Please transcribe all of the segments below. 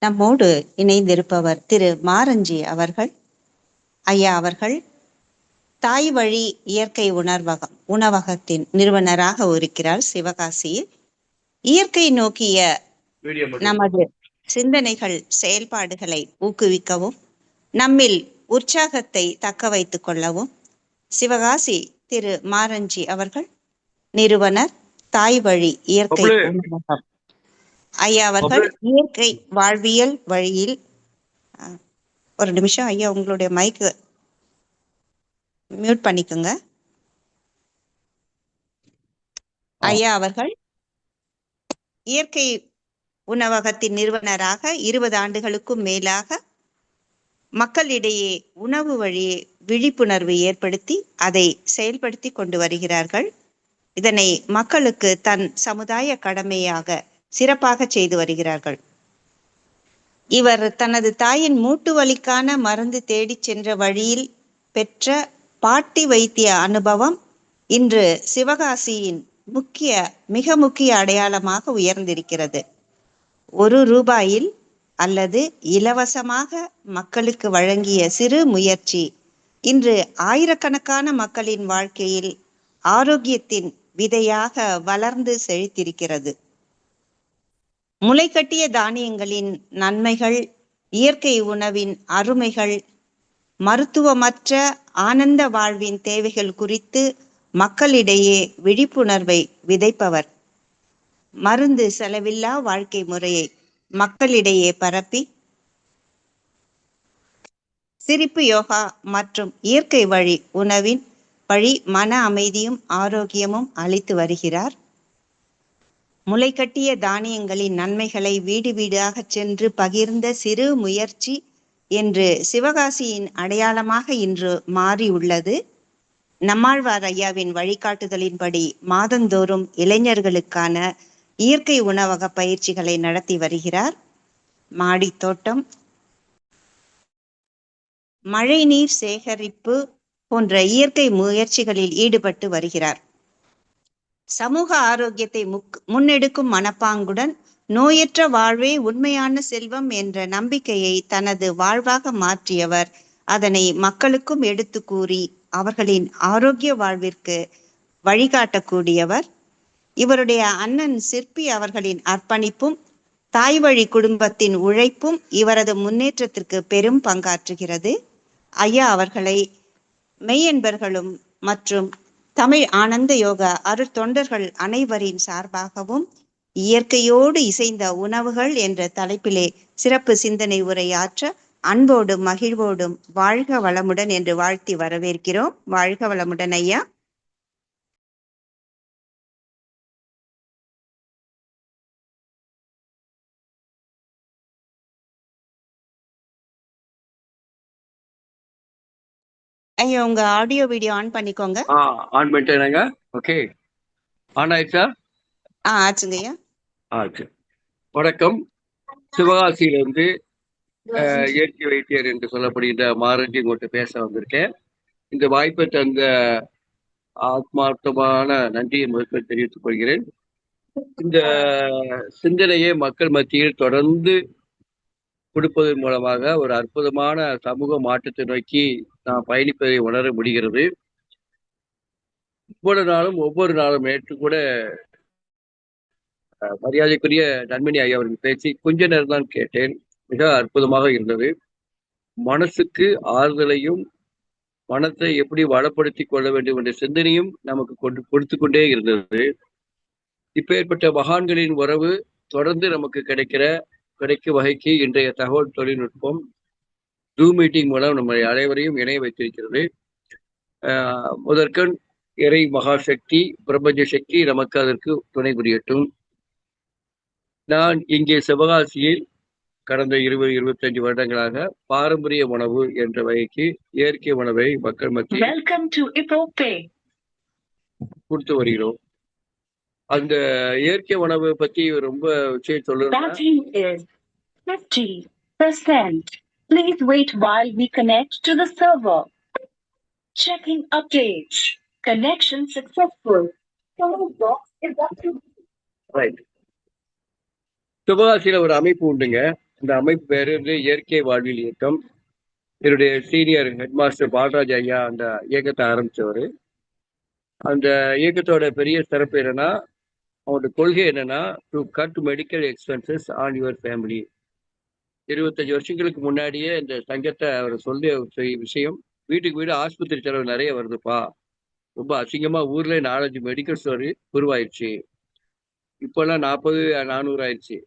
நம்மோடு இணைந்திருப்பவர் திரு மாரஞ்சி அவர்கள். ஐயா அவர்கள் தாய் வழி இயற்கை உணவகத்தின் நிறுவனராக இருக்கிறார் சிவகாசியில். இயற்கை நோக்கிய நமது சிந்தனைகள் செயல்பாடுகளை ஊக்குவிக்கவும் நம்மில் உற்சாகத்தை தக்க வைத்துக் கொள்ளவும் சிவகாசி திரு மாரஞ்சி அவர்கள் நிறுவனர் தாய் வழி இயற்கை உணவகம். ஐயா அவர்கள் இயற்கை வாழ்வியல் வழியில் ஒரு நிமிஷம் ஐயா உங்களுடைய மைக்கு மியூட் பண்ணிக்கோங்க. ஐயா அவர்கள் இயற்கை உணவகத்தின் நிறுவனராக 20 ஆண்டுகளுக்கும் மேலாக மக்களிடையே உணவு வழியே விழிப்புணர்வு ஏற்படுத்தி அதை செயல்படுத்தி கொண்டு வருகிறார்கள். இதனை மக்களுக்கு தன் சமுதாய கடமையாக சிறப்பாக செய்து வருகிறார்கள். இவர் தனது தாயின் மூட்டு வலிக்கான மருந்து தேடி சென்ற வழியில் பெற்ற பாட்டி வைத்திய அனுபவம் இன்று சிவகாசியின் மிக முக்கிய அடையாளமாக உயர்ந்திருக்கிறது. 1 ரூபாயில் அல்லது இலவசமாக மக்களுக்கு வழங்கிய சிறு முயற்சி இன்று ஆயிரக்கணக்கான மக்களின் வாழ்க்கையில் ஆரோக்கியத்தின் விதையாக வளர்ந்து செழித்திருக்கிறது. முளைக்கட்டிய தானியங்களின் நன்மைகள், இயற்கை உணவின் அருமைகள், மருத்துவமற்ற ஆனந்த வாழ்வின் தேவைகள் குறித்து மக்களிடையே விழிப்புணர்வை விதைப்பவர். மருந்து செலவில்லா வாழ்க்கை முறையை மக்களிடையே பரப்பி சிரிப்பு யோகா மற்றும் இயற்கை வழி உணவின் வழி மன அமைதியும் ஆரோக்கியமும் அளித்து வருகிறார். முளைக்கட்டிய தானியங்களின் நன்மைகளை வீடு வீடாக சென்று பகிர்ந்த சிறு முயற்சி என்று சிவகாசியின் அடையாளமாக இன்று மாறியுள்ளது. நம்மாழ்வார் ஐயாவின் வழிகாட்டுதலின்படி மாதந்தோறும் இளைஞர்களுக்கான இயற்கை உணவக பயிற்சிகளை நடத்தி வருகிறார். மாடித்தோட்டம், மழைநீர் சேகரிப்பு போன்ற இயற்கை முயற்சிகளில் ஈடுபட்டு வருகிறார். சமூக ஆரோக்கியத்தை முன்னெடுக்கும் மனப்பாங்குடன் நோயற்ற வாழ்வே உண்மையான செல்வம் என்ற நம்பிக்கையை தனது வாழ்வாக மாற்றியவர். அதனை மக்களுக்கும் எடுத்து கூறி அவர்களின் ஆரோக்கிய வாழ்விற்கு வழிகாட்டக்கூடியவர். இவருடைய அண்ணன் சிற்பி அவர்களின் அர்ப்பணிப்பும் தாய் வழி குடும்பத்தின் உழைப்பும் இவரது முன்னேற்றத்திற்கு பெரும் பங்காற்றுகிறது. ஐயா அவர்களை மெய்யன்பர்களும் மற்றும் தமிழ் ஆனந்த யோகா அருட்தொண்டர்கள் அனைவரின் சார்பாகவும் இயற்கையோடு இசைந்த உணவுகள் என்ற தலைப்பிலே சிறப்பு சிந்தனை உரையாற்ற அன்போடும் மகிழ்வோடும் வாழ்க வளமுடன் என்று வாழ்த்தி வரவேற்கிறோம். வாழ்க வளமுடன் ஐயா. ஐயா உங்க ஆடியோ வீடியோ ஆன் பண்ணிக்கோங்க. ஆன் பண்ணிட்டேனாங்க. ஓகே, ஆன் ஆயிடுச்சா? ஆச்சுங்கய்யா. ஆச்சு. வணக்கம். சிவகாசியிலிருந்து இயற்கை வைத்தியர் என்று சொல்லப்படுகின்ற மாரஞ்சி உங்கள்கிட்ட பேச வந்திருக்கேன். இந்த வாய்ப்பை தந்த ஆத்மார்த்தமான நன்றியை முதற்க தெரிவித்துக் கொள்கிறேன். இந்த சிந்தனையை மக்கள் மத்தியில் தொடர்ந்து கொடுப்பதன் மூலமாக ஒரு அற்புதமான சமூக மாற்றத்தை நோக்கி நாம் பயணிப்பதை உணர முடிகிறது. ஒவ்வொரு நாளும் நேற்று கூட மரியாதைக்குரிய நன்மணி ஐயா அவர்கள் பேசி கொஞ்ச நேரம் தான் கேட்டேன். மிக அற்புதமாக இருந்தது. மனசுக்கு ஆறுதலையும் மனத்தை எப்படி வளப்படுத்தி கொள்ள வேண்டும் என்ற சிந்தனையும் நமக்கு கொடுத்து கொண்டே இருந்தது. இப்பேற்பட்ட மகான்களின் உறவு தொடர்ந்து நமக்கு கிடைக்கும் வகைக்கு இன்றைய தகவல் தொழில்நுட்பம் ஜூம் மீட்டிங் மூலம் நம்ம அனைவரையும் இணைய வைத்திருக்கிறது. முதற்கண் இறை மகாசக்தி பிரபஞ்ச சக்தி நமக்கு அதற்கு துணை புரியட்டும். நான் இங்கே சிவகாசியில் கடந்த 20-25 வருடங்களாக பாரம்பரிய உணவு என்ற வகைக்கு இயற்கை உணவை மக்கள் மத்தியில் கொடுத்து வருகிறோம். அந்த இயற்கை உணவு பத்தி ரொம்ப விஷயம் சொல்லுங்க. Please wait while we connect to the server. Checking updates. Connection successful. Right. சிவகாசியில ஒரு அமைப்பு உண்டுங்க. இந்த அமைப்பு பேரு வந்து இயற்கை வாழ்வியல் இயக்கம். என்னுடைய சீனியர் ஹெட் மாஸ்டர் பாலராஜ் ஐயா அந்த இயக்கத்தை ஆரம்பிச்சவர். அந்த இயக்கத்தோட பெரிய சிறப்பு என்னன்னா, அவங்களோட கொள்கை என்னன்னா, to cut medical expenses on your family. 25 வருஷங்களுக்கு முன்னாடியே இந்த சங்கத்தை அவர் சொல்லிய விஷயம், வீட்டுக்கு வீடு ஆஸ்பத்திரி செலவு நிறைய வருதுப்பா. ரொம்ப அசிங்கமா ஊர்ல 4, 5 மெடிக்கல் ஸ்டோர் உருவாயிருச்சு. இப்பெல்லாம் 40, 400 ஆயிடுச்சு.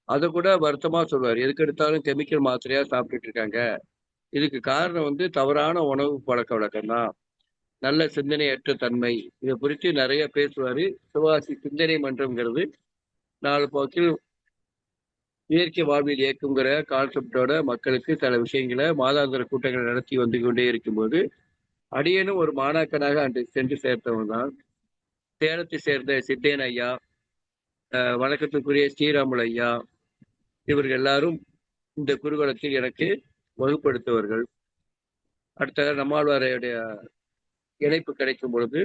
அதை கூட வருத்தமா சொல்லுவார். எதுக்கு எடுத்தாலும் கெமிக்கல் மாத்திரையா சாப்பிட்டுட்டு இருக்காங்க. இதுக்கு காரணம் வந்து தவறான உணவு பழக்க வழக்கம் தான். நல்ல சிந்தனையற்ற தன்மை. இதை குறித்து நிறைய பேசுவாரு. சிவகாசி சிந்தனை மன்றம்ங்கிறது நாலு போக்கில் இயற்கை வாழ்வியல் இயக்குங்கிற கான்செப்டோட மக்களுக்கு சில விஷயங்களை மாதாந்திர கூட்டங்களை நடத்தி வந்து கொண்டே இருக்கும்போது, அடியேனும் ஒரு மாணாக்கனாக அன்று சென்று சேர்த்தவன் தான். சேலத்தை சேர்ந்த சித்தேன் ஐயா, வணக்கத்துக்குரிய ஸ்ரீராமுல் ஐயா, இவர்கள் எல்லாரும் இந்த குருகுலத்தில் எனக்கு வகுப்படுத்துவர்கள். அடுத்த நம்மாழ்வாரையுடைய இணைப்பு கிடைக்கும் பொழுது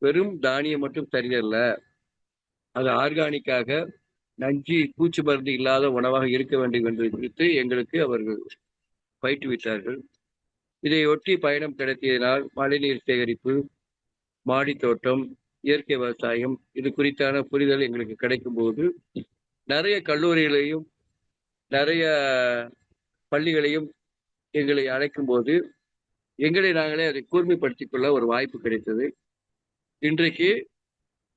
வெறும் தானியம் மட்டும் சரியல்ல, அது ஆர்கானிக்காக நஞ்சு பூச்சி மருந்து இல்லாத உணவாக இருக்க வேண்டும் என்பது குறித்து எங்களுக்கு அவர்கள் பயிற்றுவித்தார்கள். இதையொட்டி பயணம் கிடைத்ததினால் மழைநீர் சேகரிப்பு, மாடி தோட்டம், இயற்கை விவசாயம் இது குறித்தான புரிதல் எங்களுக்கு கிடைக்கும் போது நிறைய கல்லூரிகளையும் நிறைய பள்ளிகளையும் எங்களை அழைக்கும் போது எங்களை நாங்களே அதை கூர்மைப்படுத்திக் கொள்ள ஒரு வாய்ப்பு கிடைத்தது. இன்றைக்கு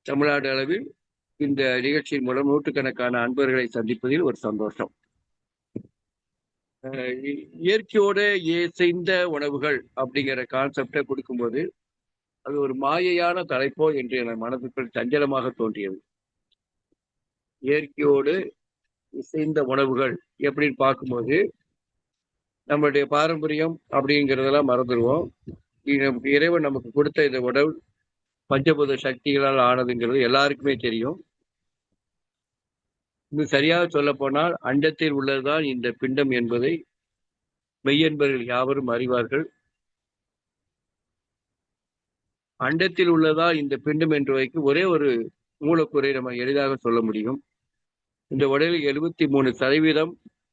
தமிழ்நாடு அளவில் இந்த நிகழ்ச்சியின் மூலம் நூற்றுக்கணக்கான அன்பர்களை சந்திப்பதில் ஒரு சந்தோஷம். இயற்கையோட இசைந்த உணவுகள் அப்படிங்கிற கான்செப்டை கொடுக்கும்போது அது ஒரு மாயையான தலைப்போ என்று என் மனதுக்குள் சஞ்சலமாக தோன்றியது. இயற்கையோடு இசைந்த உணவுகள் எப்படின்னு பார்க்கும்போது நம்மளுடைய பாரம்பரியம் அப்படிங்கிறதெல்லாம் மறந்துடுவோம். நமக்கு இறைவன் நமக்கு கொடுத்த இந்த உடல் பஞ்சபூத சக்திகளால் ஆனதுங்கிறது எல்லாருக்குமே தெரியும். இது சரியாக சொல்ல போனால் அண்டத்தில் உள்ளதுதான் இந்த பிண்டம் என்பதை மெய்யன்பர்கள் யாவரும் அறிவார்கள். அண்டத்தில் உள்ளதா இந்த பிண்டம் என்று வைக்க ஒரே ஒரு மூலக்கூறை நம்ம எளிதாக சொல்ல முடியும். இந்த உடலில் 73%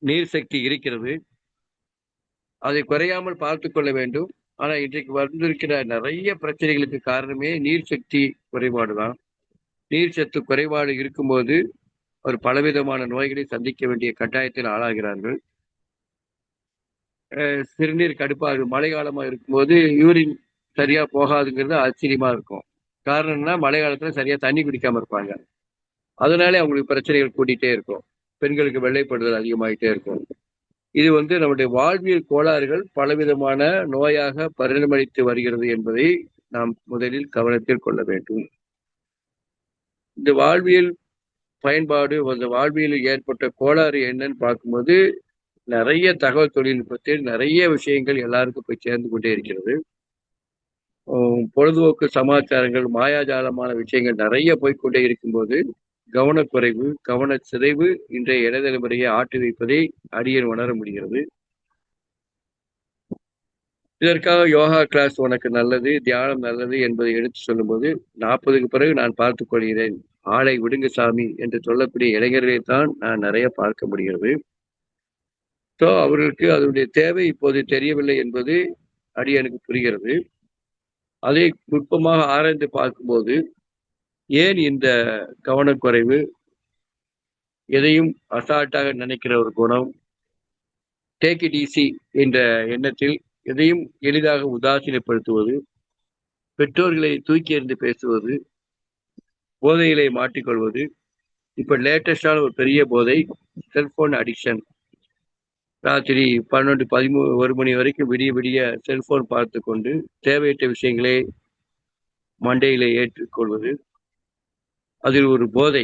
நீர் சக்தி இருக்கிறது. அதை குறையாமல் பார்த்து கொள்ள வேண்டும். ஆனா இன்றைக்கு வந்திருக்கிற நிறைய பிரச்சனைகளுக்கு காரணமே நீர் சக்தி குறைபாடுதான். நீர் சத்து குறைபாடு இருக்கும்போது ஒரு பலவிதமான நோய்களை சந்திக்க வேண்டிய கட்டாயத்தில் ஆளாகிறார்கள். சிறுநீர் கடுப்பாக மழை காலமா இருக்கும்போது யூரின் சரியா போகாதுங்கிறது ஆச்சரியமா இருக்கும். காரணம்னா மழை காலத்துல சரியா தண்ணி குடிக்காம இருப்பாங்க. அதனாலே அவங்களுக்கு பிரச்சனைகள் கூட்டிகிட்டே இருக்கும். பெண்களுக்கு வெள்ளைப்படுதல் அதிகமாயிட்டே இருக்கும். இது வந்து நம்முடைய வாழ்வியல் கோளாறுகள் பலவிதமான நோயாக பரிணமித்து வருகிறது என்பதை நாம் முதலில் கவனத்தில் கொள்ள வேண்டும். இந்த வாழ்வியல் பயன்பாடு, அந்த வாழ்வியலில் ஏற்பட்ட கோளாறு என்னன்னு பார்க்கும்போது நிறைய தகவல் தொழில்நுட்பத்தில் நிறைய விஷயங்கள் எல்லாருக்கும் போய் சேர்ந்து கொண்டே இருக்கிறது. பொழுதுபோக்கு சமாச்சாரங்கள், மாயாஜாலமான விஷயங்கள் நிறைய போய்கொண்டே இருக்கும்போது கவனக்குறைவு, கவன சிதைவு இன்றைய இளைதலைமுறையை ஆட்டி வைப்பதை அடியேன் உணர முடிகிறது. இதற்காக யோகா கிளாஸ் உனக்கு நல்லது, தியானம் நல்லது என்பதை எடுத்து சொல்லும்போது 40க்கு பிறகு நான் பார்த்துக் கொள்கிறேன், ஆளை விடுங்க சாமி என்று சொல்லக்கூடிய இளைஞர்களை தான் நான் நிறைய பார்க்க முடிகிறது. ஸோ அவர்களுக்கு அதனுடைய தேவை இப்போது தெரியவில்லை என்பது அடியனுக்கு புரிகிறது. அதை நுட்பமாக ஆராய்ந்து பார்க்கும்போது ஏன் இந்த கவனக்குறைவு, எதையும் அசால்ட்டாக நினைக்கிற ஒரு குணம், டேக் இட் ஈஸி என்ற எண்ணத்தில் எதையும் எளிதாக உதாசீனப்படுத்துவது, பெற்றோர்களை தூக்கி எறிந்து பேசுவது, போதைகளை மாட்டிக்கொள்வது, இப்ப லேட்டஸ்டான ஒரு பெரிய போதை செல்போன் அடிக்ஷன். ராத்திரி 12, 13, 1 மணி வரைக்கும் விடிய விடிய செல்போன் பார்த்து கொண்டு தேவையற்ற விஷயங்களை மண்டையிலே ஏற்றுக்கொள்வது, அதில் ஒரு போதை,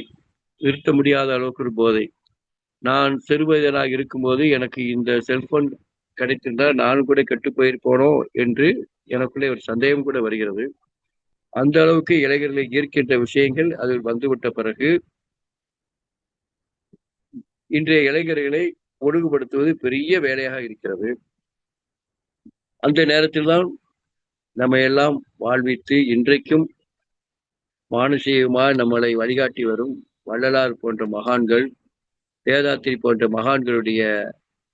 நிறுத்த முடியாத அளவுக்கு ஒரு போதை. நான் சிறுவயதனாக இருக்கும்போது எனக்கு இந்த செல்போன் கிடைத்திருந்தால் நானும் கூட கெட்டு போயிருப்போனோ என்று எனக்குள்ளே ஒரு சந்தேகம் கூட வருகிறது. அந்த அளவுக்கு இளைஞர்களை ஈர்க்கின்ற விஷயங்கள் அதில் வந்துவிட்ட பிறகு இன்றைய இளைஞர்களை ஒழுங்குபடுத்துவது பெரிய வேலையாக இருக்கிறது. அந்த நேரத்தில் தான் நம்ம எல்லாம் வாழ்வித்து இன்றைக்கும் மானுஷிகமாக நம்மளை வழிகாட்டி வரும் வள்ளலார் போன்ற மகான்கள் வேதாத்திரி போன்ற மகான்களுடைய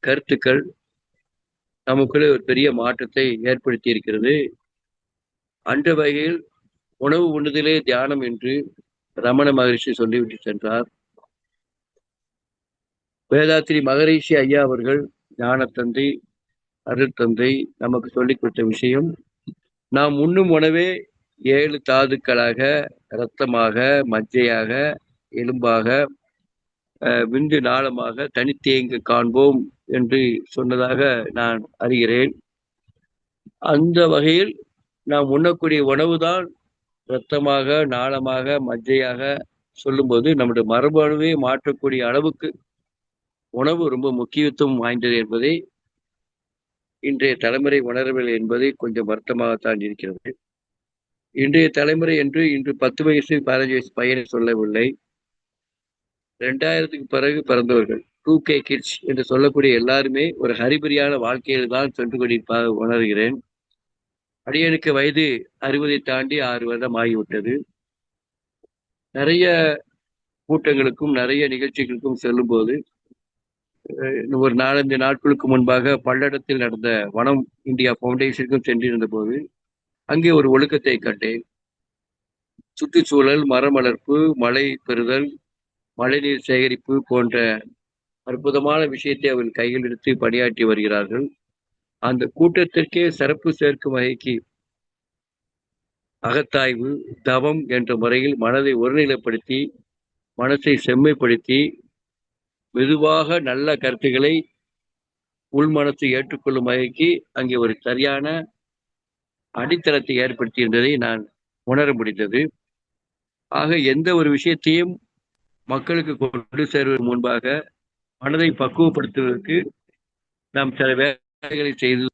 கருத்துக்கள் நமக்குள்ளே ஒரு பெரிய மாற்றத்தை ஏற்படுத்தி இருக்கிறது. அந்த வகையில் உணவு உண்ணுதலே தியானம் என்று ரமண மகரிஷி சொல்லிவிட்டு சென்றார். வேதாத்திரி மகரிஷி ஐயா அவர்கள் ஞானத்தந்தை, அருட்தந்தை நமக்கு சொல்லிக் கொடுத்த விஷயம், நாம் உண்ணும் உணவே 7 தாதுக்களாக, இரத்தமாக, மஜ்ஜையாக, எலும்பாக, விந்து நாளமாக தனித்தேங்கு காண்போம் என்று சொன்னதாக நான் அறிகிறேன். அந்த வகையில் நாம் உண்ணக்கூடிய உணவுதான் இரத்தமாக, நாளமாக, மஜ்ஜையாக சொல்லும்போது நம்முடைய மரபணுவை மாற்றக்கூடிய அளவுக்கு உணவு ரொம்ப முக்கியத்துவம் வாய்ந்தது என்பதை இன்றைய தலைமுறை உணரவில்லை என்பதை கொஞ்சம் வருத்தமாகத்தான் இருக்கிறது. இன்றைய தலைமுறை என்று இன்று 10 வயசு 15 வயசு பையனை சொல்லவில்லை. 2000க்கு பிறகு பிறந்தவர்கள் 2K கிட்ஸ் என்று சொல்லக்கூடிய எல்லாருமே ஒரு ஹரிபரியான வாழ்க்கையில் தான் சென்று கொண்டிருப்பதாக உணர்கிறேன். அடியனுக்கு வயது 60 தாண்டி 6 வருடம் ஆகிவிட்டது. நிறைய கூட்டங்களுக்கும் நிறைய நிகழ்ச்சிகளுக்கும் செல்லும்போது ஒரு 4-5 நாட்களுக்கு முன்பாக பல்லடத்தில் நடந்த வனம் இந்தியா ஃபவுண்டேஷனுக்கும் சென்றிருந்த போது அங்கே ஒரு ஒழுக்கத்தை கண்டேன். சுற்றுச்சூழல், மரம் வளர்ப்பு, மழை பெறுதல், மழைநீர் சேகரிப்பு போன்ற அற்புதமான விஷயத்தை அவர்கள் கையில் எடுத்து பணியாற்றி வருகிறார்கள். அந்த கூட்டத்திற்கே சிறப்பு சேர்க்கும் வகைக்கு அகத்தாய்வு, தவம் என்ற முறையில் மனதை ஒருநிலைப்படுத்தி, மனசை செம்மைப்படுத்தி, மெதுவாக நல்ல கருத்துக்களை உள்மனசை ஏற்றுக்கொள்ளும் வகைக்கு அங்கே ஒரு சரியான அடித்தளத்தை ஏற்படுத்தியிருந்ததை நான் உணர முடிந்தது. ஆக எந்த ஒரு விஷயத்தையும் மக்களுக்கு கொண்டு சேர்வதற்கு முன்பாக மனதை பக்குவப்படுத்துவதற்கு நாம் சில வேலைகளை செய்து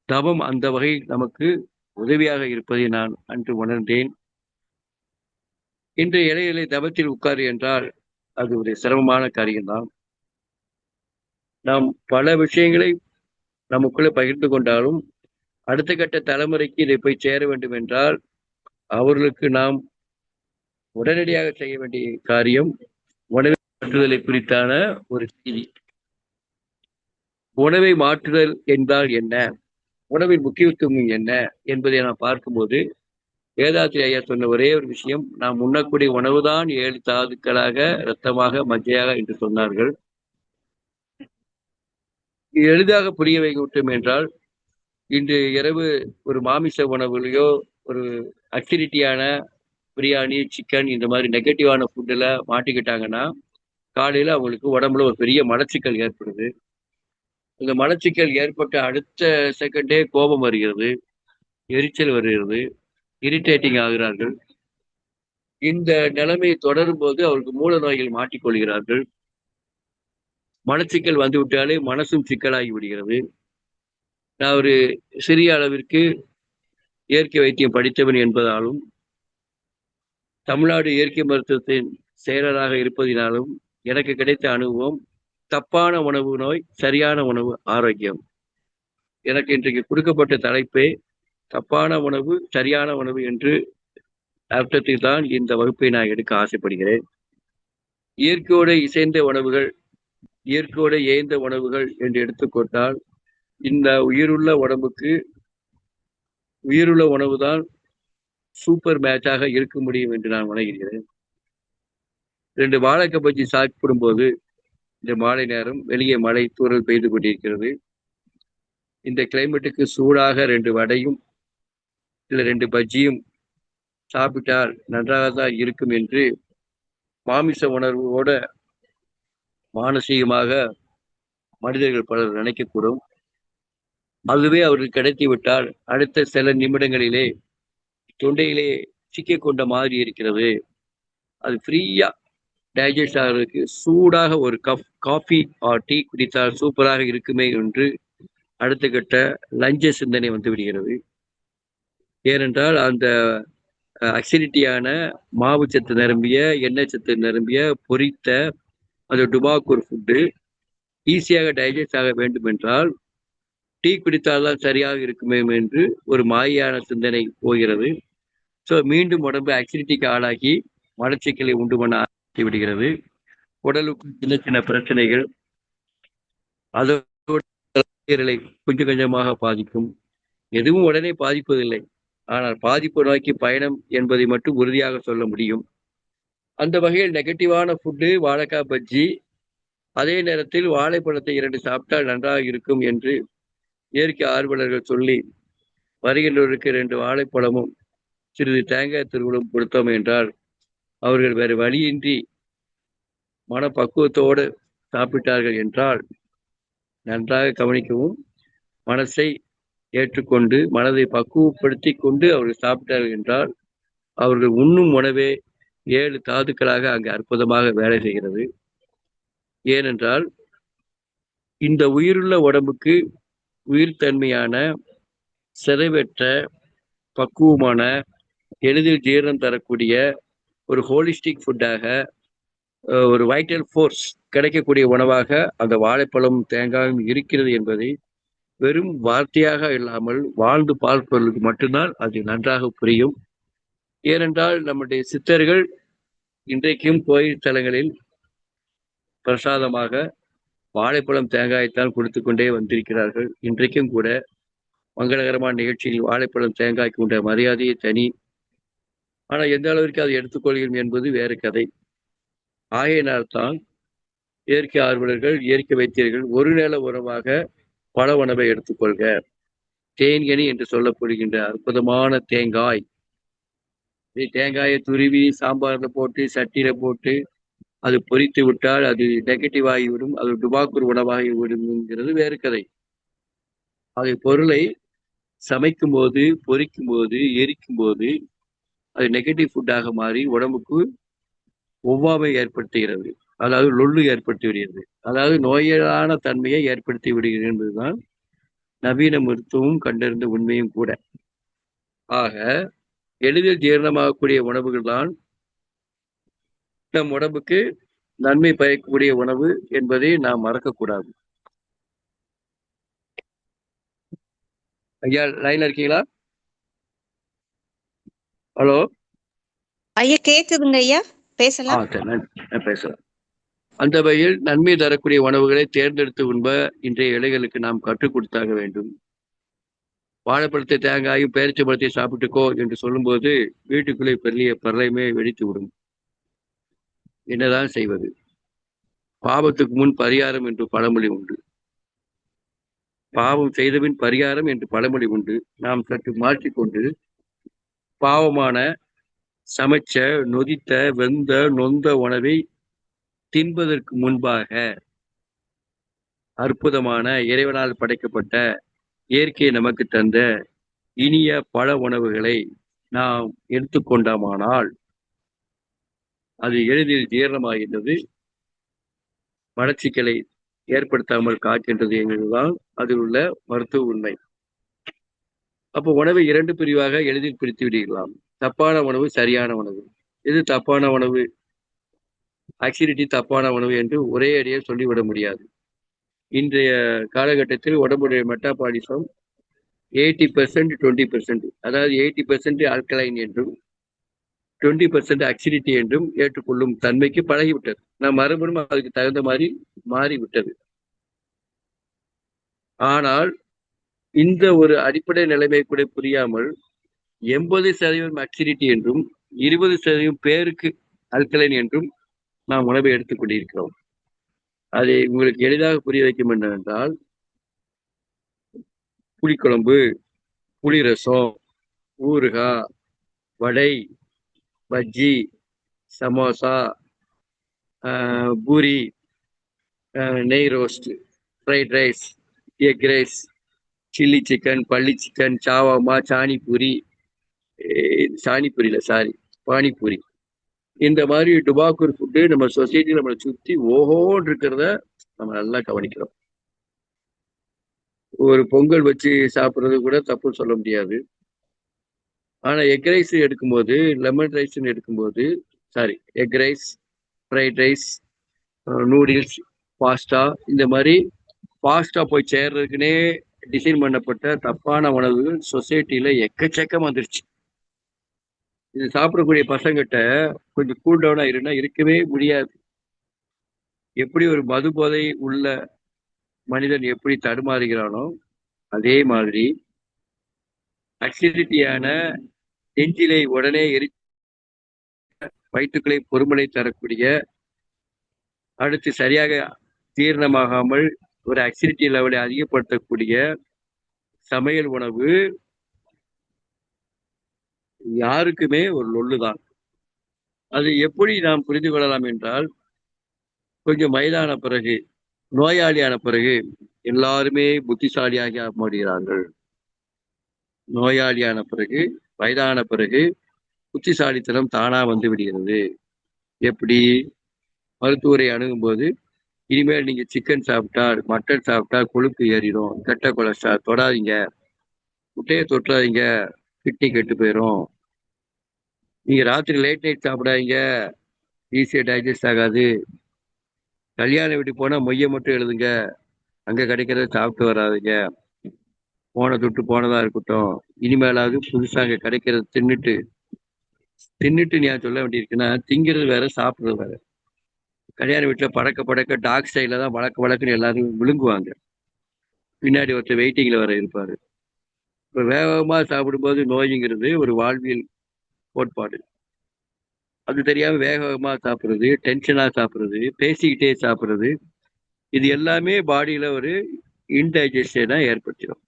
தவம் அந்த வகையில் நமக்கு உதவியாக இருப்பதை நான் அன்று உணர்ந்தேன். இன்று இலையிலே தவத்தில் உட்காரு என்றால் அது ஒரு சிரமமான காரியம்தான். நாம் பல விஷயங்களை நமக்குள்ளே பகிர்ந்து கொண்டாலும் அடுத்த கட்ட தலைமுறைக்கு இதை போய் சேர வேண்டும் என்றால் அவர்களுக்கு நாம் உடனடியாக செய்ய வேண்டிய காரியம் உணவை மாற்றுதலை குறித்தான ஒரு செய்தி. உணவை மாற்றுதல் என்றால் என்ன, உணவின் முக்கியத்துவம் என்ன என்பதை நாம் பார்க்கும்போது வேதாத்திரி ஐயா சொன்ன ஒரே ஒரு விஷயம், நாம் உண்ணக்கூடிய உணவுதான் 7 தாதுக்களாக, இரத்தமாக, மஜ்ஜையாக என்று சொன்னார்கள். எளிதாக புரிய வைக்கட்டும் என்றால், இன்று இரவு ஒரு மாமிச உணவுலையோ ஒரு அசிடிட்டியான பிரியாணி, சிக்கன் இந்த மாதிரி நெகட்டிவான ஃபுட்டில் மாட்டிக்கிட்டாங்கன்னா காலையில் அவங்களுக்கு உடம்புல ஒரு பெரிய மலச்சிக்கல் ஏற்படுது. இந்த மலச்சிக்கல் ஏற்பட்ட அடுத்த செகண்டே கோபம் வருகிறது, எரிச்சல் வருகிறது, இரிட்டேட்டிங் ஆகிறார்கள். இந்த நிலைமை தொடரும் போது அவருக்கு மூல நோய்கள் மாட்டிக்கொள்கிறார்கள். மலச்சிக்கல் வந்துவிட்டாலே மனசும் சிக்கலாகி விடுகிறது. நான் ஒரு சிறிய அளவிற்கு இயற்கை வைத்தியம் படித்தவன் என்பதாலும் தமிழ்நாடு இயற்கை மருத்துவத்தின் செயலராக இருப்பதினாலும் எனக்கு கிடைத்த அனுபவம், தப்பான உணவு நோய், சரியான உணவு ஆரோக்கியம். எனக்கு இன்றைக்கு கொடுக்கப்பட்ட தலைப்பே தப்பான உணவு, சரியான உணவு என்று அர்த்தத்தில் தான் இந்த வகுப்பை நான் எடுக்க ஆசைப்படுகிறேன். இயற்கையோடு இசைந்த உணவுகள், இயற்கையோடு ஏய்ந்த உணவுகள் என்று எடுத்துக்கொண்டால் இந்த உயிருள்ள உடம்புக்கு உயிருள்ள உணவுதான் சூப்பர் மேட்சாக இருக்க முடியும் என்று நான் உணர்கிறேன். 2 வாழைக்காய் பஜ்ஜி சாப்பிடும் போது இந்த மாலை நேரம் வெளியே மழை தூறல் பெய்து கொண்டிருக்கிறது. இந்த கிளைமேட்டுக்கு சூடாக 2 வடையும் இல்லை 2 பஜ்ஜியும் சாப்பிட்டால் நன்றாக தான் இருக்கும் என்று மாமிச உணர்வோட மானசீகமாக மனிதர்கள் பலர் நினைக்கக்கூடும். அதுவே அவர்கள் கிடைத்து விட்டால் அடுத்த சில நிமிடங்களிலே தொண்டையிலே சிக்கிக் கொண்ட மாதிரி இருக்கிறது, அது ஃப்ரீயா டைஜஸ்ட் ஆகிறதுக்கு சூடாக ஒரு கப் காஃபி ஆர் டீ குடித்தால் சூப்பராக இருக்குமே என்று அடுத்த கட்ட லஞ்ச சிந்தனை வந்து விடுகிறது. ஏனென்றால் அந்த அசிடிட்டியான மாவு சத்து நிரம்பிய, எண்ணெய் சத்து நிரம்பிய, பொரித்த அந்த டுபாக்கூர் ஃபுட்டு ஈஸியாக டைஜஸ்ட் ஆக வேண்டும் என்றால் டீ குடித்தால்தான் சரியாக இருக்குமே என்று ஒரு மாயான சிந்தனை போகிறது. ஸோ மீண்டும் உடம்பு அசிடிட்டிக்கு ஆளாகி மலச்சிக்கலை உண்டு பண்ண ஆரம்பித்து விடுகிறது. உடலுக்கு சின்ன சின்ன பிரச்சனைகள், அதோட நுரையீரலை கொஞ்சம் கொஞ்சமாக பாதிக்கும். எதுவும் உடனே பாதிப்பதில்லை. ஆனால் பாதிப்பு நோக்கி பயணம் என்பதை மட்டும் உறுதியாக சொல்ல முடியும். அந்த வகையில் நெகட்டிவான ஃபுட்டு வாழைக்காய் பஜ்ஜி. அதே நேரத்தில் வாழைப்பழத்தை 2 சாப்பிட்டால் நன்றாக இருக்கும் என்று இயற்கை ஆர்வலர்கள் சொல்லி, வருகின்றவருக்கு 2 வாழைப்பழமும் சிறிது தேங்காய் துருவலும் கொடுத்தோம் என்றால், அவர்கள் வேறு வழியின்றி மனப்பக்குவத்தோடு சாப்பிட்டார்கள் என்றால், நன்றாக கவனிக்கவும், மனசை ஏற்றுக்கொண்டு, மனதை பக்குவப்படுத்திக் கொண்டு அவர்கள் சாப்பிட்டார்கள் என்றால், அவர்கள் உண்ணும் உணவே 7 தாதுக்களாக அங்கு அற்புதமாக வேலை செய்கிறது. ஏனென்றால், இந்த உயிருள்ள உடம்புக்கு உயிர்த்தன்மையான, சிதைவற்ற, பக்குவமான, எளிதில் ஜீரணம் தரக்கூடிய ஒரு ஹோலிஸ்டிக் ஃபுட்டாக, ஒரு வைட்டல் ஃபோர்ஸ் கிடைக்கக்கூடிய உணவாக அந்த வாழைப்பழம், தேங்காயும் இருக்கிறது என்பதை வெறும் வார்த்தையாக இல்லாமல் வாழ்ந்து பார்ப்பவர்களுக்கு மட்டும்தான் அது நன்றாக புரியும். ஏனென்றால் நம்முடைய சித்தர்கள் இன்றைக்கும் கோயில் தலங்களில் பிரசாதமாக வாழைப்பழம், தேங்காயைத்தான் கொடுத்து கொண்டே வந்திருக்கிறார்கள். இன்றைக்கும் கூட மங்களகரமான நிகழ்ச்சியில் வாழைப்பழம், தேங்காய்க்கு உண்ட மரியாதையே தனி. ஆனால் எந்த அளவிற்கு அதை எடுத்துக்கொள்கிறோம் என்பது வேறு கதை. ஆகையினால்தான் இயற்கை ஆர்வலர்கள், இயற்கை வைத்தியர்கள் ஒரு நேர உணவாக பழ உணவை எடுத்துக்கொள்க. தேன்கனி என்று சொல்லப்படுகின்ற அற்புதமான தேங்காய். தேங்காயை துருவி சாம்பார்ல போட்டு, சட்டியில போட்டு அது பொரித்து விட்டால் அது நெகட்டிவ் ஆகிவிடும், அது டுபாக்கூர் உணவாகிவிடும் என்கிறது வேறு கதை. அதை பொருளை சமைக்கும் போது, பொரிக்கும் போது, எரிக்கும் போது அது நெகட்டிவ் ஃபுட்டாக மாறி உடம்புக்கு ஒவ்வாமை ஏற்படுத்துகிறது. அதாவது லொள்ளு ஏற்படுத்தி விடுகிறது. அதாவது நோயான தன்மையை ஏற்படுத்தி விடுகிறது என்பதுதான் நவீன மருத்துவம் கண்டறிந்த உண்மையும் கூட. ஆக எளிதில் ஜீரணமாகக்கூடிய உணவுகள் தான் நம் உடம்புக்கு நன்மை பயக்கக்கூடிய உணவு என்பதை நாம் மறக்கக்கூடாது. ஐயா லைன்ல இருக்கீங்களா? ஹலோ ஐயா கேக்குதுங்க ஐயா, பேசலாம். சரி, நான் பேசலாம். அந்த வகையில் நன்மை தரக்கூடிய உணவுகளை தேர்ந்தெடுத்து உண்ப இன்றைய இளைஞர்களுக்கு நாம் கற்றுக் கொடுத்தாக வேண்டும். வாழைப்பழத்தை, தேங்காயும், பேரிச்சம்பழத்தை சாப்பிட்டுக்கோ என்று சொல்லும்போது வீட்டுக்குள்ளே பெரிய பிரளயமே வெடித்து விடும். என்னதான் செய்வது? பாவத்துக்கு முன் பரிகாரம் என்று பழமொழி உண்டு. பாவம் செய்தபின் பரிகாரம் என்று பழமொழி உண்டு. நாம் சற்று மாற்றிக்கொண்டு பாவமான, சமைச்ச, நொதித்த, வெந்த, நொந்த உணவை தின்பதற்கு முன்பாக அற்புதமான இறைவனால் படைக்கப்பட்ட இயற்கை நமக்கு தந்த இனிய பழ உணவுகளை நாம் எடுத்துக்கொண்டோமானால் அது எளிதில் ஜீரணமாகின்றது, மலச்சிக்கலை ஏற்படுத்தாமல் காக்கின்றது என்பதுதான் அதில் உள்ள மருத்துவ உண்மை. அப்போ உணவை 2 பிரிவாக எளிதில் பிரித்து விடலாம். தப்பான உணவு, சரியான உணவு. எது தப்பான உணவு, அசிடிட்டி தப்பான உணவு என்று ஒரே அடியே சொல்லிவிட முடியாது. இன்றைய காலகட்டத்தில் உடம்புடைய மெட்டாபாலிசம் 80% 20%, அதாவது 80% ஆல்கலைன் என்றும் 20% அசிடிட்டி என்றும் ஏற்றுக்கொள்ளும் தன்மைக்கு பழகிவிட்டது. நம் மரபணும் அதுக்கு தகுந்த மாதிரி மாறிவிட்டது. ஆனால் இந்த ஒரு அடிப்படை நிலைமை கூட புரியாமல் 80% அசிடிட்டி என்றும் 20% பேருக்கு ஆல்கலைன் என்றும் நாம் உணவை எடுத்துக் கொண்டிருக்கிறோம். அதை உங்களுக்கு எளிதாக புரிய வைக்கும் என்னவென்றால், புளிக்குழம்பு, புளி ரசம், ஊறுகாய், வடை, பஜ்ஜி, சமோசா, பூரி, நெய் roast, fried rice, egg rice, chilli chicken, பள்ளி சிக்கன், சாவாமா, சாணிபூரி, பானிபூரி, இந்த மாதிரி டுபாக்கூர் ஃபுட்டு நம்ம சொசைட்டியில் நம்மளை சுற்றி ஓஹோன்னு இருக்கிறத நம்ம நல்லா கவனிக்கிறோம். ஒரு பொங்கல் வச்சு சாப்பிட்றது கூட தப்பு சொல்ல முடியாது. ஆனா எக் ரைஸ் எடுக்கும்போது, லெமன் ரைஸ்ன்னு எடுக்கும்போது, egg rice, fried rice, noodles, pasta, இந்த மாதிரி பாஸ்டா போய் சேர்றதுக்குன்னே டிசைன் பண்ணப்பட்ட தப்பான உணவுகள் சொசைட்டில எக்கச்சக்கம் வந்துருச்சு. இது சாப்பிடக்கூடிய பசங்கிட்ட கொஞ்சம் கூல் டவுனா இருக்கவே முடியாது. எப்படி ஒரு மது போதை உள்ள மனிதன் எப்படி தடுமாறுகிறானோ அதே மாதிரி அசிடிட்டியான நெஞ்சிலை உடனே வயிற்றுக்களை பொறுமனை தரக்கூடிய, அடுத்து சரியாக ஜீரணமாகாமல் ஒரு அசிடிட்டி லெவலை அதிகப்படுத்தக்கூடிய சமையல் உணவு யாருக்குமே ஒரு லொல்லுதான். அது எப்படி நாம் புரிந்து கொள்ளலாம் என்றால், கொஞ்சம் வயதான பிறகு, நோயாளியான பிறகு எல்லாருமே புத்திசாலியாக மாறுகிறார்கள். நோயாளியான பிறகு, வயதான பிறகு புத்திசாலித்தனம் தானா வந்து விடுகிறது. எப்படி? மருத்துவரை அணுகும்போது, இனிமேல் நீங்க சிக்கன் சாப்பிட்டா, மட்டன் சாப்பிட்டா கொழுப்பு ஏறிடும், கெட்ட கொலஸ்ட்ரால் தொடாதீங்க, முட்டையை தொட்டாதீங்க, கிட்னி கெட்டு போயிடும், நீங்க ராத்திரி லேட் நைட் சாப்பிடாதீங்க, ஈஸியா டைஜஸ்ட் ஆகாது, கல்யாண வீட்டுக்கு போனா மொய்யை மட்டும் எழுதுங்க, அங்க கிடைக்கிறத சாப்பிட்டு வராதுங்க, போன தொட்டு போனதா இருக்கட்டும், இனிமேலாவது புதுசா அங்க கிடைக்கிறத தின்னுட்டு நான் சொல்ல வேண்டியிருக்குன்னா, திங்கிறது வேற சாப்பிடுறது வேற. கல்யாண வீட்டுல படக்க டாக் ஸ்டைல தான் வழக்குன்னு எல்லாரும் விழுங்குவாங்க. பின்னாடி ஒருத்தர் வெயிட்டிங்ல வர இருப்பாரு. இப்ப வேகமா சாப்பிடும்போது நோய்ங்கிறது ஒரு வாழ்வியல் கோட்பாடு. அது தெரியாம வேகமா சாப்பிடுறது, டென்ஷனா சாப்பிடுறது, பேசிக்கிட்டே சாப்பிடுறது, இது எல்லாமே பாடியில ஒரு இன்டைஜஷனை ஏற்படுத்திடும்.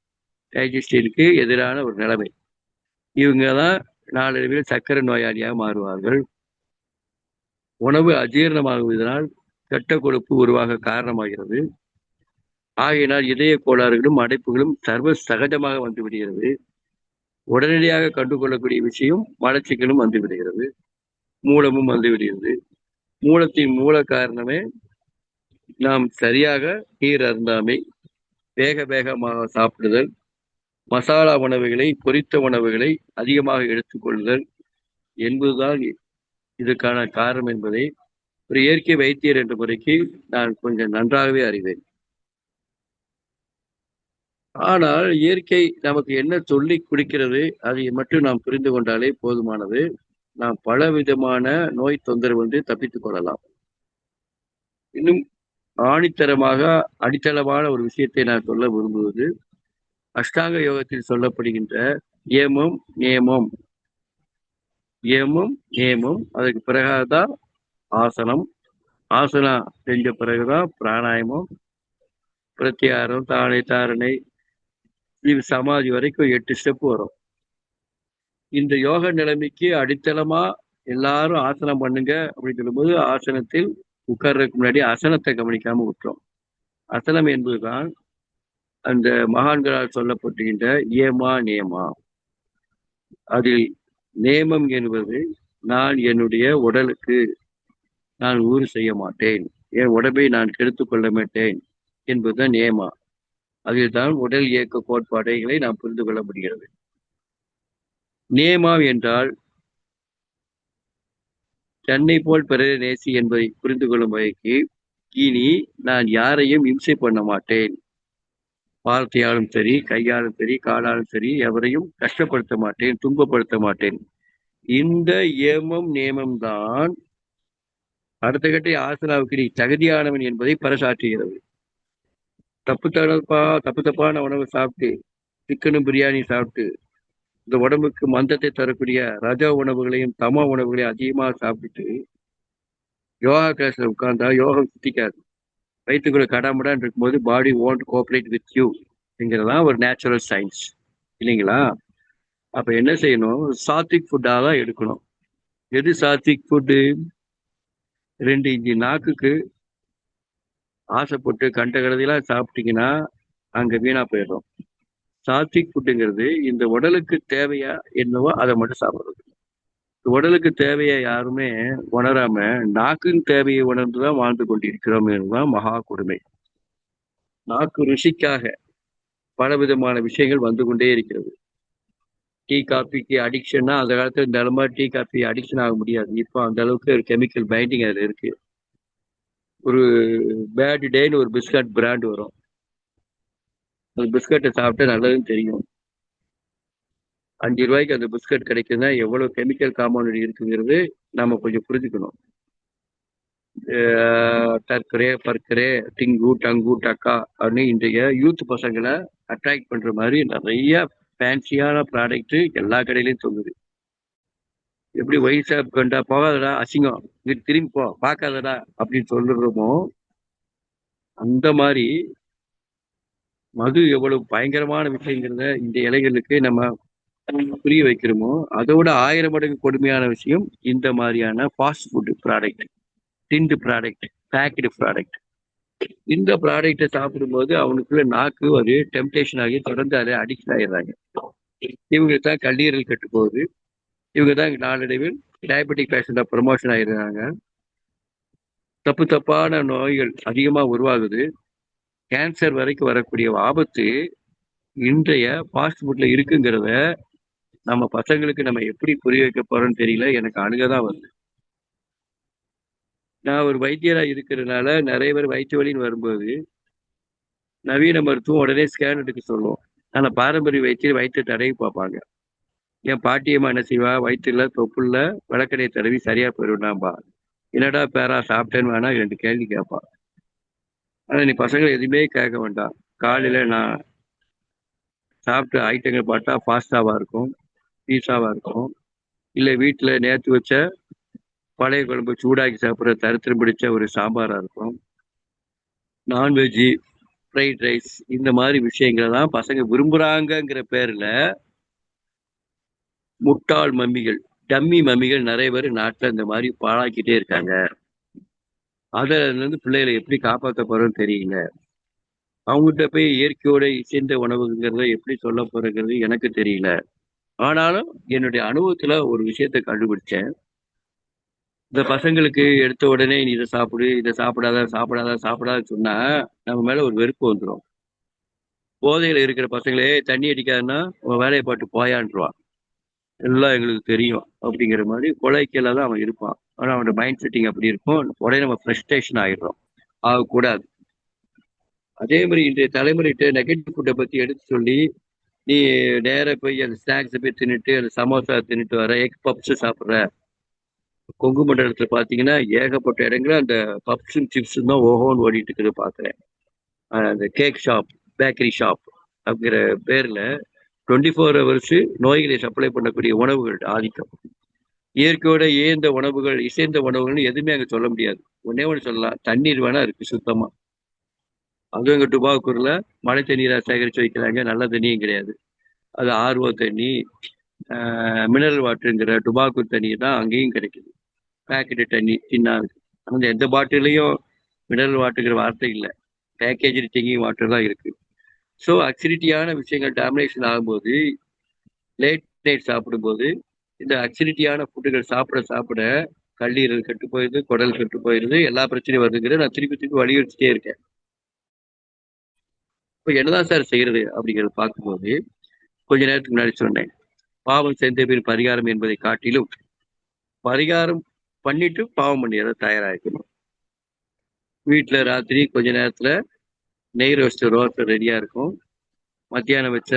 டைஜஸ்டினுக்கு எதிரான ஒரு நிலைமை. இவங்க தான் நாளடைவில் சர்க்கரை நோயாளியாக மாறுவார்கள். உணவு அஜீரணமாகுவதனால் கெட்ட கொழுப்பு உருவாக காரணமாகிறது. ஆகையினால் இதய கோளாறுகளும் அடைப்புகளும் சர்வ சகஜமாக வந்து விடுகிறது. உடனடியாக கண்டுகொள்ளக்கூடிய விஷயம் மலச்சிக்கலும் வந்து விடுகிறது, மூலமும் வந்து விடுகிறது. மூலத்தின் மூல காரணமே நாம் சரியாக நீர் அருந்தாமை, வேகமாக சாப்பிடுதல், மசாலா உணவுகளை, பொரித்த உணவுகளை அதிகமாக எடுத்துக்கொள்ளுதல் என்பதுதான் இதற்கான காரணம் என்பதை ஒரு இயற்கை வைத்தியர் என்ற முறைக்கு நான் கொஞ்சம் நன்றாகவே அறிவேன். ஆனால் இயற்கை நமக்கு என்ன சொல்லி குடிக்கிறது, அதை மட்டும் நாம் புரிந்து கொண்டாலே போதுமானது. நாம் பல விதமான நோய் தொந்தரவு வந்து தப்பித்துக் கொள்ளலாம். இன்னும் ஆணித்தரமாக அடித்தளமான ஒரு விஷயத்தை நான் சொல்ல விரும்புவது, அஷ்டாங்க யோகத்தில் சொல்லப்படுகின்ற ஏமம் நியமம், ஏமம் நியமம், அதுக்கு பிறகுதான் ஆசனம், ஆசனம் செஞ்ச பிறகுதான் பிராணாயாமம், பிரத்யாரம், தாரணை, இது சமாதி வரைக்கும் 8 ஸ்டெப் வரும். இந்த யோக நிலைமைக்கு அடித்தளமா எல்லாரும் ஆசனம் பண்ணுங்க அப்படின்னு சொல்லும்போது, ஆசனத்தில் உட்கார்றதுக்கு முன்னாடி அசனத்தை கவனிக்காம விட்டுரும். அசனம் என்பதுதான் அந்த மகான்களால் சொல்லப்பட்டுகின்ற ஏமா நேமா. அதில் நேமம் என்பது, நான் என்னுடைய உடலுக்கு நான் ஊறு செய்ய மாட்டேன், என் உடம்பை நான் கெடுத்துக் கொள்ள மாட்டேன் என்பதுதான் நேமா. அதில் தான் உடல் இயக்க கோட்பாடுகளை நாம் புரிந்து கொள்ள முடிகிறது. நேமா என்றால் தன்னை போல் பிறரை நேசி என்பதை புரிந்து கொள்ளும் வகைக்கு, இனி நான் யாரையும் இம்சை பண்ண மாட்டேன், வார்த்தையாலும் சரி, கையாலும் சரி, காலாலும் சரி, எவரையும் கஷ்டப்படுத்த மாட்டேன், துன்பப்படுத்த மாட்டேன். இந்த ஏமம் நேமம் தான் அடுத்த கட்ட ஆசனாவுக்கு நீ தகுதியானவன் என்பதை பறைசாற்றுகிறது. தப்பான உணவு சாப்பிட்டு, சிக்கனும் பிரியாணி சாப்பிட்டு, இந்த உடம்புக்கு மந்தத்தை தரக்கூடிய ரஜ உணவுகளையும் தமோ உணவுகளையும் அதிகமாக சாப்பிட்டு யோகா கிளாஸ்ல உட்கார்ந்தா யோகம் சித்திக்காது. வயிற்றுக்குள்ள கடாமடான்னு இருக்கும்போது பாடி ஓன்ட் கோஆபரேட் வித் யூ அப்படிங்கிறதான் ஒரு நேச்சுரல் சயின்ஸ் இல்லைங்களா? அப்ப என்ன செய்யணும்? சாத்விக் ஃபுட்டா தான் எடுக்கணும். எது சாத்விக் ஃபுட்டு? 2 இன்ச்சு நாக்குக்கு ஆசைப்பட்டு கண்ட கருதியெல்லாம் சாப்பிட்டீங்கன்னா அங்க வீணா போயிடும். சாத்விக் ஃபுட்டுங்கிறது இந்த உடலுக்கு தேவையா என்னவோ அதை மட்டும் சாப்பிடுறது. உடலுக்கு தேவையை யாருமே உணராம நாக்கின் தேவையை உணர்ந்துதான் வாழ்ந்து கொண்டிருக்கிறோம் என்பதுதான் மகா கொடுமை. நாக்கு ருசிக்காக பல விதமான விஷயங்கள் வந்து கொண்டே இருக்கிறது. டீ காபிக்கு அடிக்ஷன்னா அந்த காலத்துல இந்த அளவு டீ காபி அடிக்ஷன் ஆக முடியாது. இப்போ அந்த அளவுக்கு ஒரு கெமிக்கல் பைண்டிங் அதுல இருக்கு. ஒரு பேட் டேன்னு ஒரு பிஸ்கட் பிராண்ட் வரும். அந்த பிஸ்கட்டை சாப்பிட்டா நல்லதுன்னு தெரியும். 5 ரூபாய்க்கு அந்த பிஸ்கட் கிடைக்குதுன்னா எவ்வளவு கெமிக்கல் காம்பவுண்ட் இருக்குங்கிறது நம்ம கொஞ்சம் புரிஞ்சுக்கணும். டர்க்கரே பர்க்கரே டிங்கு டங்கு டக்கா அப்படின்னு இன்றைய யூத் பசங்களை அட்ராக்ட் பண்ற மாதிரி நிறைய ஃபேன்சியான ப்ராடக்ட் எல்லா கடையிலையும் தொங்குது. எப்படி ஒயின் ஷாப் கண்டா போகாதடா அசிங்கம், இங்கிட்டு திரும்பி போ பார்க்காதடா அப்படின்னு சொல்லுறோமோ, அந்த மாதிரி மது எவ்வளவு பயங்கரமான விஷயங்கிறத இந்த இளைஞர்களுக்கு நம்ம புரிய வைக்கிறோமோ, அதோட 1000 மடங்கு கொடுமையான விஷயம் இந்த மாதிரியான fast food product, tinned product, baked product. இந்த ப்ராடக்டை சாப்பிடும்போது அவனுக்குள்ள நாக்கு ஒரு டெம்டேஷன் ஆகி தொடர்ந்து அதை அடிக்ட் ஆயிடுறாங்க. இவங்க தான் கல்லீரல் கெட்டு போகுது. இவங்க தான் நாளடைவில் டயபெட்டிக் பேஷண்டா ப்ரமோஷன் ஆயிடுறாங்க. தப்பு தப்பான நோய்கள் அதிகமா உருவாகுது. கேன்சர் வரைக்கும் வரக்கூடிய ஆபத்து இன்றைய ஃபாஸ்ட் ஃபுட்ல இருக்குங்கிறத நம்ம பசங்களுக்கு நம்ம எப்படி புரிய வைக்க போறோம்னு தெரியல. எனக்கு அழுகதான் வருது. நான் ஒரு வைத்தியரா இருக்கிறதுனால நிறைய பேர் வயிற்று வலின்னு வரும்போது நவீன மருத்துவம் உடனே ஸ்கேன் எடுக்க சொல்லுவோம். ஆனா பாரம்பரிய வைத்தியர் வயிற்று தடவி பார்ப்பாங்க. என் பாட்டியம்மா என்ன செய்வா, வயிற்றுல தொப்புள்ள விளக்கடையை தடவி சரியா போயிடும்னாம்பா. என்னடா பேரா சாப்பிட்டேன்னு வேணா 2 கேள்வி கேட்பா. ஆனா நீ பசங்களை எதுவுமே கேட்க வேண்டாம். காலையில நான் சாப்பிட்ட ஐட்டங்கள் பார்த்தா பாஸ்தாவா இருக்கும், பீஸாவா இருக்கும், இல்லை வீட்டுல நேத்து வச்ச பழைய குழம்பு சூடாக்கி சாப்பிட்ற தரித்திரம் பிடிச்ச ஒரு சாம்பாரா இருக்கும். நான்வெஜ், ஃப்ரைட் ரைஸ், இந்த மாதிரி விஷயங்களை தான் பசங்க விரும்புறாங்கங்கிற பேர்ல முட்டாள் மம்மிகள், டம்மி மம்மிகள் நிறைய பேர் நாட்டுல இந்த மாதிரி பாழாக்கிட்டே இருக்காங்க. அதுல இருந்து பிள்ளைகளை எப்படி காப்பாற்ற போறோம்னு தெரியல. அவங்ககிட்ட போய் இயற்கையோட இசைந்த உணவுங்கிறத எப்படி சொல்ல போறேங்கிறது எனக்கு தெரியல. ஆனாலும் என்னுடைய அனுபவத்துல ஒரு விஷயத்த கண்டுபிடிச்சேன். இந்த பசங்களுக்கு எடுத்த உடனே நீ இதை சாப்பிடு, இதை சாப்பிடாத சாப்பிடாத சாப்பிடாத சொன்னா நம்ம மேல ஒரு வெறுப்பு வந்துடும். போதையில இருக்கிற பசங்களே தண்ணி அடிக்காதுன்னா உன் வேலையை பாட்டு போயான்றான். எல்லாம் எங்களுக்கு தெரியும் அப்படிங்கிற மாதிரி கொலைக்கெல்லாம் தான் அவன் இருப்பான். ஆனா அவனோட மைண்ட் செட்டிங் அப்படி இருக்கும். உடனே நம்ம ஃப்ரஸ்ட்ரேஷன் ஆயிடுறோம். ஆகக்கூடாது. அதே மாதிரி இன்றைய தலைமுறைகிட்ட நெகட்டிவ் ஃபுட்டை பத்தி எடுத்து சொல்லி நீ நேர போய் அந்த ஸ்நாக்ஸை போய் தின்னுட்டு அந்த சமோசா தின்னுட்டு வர, எக் பப்ஸ் சாப்பிட்ற. கொங்கு மண்டலத்துல பாத்தீங்கன்னா ஏகப்பட்ட இடங்கள்ல அந்த பப்ஸும் சிப்ஸும் தான் ஓஹோன்னு ஓடிட்டு இருக்குது பாக்குறேன். அந்த கேக் ஷாப், பேக்கரி ஷாப் அப்படிங்கிற பேர்ல 24 ஹவர்ஸ் நோய்களை சப்ளை பண்ணக்கூடிய உணவுகள் ஆதிக்கம். இயற்கையோட ஏந்த உணவுகள், இசைந்த உணவுகள்னு எதுவுமே அங்க சொல்ல முடியாது. ஒன்னே ஒன்று சொல்லலாம், தண்ணீர் வேணா இருக்கு சுத்தமா. அதுவும் எங்க டுபாக்கூர்ல மழை தண்ணீரை சேகரிச்சு வைக்கிறாங்க, நல்ல தண்ணியும் கிடையாது. அது ஆர்ஓ தண்ணி, மினரல் வாட்டருங்கிற டுபாக்கூர் தண்ணி தான் அங்கேயும் கிடைக்குது. பேக்கெட்டு தண்ணி தின்னாது. அந்த எந்த பாட்டிலையும் மினரல் வாட்டருங்கிற வார்த்தை இல்லை, பேக்கேஜ் திங்கிங் வாட்டர் தான் இருக்கு. ஸோ அசிடிட்டியான விஷயங்கள் டாமினேஷன் ஆகும்போது, லேட் நைட் சாப்பிடும்போது இந்த அசிடிட்டியான ஃபுட்டுகள் சாப்பிட கல்லீரல் கெட்டு போயிடுது, குடல் கெட்டு போயிடுது, எல்லா பிரச்சனையும் வருதுங்கிற நான் திருப்பி திருப்பி வலியுறுத்திட்டே இருக்கேன். இப்போ என்னதான் சார் செய்யறது அப்படிங்கிறத பார்க்கும்போது கொஞ்ச நேரத்துக்கு முன்னாடி சொன்னேன், பாவம் செய்த பின் பரிகாரம் என்பதை காட்டிலும் பரிகாரம் பண்ணிட்டு பாவம் பண்ணிட தயாராகிக்கணும். வீட்டுல ராத்திரி கொஞ்ச நேரத்துல நெய் ரோஸ்ட் ரெடியா இருக்கும். மத்தியானம் வச்ச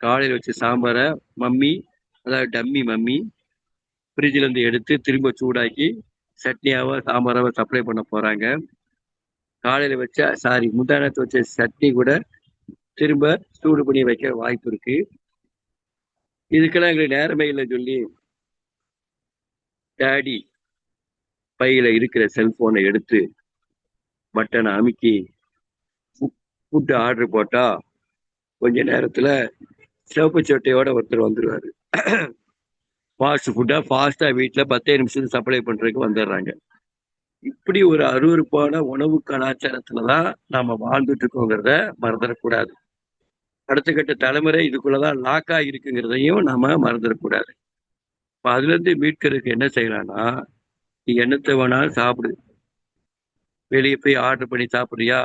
காலையில் வச்ச சாம்பாரை மம்மி, அதாவது டம்மி மம்மி, ஃப்ரிட்ஜில் இருந்து எடுத்து திரும்ப சூடாக்கி சட்னியாவோ சாம்பாராவோ சப்ளை பண்ண போறாங்க. காலையில வச்ச முந்தானத்து வச்ச சட்னி கூட திரும்ப சூடு பண்ணி வைக்க வாய்ப்பு இருக்கு. இதுக்கெல்லாம் எங்களுக்கு நேரமே இல்லை சொல்லி டேடி பையில இருக்கிற செல்போனை எடுத்து பட்டனை அமுக்கி ஃபுட்டு ஆர்டர் போட்டா கொஞ்ச நேரத்துல சிவப்பு சட்டையோட ஒருத்தர் வந்துடுவாரு. ஃபாஸ்ட் ஃபுட்டா ஃபாஸ்டா வீட்டுல 10 நிமிஷத்துக்கு சப்ளை பண்றதுக்கு வந்துடுறாங்க. இப்படி ஒரு அருவருப்பான உணவு கலாச்சாரத்துலதான் நாம வாழ்ந்துட்டு இருக்கோங்கிறத மறந்துடக்கூடாது. அடுத்த கட்ட தலைமுறை இதுக்குள்ளதான் லாக்கா இருக்குங்கிறதையும் நாம மறந்துடக்கூடாது. இப்ப அதுல இருந்து மீட்கிறதுக்கு என்ன செய்யலாம்னா, நீ என்னத்தை வேணாலும் சாப்பிடு, வெளியே போய் ஆர்டர் பண்ணி சாப்பிடுறியா,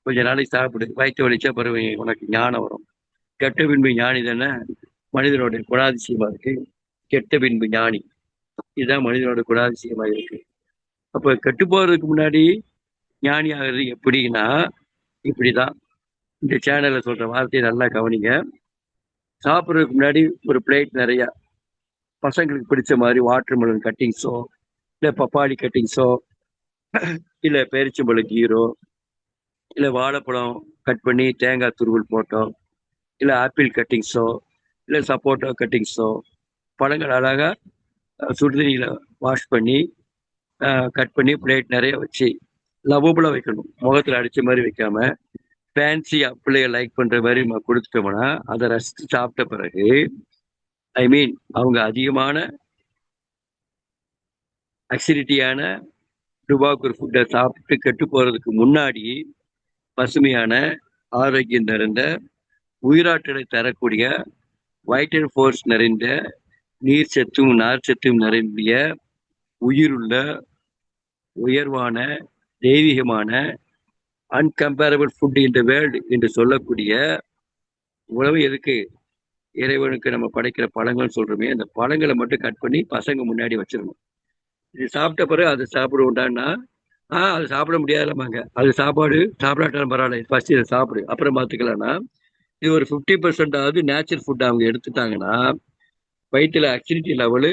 கொஞ்ச நாளைக்கு சாப்பிடு, வயிற்று வலிச்சா பிறகு உனக்கு ஞானம் வரும். கெட்ட பின்பு ஞானி தானே மனிதனுடைய குணாதிசயமா இருக்கு. கெட்ட பின்பு ஞானி, இதுதான் மனிதனோட குணாதிசயமா இருக்கு. அப்ப கெட்டு போறதுக்கு முன்னாடி ஞானி ஆகிறது எப்படின்னா இப்படிதான். இந்த சேனல்ல சொல்ற வார்த்தையை நல்லா கவனிங்க. சாப்பிட்றதுக்கு முன்னாடி ஒரு பிளேட் நிறைய பசங்களுக்கு பிடிச்ச மாதிரி வாட்டர் மெலன் கட்டிங்ஸோ இல்லை பப்பாளி கட்டிங்ஸோ இல்ல பேரிச்சம்பழம் கீரோ, இல்ல வாழைப்பழம் கட் பண்ணி தேங்காய் துருவல் போட்டோ, இல்ல ஆப்பிள் கட்டிங்ஸோ, இல்ல சப்போட்டா கட்டிங்ஸோ, பழங்கள் அழகா சுடுதண்ணியில வாஷ் பண்ணி கட் பண்ணி பிளேட் நிறைய வச்சு லவ்வபுளாக வைக்கணும். முகத்தில் அடித்த மாதிரி வைக்காம ஃபேன்சியாக பிள்ளைய லைக் பண்ணுற மாதிரி நம்ம கொடுத்துட்டோம்னா அதை ரசித்து சாப்பிட்ட பிறகு ஐ மீன் அவங்க அதிகமான அசிடிட்டியான டுபாக்கூர் ஃபுட்டை சாப்பிட்டு கெட்டு போகிறதுக்கு முன்னாடி பசுமையான ஆரோக்கியம் நிறைந்த உயிராற்றலை தரக்கூடிய வைட்டல் ஃபோர்ஸ் நிறைந்த நீர் சத்தும் நார் சத்தும் நிரம்பிய உயிருள்ள உயர்வான தெய்வீகமான incomparable food in the world என்று சொல்லக்கூடிய உணவு எதுக்கு? இறைவனுக்கு நம்ம படைக்கிற பழங்கள்னு சொல்றோமே, அந்த பழங்களை மட்டும் கட் பண்ணி பசங்க முன்னாடி வச்சிடணும். இது சாப்பிட்ட பிறகு அது சாப்பிடுவோண்டான்னா அது சாப்பிட முடியாதுலமாங்க. அது சாப்பாடு சாப்பிடாட்டாலும் பரவாயில்ல, ஃபர்ஸ்ட் இதை சாப்பிடு அப்புறம் பார்த்துக்கலாம்னா இது ஒரு 50% நேச்சுரல் ஃபுட் அவங்க எடுத்துட்டாங்கன்னா வயிற்றுல அசிடிட்டி லெவலு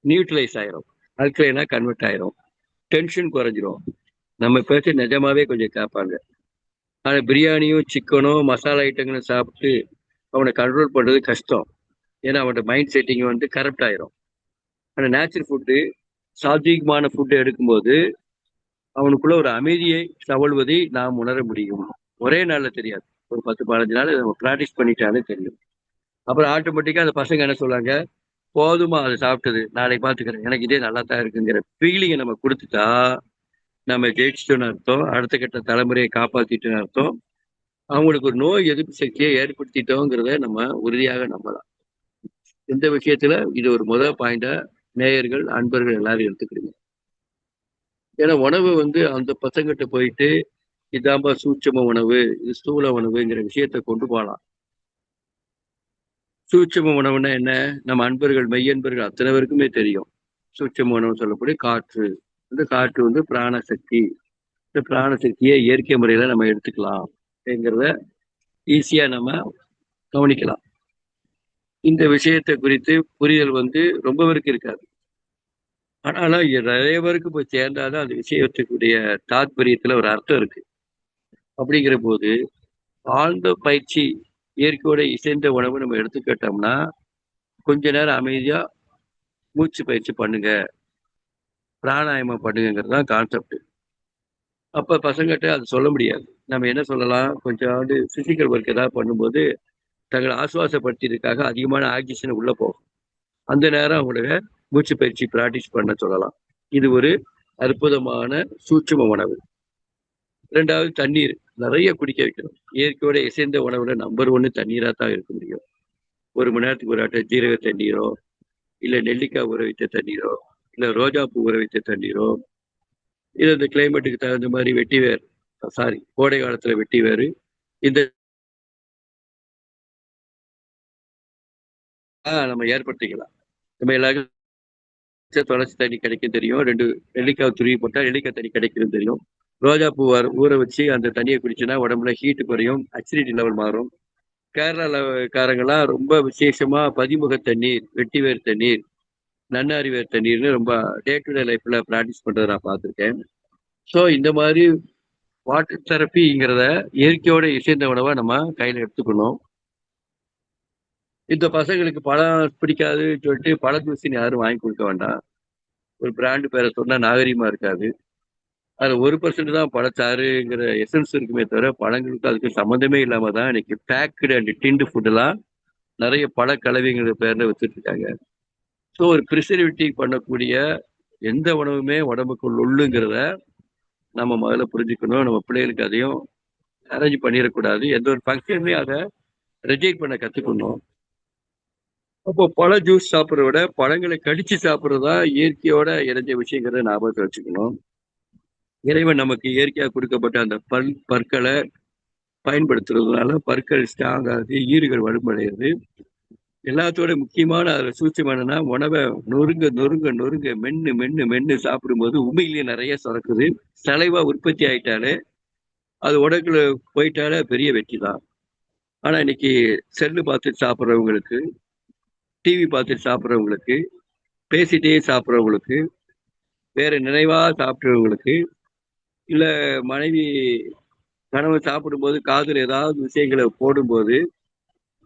நியூட்ரலைஸ் ஆயிரும், அல்கலைனா கன்வெர்ட் ஆயிரும், டென்ஷன் குறைஞ்சிரும். நம்ம பேச நிஜமாவே கொஞ்சம் கேட்பாங்க. ஆனால் பிரியாணியும் சிக்கனும் மசாலா ஐட்டங்களும் சாப்பிட்டு அவனை கண்ட்ரோல் பண்ணுறது கஷ்டம். ஏன்னா அவனோட மைண்ட் செட்டிங் வந்து கரெக்ட் ஆயிரும். ஆனால் நேச்சுரல் ஃபுட்டு சாத்வீகமான ஃபுட்டு எடுக்கும்போது அவனுக்குள்ள ஒரு அமைதியை தவழ்வதை நாம் உணர முடியும். ஒரே நாளில் தெரியாது, ஒரு 10-15 நாள் நம்ம ப்ராக்டிஸ் பண்ணிட்டாலே தெரியும். அப்புறம் ஆட்டோமேட்டிக்காக அந்த பசங்க என்ன சொல்லுவாங்க, போதுமா அதை சாப்பிட்டது, நாளைக்கு பார்த்துக்கிறேன், எனக்கு இதே நல்லா தான் இருக்குங்கிற ஃபீலிங்கை நம்ம கொடுத்துட்டா நம்ம ஜெயிச்சிட்டோன்னு அர்த்தம். அடுத்த கட்ட தலைமுறையை காப்பாற்றிட்டோன்னு அர்த்தம். அவங்களுக்கு ஒரு நோய் எதிர்ப்பு சக்தியை ஏற்படுத்திட்டோங்கிறத நம்ம உறுதியாக நம்பலாம். இந்த விஷயத்துல இது ஒரு முதல் பாயிண்டா நேயர்கள் அன்பர்கள் எல்லாரும் எடுத்துக்கிடுங்க. ஏன்னா உணவு வந்து அந்த பசங்கிட்ட போயிட்டு இதாம்பா சூட்சம உணவு, இது ஸ்தூல உணவுங்கிற விஷயத்த கொண்டு போகலாம். சூட்சம உணவுன்னா என்ன? நம்ம அன்பர்கள் மெய்யன்பர்கள் அத்தனை பேருக்குமே தெரியும். சூட்சம உணவு சொல்லக்கூடிய காற்று, இந்த காற்று வந்து பிராணசக்தி. இந்த பிராணசக்தியை இயற்கை முறையில நம்ம எடுத்துக்கலாம் அப்படிங்கிறத ஈஸியா நம்ம கவனிக்கலாம். இந்த விஷயத்தை குறித்து புரிதல் வந்து ரொம்ப பேருக்கு இருக்காது. ஆனாலும் நிறைய பேருக்கு போய் சேர்ந்தாதான் அந்த விஷயத்துக்குரிய தாத்பரியத்துல ஒரு அர்த்தம் இருக்கு. அப்படிங்கிற போது ஆழ்ந்த பயிற்சி, இயற்கையோட இசைந்த உணவு நம்ம எடுத்துக்கிட்டோம்னா கொஞ்ச நேரம் அமைதியா மூச்சு பயிற்சி பண்ணுங்க, பிராணாயாமம் பண்ணுங்கிறது தான் கான்செப்ட். அப்ப பசங்கிட்ட அது சொல்ல முடியாது. நம்ம என்ன சொல்லலாம், கொஞ்சம் பிசிக்கல் ஒர்க் ஏதாவது பண்ணும்போது தங்களை ஆசுவாசப்படுத்தியதுக்காக அதிகமான ஆக்சிஜன் உள்ள போகும். அந்த நேரம் அவங்கள மூச்சு பயிற்சி பிராக்டிஸ் பண்ண சொல்லலாம். இது ஒரு அற்புதமான சூட்சும உணவு. 2வது தண்ணீர் நிறைய குடிக்க வைக்கணும். இயற்கையோட இசைந்த உணவுல நம்பர் 1 தண்ணீரா தான் இருக்க முடியும். 1 மணி நேரத்துக்கு ஒரு ஆட்ட ஜீரக தண்ணீரோ, இல்ல நெல்லிக்காய் ஊற வைத்த தண்ணீரோ, இல்ல ரோஜா பூ ஊற வைத்த தண்ணீரோ, இல்ல இந்த கிளைமேட்டுக்கு தகுந்த மாதிரி வெட்டிவேர், கோடை காலத்துல வெட்டிவேறு, இந்த நம்ம ஏற்படுத்திக்கலாம். நம்ம எல்லாருக்கும் துளசி தண்ணி கிடைக்கும் தெரியும். 2 நெல்லிக்காய் துருவி போட்டா நெல்லிக்காய் தண்ணி கிடைக்குதுன்னு தெரியும். ரோஜா பூ ஊற வச்சு அந்த தண்ணியை குடிச்சுன்னா உடம்புல ஹீட்டு குறையும், அசிடிட்டி லெவல் மாறும். கேரளா காரங்களாம் ரொம்ப விசேஷமா பதிமுக தண்ணீர், வெட்டிவேர் தண்ணீர், நன்னாரி வேர் தண்ணீர்னு ரொம்ப டே டு டே லைஃப்ல ப்ராக்டிஸ் பண்றதை நான் பார்த்துருக்கேன். ஸோ இந்த மாதிரி வாட்டர் தெரப்பிங்கிறத இயற்கையோட இசைந்த உணவை நம்ம கையில எடுத்துக்கணும். இந்த பசங்களுக்கு பழம் பிடிக்காதுன்னு சொல்லிட்டு பழ ஜூஸின்னு யாரும் வாங்கி கொடுக்க வேண்டாம். ஒரு பிராண்டு பேரை சொன்னா நாகரிகமா இருக்காது. அதுல 1% தான் பழச்சாறுங்கிற எசன்ஸ் இருக்குமே தவிர பழங்களுக்கு அதுக்கு சம்மந்தமே இல்லாம தான் இன்னைக்கு பேக்டு அண்ட் டின்டு ஃபுட் எல்லாம் நிறைய பழ கலவைங்கிற பேர்ல வச்சுட்டு இருக்காங்க. ஸோ ஒரு ப்ரிசர்வேட்டிவ் பண்ணக்கூடிய எந்த உணவுமே உடம்புக்குள் உள்ளுங்கிறத நம்ம முதல்ல புரிஞ்சுக்கணும். நம்ம பிள்ளைகளுக்கு அதையும் அரேஞ்ச் பண்ணிடக்கூடாது. எந்த ஒரு ஃபங்க்ஷனுமே அதை ரெஜெக்ட் பண்ண கத்துக்கணும். அப்போ பழ ஜூஸ் சாப்பிட்றத விட பழங்களை கடிச்சு சாப்பிட்றதா இயற்கையோட இணைஞ்ச விஷயங்கிறத ஞாபகத்தை வச்சுக்கணும். இறைவன் நமக்கு இயற்கையாக கொடுக்கப்பட்ட அந்த பற்களை பயன்படுத்துறதுனால பற்கள் ஸ்ட்ராங் ஆகுது, ஈறுகள் வலுமடையுது. எல்லாத்தோட முக்கியமான அதில் சூட்சம் என்னன்னா உணவை நொறுங்க நொறுங்க நொறுங்க மென்னு மென்னு மென்னு சாப்பிடும்போது உண்மையிலேயே நிறைய சுரக்குது. சலைவா உற்பத்தி ஆயிட்டாலே அது உடம்புல போயிட்டாலே பெரிய வெற்றி தான். ஆனா இன்னைக்கு செல்லு பார்த்துட்டு சாப்பிட்றவங்களுக்கு, டிவி பார்த்துட்டு சாப்பிட்றவங்களுக்கு, பேசிட்டே சாப்பிட்றவங்களுக்கு வேற நினைவா சாப்பிட்றவங்களுக்கு, இல்ல மனைவி கணவன் சாப்பிடும்போது காதுல ஏதாவது விஷயங்களை போடும்போது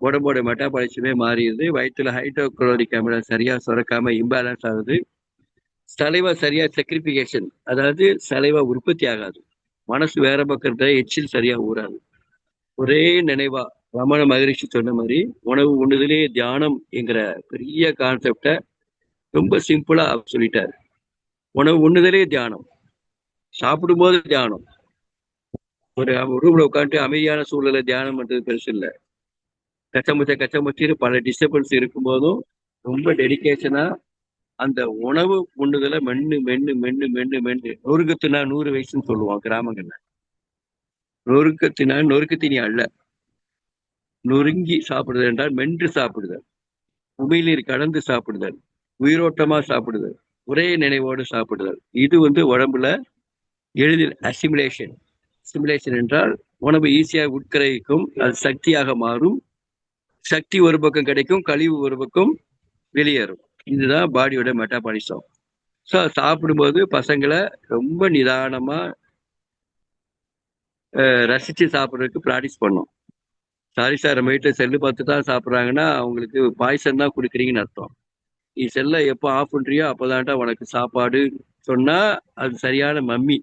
உடம்போட மெட்டாபாலிசமே மாறிடுது. வயிற்றுல ஹைட்ரோகுளோரிக் அமிலம் சரியா சுரக்காம இம்பேலன்ஸ் ஆகுது. சலைவா சரியா செக்ரிபிகேஷன், அதாவது சலைவா உற்பத்தி ஆகாது. மனசு வேற பக்கம் இருக்கிற எச்சில் சரியா ஊறாது. ஒரே நினைவா ரமண மகரிஷி சொன்ன மாதிரி உணவு உண்ணுதலே தியானம் என்கிற பெரிய கான்செப்டை ரொம்ப சிம்பிளா சொல்லிட்டாரு. உணவு உண்ணுதலே தியானம், சாப்பிடும்போது தியானம். ஒரு ரூம்ல உட்காந்துட்டு அமைதியான சூழலை தியானம் பண்றது பெருசு இல்லை. கச்சமுச்சின்னு பல டிஸ்டர்பன்ஸ் இருக்கும்போதும் ரொம்ப டெடிகேஷனா அந்த உணவு உண்ணுதலை மென்னு மென்னு மென்னு மென்னு மென்னு நொறுக்கத்தினா 100 வயசுன்னு சொல்லுவான் கிராமங்கள்ல. நொறுக்கத்தினா நொறுக்கத்தினி அல்ல, நொறுங்கி சாப்பிடுதல் என்றால் மென்று சாப்பிடுதல், உமிழ்நீர் கடந்து சாப்பிடுதல், உயிரோட்டமா சாப்பிடுதல், ஒரே நினைவோடு சாப்பிடுதல். இது உடம்புல எளிதில் அசிமுலேஷன். சிமுலேஷன் என்றால் உணவு ஈஸியாக உட்கரைக்கும், அது சக்தியாக மாறும். சக்தி ஒரு பக்கம் கிடைக்கும், கழிவு ஒரு பக்கம் வெளியேறும். இதுதான் பாடியோட மெட்டாபாலிசம். ஸோ சாப்பிடும்போது பசங்களை ரொம்ப நிதானமா ரசிச்சு சாப்பிட்றதுக்கு ப்ராக்டிஸ் பண்ணும். சாரி சார், நம்ம வீட்டில் செல்லு பார்த்து தான் சாப்பிட்றாங்கன்னா அவங்களுக்கு பாய்சன் தான் கொடுக்குறீங்கன்னு அர்த்தம். நீ செல்லை எப்போ ஆஃப் பண்றியோ அப்போதான்டா உனக்கு சாப்பாடு சொன்னா அது சரியான மம்மி.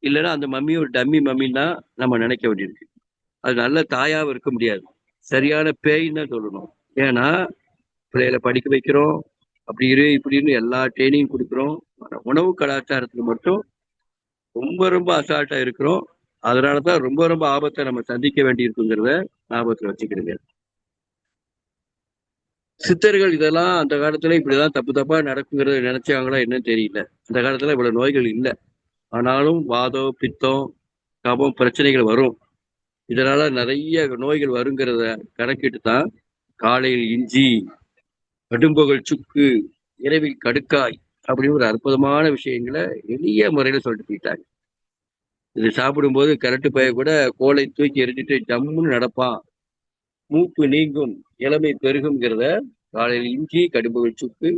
இல்லைன்னா அந்த மம்மி ஒரு டம்மி மம்மின்னு தான் நம்ம நினைக்க வேண்டியிருக்கு. அது நல்ல தாயாவும் இருக்க முடியாது, சரியான பேயின்னு தான் சொல்லணும். ஏன்னா பிள்ளைகளை படிக்க வைக்கிறோம், அப்படி இப்படின்னு எல்லா ட்ரைனிங் கொடுக்குறோம். உணவு கலாச்சாரத்துக்கு மட்டும் ரொம்ப ரொம்ப அசால்ட்டா இருக்கிறோம். அதனாலதான் ரொம்ப ரொம்ப ஆபத்தை நம்ம சந்திக்க வேண்டி இருக்குங்கிறத ஞாபகத்துல வச்சுக்கிறீங்க. சித்தர்கள் இதெல்லாம் அந்த காலத்துல இப்படிதான் தப்பு தப்பா நடக்குங்கிறத நினைச்சாங்களா என்னன்னு தெரியல. அந்த காலத்துல இவ்வளவு நோய்கள் இல்லை, ஆனாலும் வாதம் பித்தம் கபம் பிரச்சனைகள் வரும். இதனால நிறைய நோய்கள் வருங்கிறத கணக்கிட்டு தான் காலையில் இஞ்சி, கடும்பகல் சுக்கு, இரவில் கடுக்காய் அப்படின்னு ஒரு அற்புதமான விஷயங்களை எளிய முறையில சொல்லிட்டு போயிட்டாங்க. இது சாப்பிடும்போது கரட்டு பைய கூட கோலை தூக்கி எரிஞ்சிட்டு ஜம்முன்னு நடப்பான், மூப்பு நீங்கும், இளமை பெருகுங்கிறத காலையில் இஞ்சி, கடும்பகல் சுக்கு,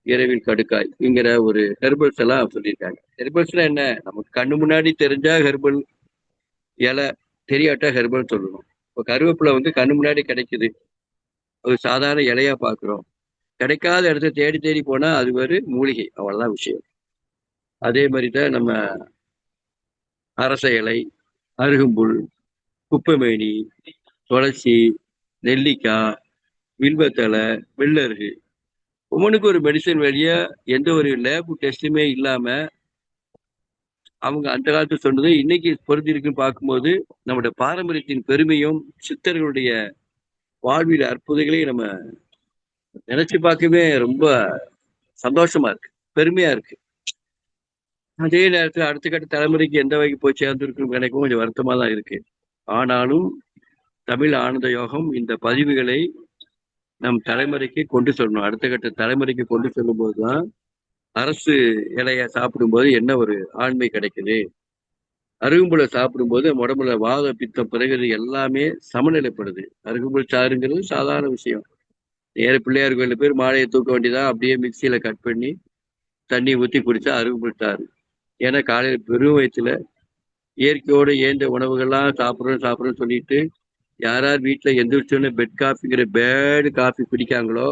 இரவில் கடுக்காய்ங்கிற ஒரு ஹெர்பல்ஸ் எல்லாம் சொல்லியிருக்காங்க. ஹெர்பல்ஸ்னா என்ன? நமக்கு கண்ணு முன்னாடி தெரிஞ்சா ஹெர்பல் இலை, தெரியாட்டா ஹெர்பல் சொல்லணும். இப்போ கருவேப்பிலை கண்ணு முன்னாடி கிடைக்குது, ஒரு சாதாரண இலையா பார்க்குறோம். கிடைக்காத இடத்த தேடி தேடி போனா அது ஒரு மூலிகை, அவ்வளவுதான் விஷயம். அதே மாதிரி தான் நம்ம அரச இலை, அருகம்புல், குப்பைமேனி, துளசி, நெல்லிக்காய், வில்வத்தலை, வெள்ளருக்கு, ஒவ்வொன்றுக்கு ஒரு மெடிசன் வழியா எந்த ஒரு லேப் டெஸ்ட்டுமே இல்லாம அவங்க அந்த காலத்துல சொன்னது இன்னைக்கு பொருந்திருக்குன்னு பார்க்கும்போது நம்முடைய பாரம்பரியத்தின் பெருமையும் சித்தர்களுடைய வாழ்வியல் அற்புதங்களையும் நம்ம நினைச்சு பார்க்கவே ரொம்ப சந்தோஷமா இருக்கு, பெருமையா இருக்கு. அதே நேரத்துல அடுத்த கட்ட தலைமுறைக்கு எந்த வகைக்கு போய் சேர்ந்துருக்குன்னு எனக்கும் கொஞ்சம் வருத்தமா தான் இருக்கு. ஆனாலும் தமிழ் ஆனந்த யோகம் இந்த பதிவுகளை நம் தலைமுறைக்கு கொண்டு சொல்லணும். அடுத்த கட்ட தலைமுறைக்கு கொண்டு செல்லும் போதுதான் அரசு இலைய சாப்பிடும்போது என்ன ஒரு ஆண்மை கிடைக்குது, அருகம்புலை சாப்பிடும்போது உடம்புல வாத பித்தம் பிறகு எல்லாமே சமநிலைப்படுது. அருகம்புல் சாறுங்கிறது சாதாரண விஷயம். நேர பிள்ளையார் கோயில பேர் மாலையை தூக்க வேண்டியதான், அப்படியே மிக்சியில கட் பண்ணி தண்ணி ஊற்றி குடிச்சா அருகம்புல் சாறு. ஏன்னா காலையில பெரும் வயிற்றுல இயற்கையோடு ஏந்த உணவுகள்லாம் சாப்பிட்றோன்னு சொல்லிட்டு யார் யார் வீட்டில் எந்திரிச்சோன்னு பெட் காஃபிங்கிற பேடு காஃபி குடிக்காங்களோ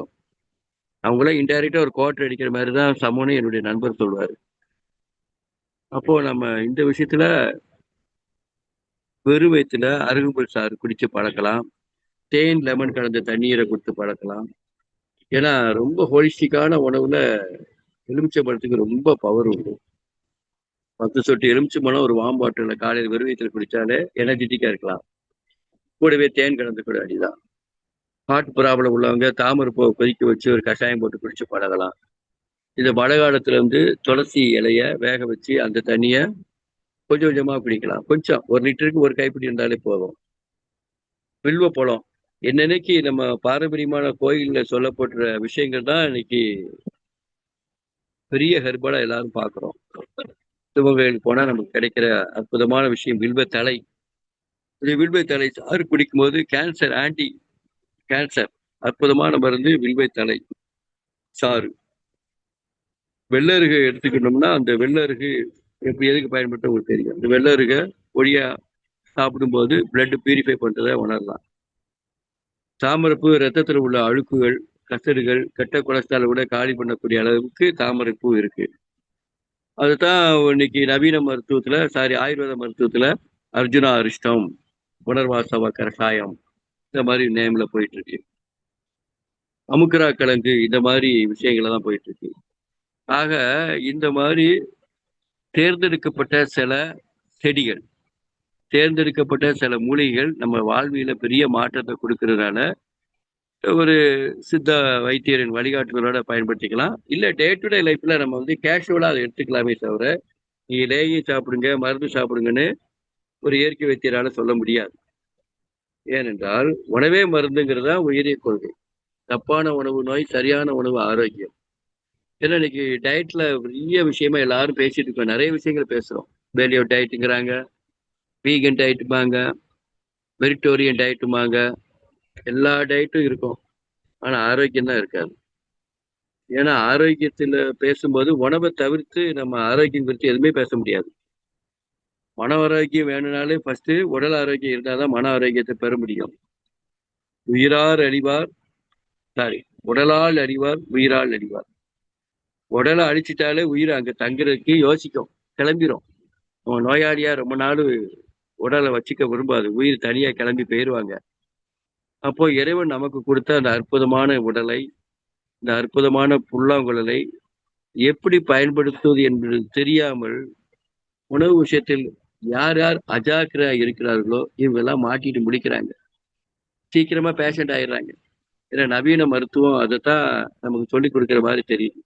அவங்களாம் இன்டைரக்டா ஒரு குவார்டர் அடிக்கிற மாதிரி தான் சமம்னு என்னுடைய நண்பர் சொல்லுவாரு. அப்போ நம்ம இந்த விஷயத்துல வெறும் வயிற்றுல அருகம்புல் சாறு குடிச்சு பழக்கலாம், தேன் லெமன் கலந்த தண்ணீரை கொடுத்து பழக்கலாம். ஏன்னா ரொம்ப ஹோலிஸ்டிக்கான உணவுல எலுமிச்சை பழத்துக்கு ரொம்ப பவர் உண்டு. 10 சொட்டு எலுமிச்சை பழம் ஒரு வாம் பாட்டில காலையில் வெறும் வயிற்றுல குடிச்சாலே எனர்ஜெட்டிக்கா இருக்கலாம். கூடவே தேன் கலந்து கூட அடிதான். ஹார்ட் ப்ராப்ளம் உள்ளவங்க தாமரைப்பூ கொதிக்க வச்சு ஒரு கஷாயம் போட்டு குடிச்சு பழகலாம். இந்த மழை காலத்துல துளசி இலைய வேக வச்சு அந்த தண்ணிய கொஞ்சம் கொஞ்சமா குடிக்கலாம். கொஞ்சம் 1 லிட்டருக்கு 1 கைப்பிடி இருந்தாலே போதும். வில்வ பழம் என்னன்னைக்கு நம்ம பாரம்பரியமான கோயில்ல சொல்லப்படுற விஷயங்கள் தான் இன்னைக்கு பெரிய ஹெர்பலா எல்லாரும் பார்க்கிறோம். சிவகோயிலுக்கு போனா நமக்கு கிடைக்கிற அற்புதமான விஷயம் வில்வ தலை. இந்த வில்வ தலை சாறு குடிக்கும்போது கேன்சர், ஆன்டி கேன்சர் அற்புதமான மருந்து வில்வ தலை சாறு. வெள்ளருகை எடுத்துக்கணும்னா அந்த வெள்ளருகு எதுக்கு பயன்படுத்த உங்களுக்கு தெரியும். இந்த வெள்ளருகை பொடியா சாப்பிடும்போது பிளட் பியூரிஃபை பண்றதை உணரலாம். தாமரைப்பூ ரத்தத்தில் உள்ள அழுக்குகள், கசடுகள், கெட்ட கொலஸ்ட்ரால் கூட காலி பண்ணக்கூடிய அளவுக்கு தாமரைப்பூ இருக்கு. அதுதான் இன்னைக்கு நவீன மருத்துவத்துல ஆயுர்வேத மருத்துவத்துல அர்ஜுனா அரிஷ்டம், புனர்வாசவ கரசாயம் இந்த மாதிரி நேம்ல போயிட்டு இருக்கு. அமுக்கரா கிழங்கு இந்த மாதிரி விஷயங்கள்ல தான் போயிட்டு இருக்கு. ஆக இந்த மாதிரி தேர்ந்தெடுக்கப்பட்ட சில செடிகள், தேர்ந்தெடுக்கப்பட்ட சில மூலிகைகள் நம்ம வாழ்வியல பெரிய மாற்றத்தை கொடுக்கறதுனால ஒரு சித்த வைத்தியரின் வழிகாட்டுதலோட பயன்படுத்திக்கலாம். இல்ல டே டு டே லைஃப்ல நம்ம வந்து கேஷுவலா அதை எடுத்துக்கலாமே தவிர, நீங்க லேகி சாப்பிடுங்க, மருந்து சாப்பிடுங்கன்னு ஒரு இயற்கை வைத்தியரால சொல்ல முடியாது. ஏனென்றால் உணவே மருந்துங்கிறதா உயரிய கொள்கை. தப்பான உணவு நோய், சரியான உணவு ஆரோக்கியம். ஏன்னா இன்னைக்கு டயட்ல பெரிய விஷயமா எல்லாரும் பேசிட்டு இருக்கோம். நிறைய விஷயங்கள் பேசுறோம். பேலியோ டயட்டுங்கிறாங்க, வீகன் டயட்டுமாங்க, வெஜிடேரியன் டயட்டுமாங்க, எல்லா டயட்டும் இருக்கும். ஆனா ஆரோக்கியம் தான் இருக்காது. ஏன்னா ஆரோக்கியத்துல பேசும்போது உணவை தவிர்த்து நம்ம ஆரோக்கியம் குறித்து எதுவுமே பேச முடியாது. மன ஆரோக்கியம் வேணும்னாலே ஃபர்ஸ்ட் உடல் ஆரோக்கியம் இருந்தாதான் மன ஆரோக்கியத்தை பெற முடியும். உயிரார் அழிவார், உடலால் அழிவார், உயிரால் அழிவார். உடலை அழிச்சிட்டாலே உயிர் அங்க தங்குறதுக்கு யோசிக்கும், கிளம்பிரும். நம்ம நோயாளியா ரொம்ப நாள் உடலை வச்சுக்க விரும்பாது, உயிர் தனியா கிளம்பி போயிடுவாங்க. அப்போ இறைவன் நமக்கு கொடுத்த அந்த அற்புதமான உடலை, இந்த அற்புதமான புல்லாங்குழலை எப்படி பயன்படுத்துவது என்பது தெரியாமல் உணவு விஷயத்தில் யார் யார் அஜாக்கிரா இருக்கிறார்களோ இவங்கெல்லாம் மாட்டிட்டு முடிக்கிறாங்க. சீக்கிரமா பேஷண்ட் ஆயிடுறாங்க. ஏன்னா நவீன மருத்துவம் அதைத்தான் நமக்கு சொல்லி கொடுக்குற மாதிரி தெரியுது.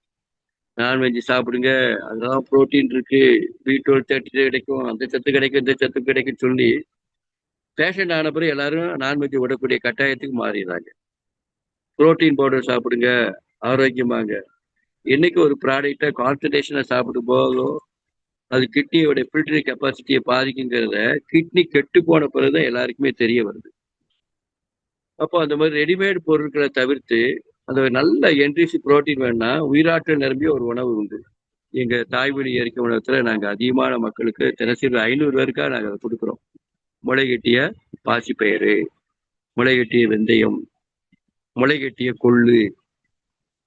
நான்வெஜ் சாப்பிடுங்க, அதெல்லாம் புரோட்டீன் இருக்கு, B12 கிடைக்கும், அந்த சத்து கிடைக்கும், இந்த சத்து கிடைக்கும் சொல்லி பேஷண்ட் ஆன பிறகு எல்லாரும் நான்வெஜ் விடக்கூடிய கட்டாயத்துக்கு மாறிடுறாங்க. புரோட்டீன் பவுடர் சாப்பிடுங்க, ஆரோக்கியமாங்க. என்னைக்கு ஒரு ப்ராடக்டை கான்சன்ட்ரேஷனை சாப்பிடும் போதோ அது கிட்னியோட ஃபில்டரி கெப்பாசிட்டியை பாதிக்குங்கிறத கிட்னி கெட்டு போன பிறகுதான் எல்லாருக்குமே தெரிய வருது. அப்போ அந்த மாதிரி ரெடிமேட் பொருட்களை தவிர்த்து அந்த நல்ல என்ரிச் புரோட்டீன் வேணும்னா உயிராற்றல் நிரம்பிய ஒரு உணவு உண்டு. எங்க தாய்மொழி இயற்கை உணவகத்துல நாங்க அதிகமான மக்களுக்கு தினசரி 500 பேருக்கா நாங்க அதை கொடுக்குறோம். முளைகட்டிய பாசிப்பயிறு, முளைகட்டிய வெந்தயம், முளைகட்டிய கொள்ளு,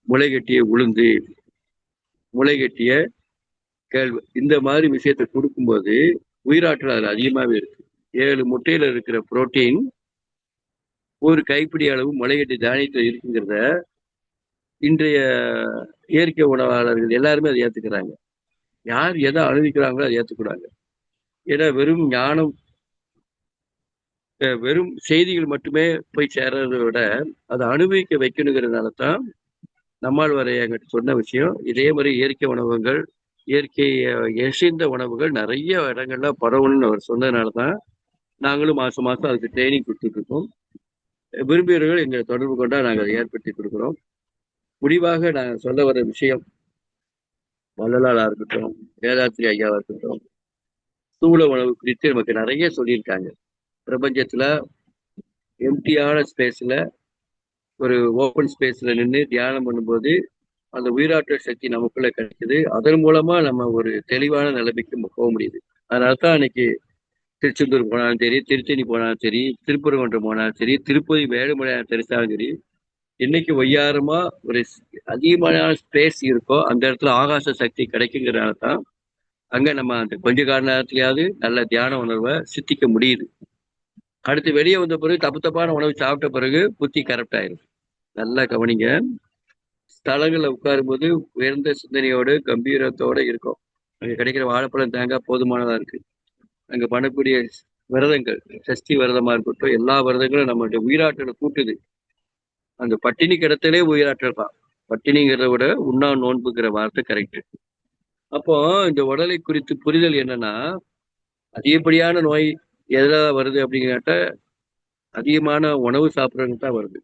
முளைகட்டிய உளுந்து, முளைகட்டிய கேழ்வு, இந்த மாதிரி விஷயத்தை கொடுக்கும்போது உயிராற்றல் அதுல அதிகமாவே இருக்கு. 7 முட்டையில இருக்கிற புரோட்டீன் ஒரு கைப்பிடி அளவு முளைகட்டிய தானியத்தில் இருக்குங்கிறத இன்றைய இயற்கை உணவாளர்கள் எல்லாருமே அதை ஏத்துக்கிறாங்க. யார் எதை அனுபவிக்கிறாங்களோ அதை ஏத்துக்கிறாங்க. ஏன்னா வெறும் ஞானம், வெறும் செய்திகள் மட்டுமே போய் சேர்றதை விட அதை அனுபவிக்க வைக்கணுங்கிறதுனால தான் நம்மாழ்வார் என்கிட்ட சொன்ன விஷயம். இதே மாதிரி இயற்கை உணவுகள், இயற்கை இசைந்த உணவுகள் நிறைய இடங்கள்ல பரவணும்னு அவர் சொன்னதுனால தான் நாங்களும் மாசம் மாசம் அதுக்கு ட்ரைனிங் கொடுத்துட்டு இருக்கோம். விரும்பியவர்கள் எங்களை தொடர்பு கொண்டா நாங்கள் அதை ஏற்படுத்தி கொடுக்குறோம். முடிவாக நான் சொல்ல வர விஷயம், வள்ளலாரா இருக்கட்டும், வேதாத்திரி ஐயாவா இருக்கட்டும், ஸ்தூல உணவு குறித்து நமக்கு நிறைய சொல்லியிருக்காங்க. பிரபஞ்சத்துல எம்டியான ஸ்பேஸ்ல ஒரு ஓப்பன் ஸ்பேஸ்ல நின்று தியானம் பண்ணும்போது அந்த உயிராற்றல் சக்தி நமக்குள்ள கிடைக்குது. அதன் மூலமா நம்ம ஒரு தெளிவான நிலைமைக்கு போக முடியுது. அதனாலதான் அன்னைக்கு திருச்செந்தூர் போனாலும் சரி, திருத்தணி போனாலும் சரி, திருப்பரங்குன்றம் போனாலும் சரி, திருப்பதி வேலுமலையான தெரிசாலும் சரி, இன்னைக்கு ஒய்யாரமா ஒரு அதிகமான ஸ்பேஸ் இருக்கோ அந்த இடத்துல ஆகாச சக்தி கிடைக்குங்கிறனால தான் அங்க நம்ம அந்த கொஞ்ச கால நேரத்திலேயாவது நல்ல தியான உணர்வை சித்திக்க முடியுது. அடுத்து வெளியே வந்த பிறகு தப்பான உணவு சாப்பிட்ட பிறகு புத்தி கரெக்ட் ஆயிரும். நல்லா கவனிங்க. ஸ்தலங்கள்ல உட்காரும்போது உயர்ந்த சிந்தனையோடு கம்பீரத்தோட இருக்கும். அங்க கிடைக்கிற வாழைப்பழம் தேங்காய் போதுமானதா இருக்கு. அங்க பண்ணக்கூடிய விரதங்கள், சஷ்டி விரதமா இருக்கட்டும், எல்லா விரதங்களும் நம்மளுடைய உயிராற்றலை கூட்டுது. அந்த பட்டினி கிடத்திலே உயிராற்றல் தான். பட்டினிங்கிறத விட உண்ணா நோன்புங்கிற வார்த்தை கரெக்ட். அப்போ இந்த உடலை குறித்து புரிதல் என்னன்னா, அதிகப்படியான நோய் எதுல வருது அப்படிங்கிறட்ட அதிகமான உணவு சாப்பிட்றதுக்கு தான் வருது.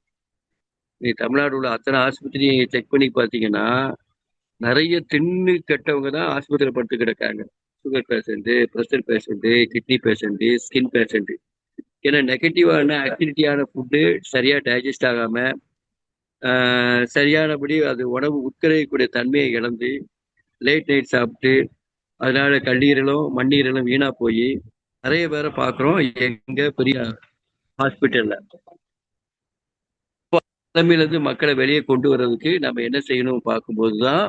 நீ தமிழ்நாடு உள்ள அத்தனை ஆஸ்பத்திரி செக் பண்ணி பார்த்தீங்கன்னா நிறைய தின்னு கெட்டவங்க தான் ஆஸ்பத்திரியில் படுத்து கிடக்காங்க. Sugar patient, pressure patient, kidney patient, skin patient. ஏன்னா நெகட்டிவான ஆக்டிவிட்டியான ஃபுட்டு சரியா டைஜஸ்ட் ஆகாம சரியானபடி அது உணவு உட்கரையக்கூடிய தன்மையை இழந்து லேட் நைட் சாப்பிட்டு அதனால கல்லீரலும் மண்ணீரலும் வீணா போய் நிறைய பேரை பார்க்குறோம் எங்க பெரிய ஹாஸ்பிட்டல்ல. நிலைமையிலிருந்து மக்களை வெளியே கொண்டு வர்றதுக்கு நம்ம என்ன செய்யணும் பார்க்கும்போதுதான்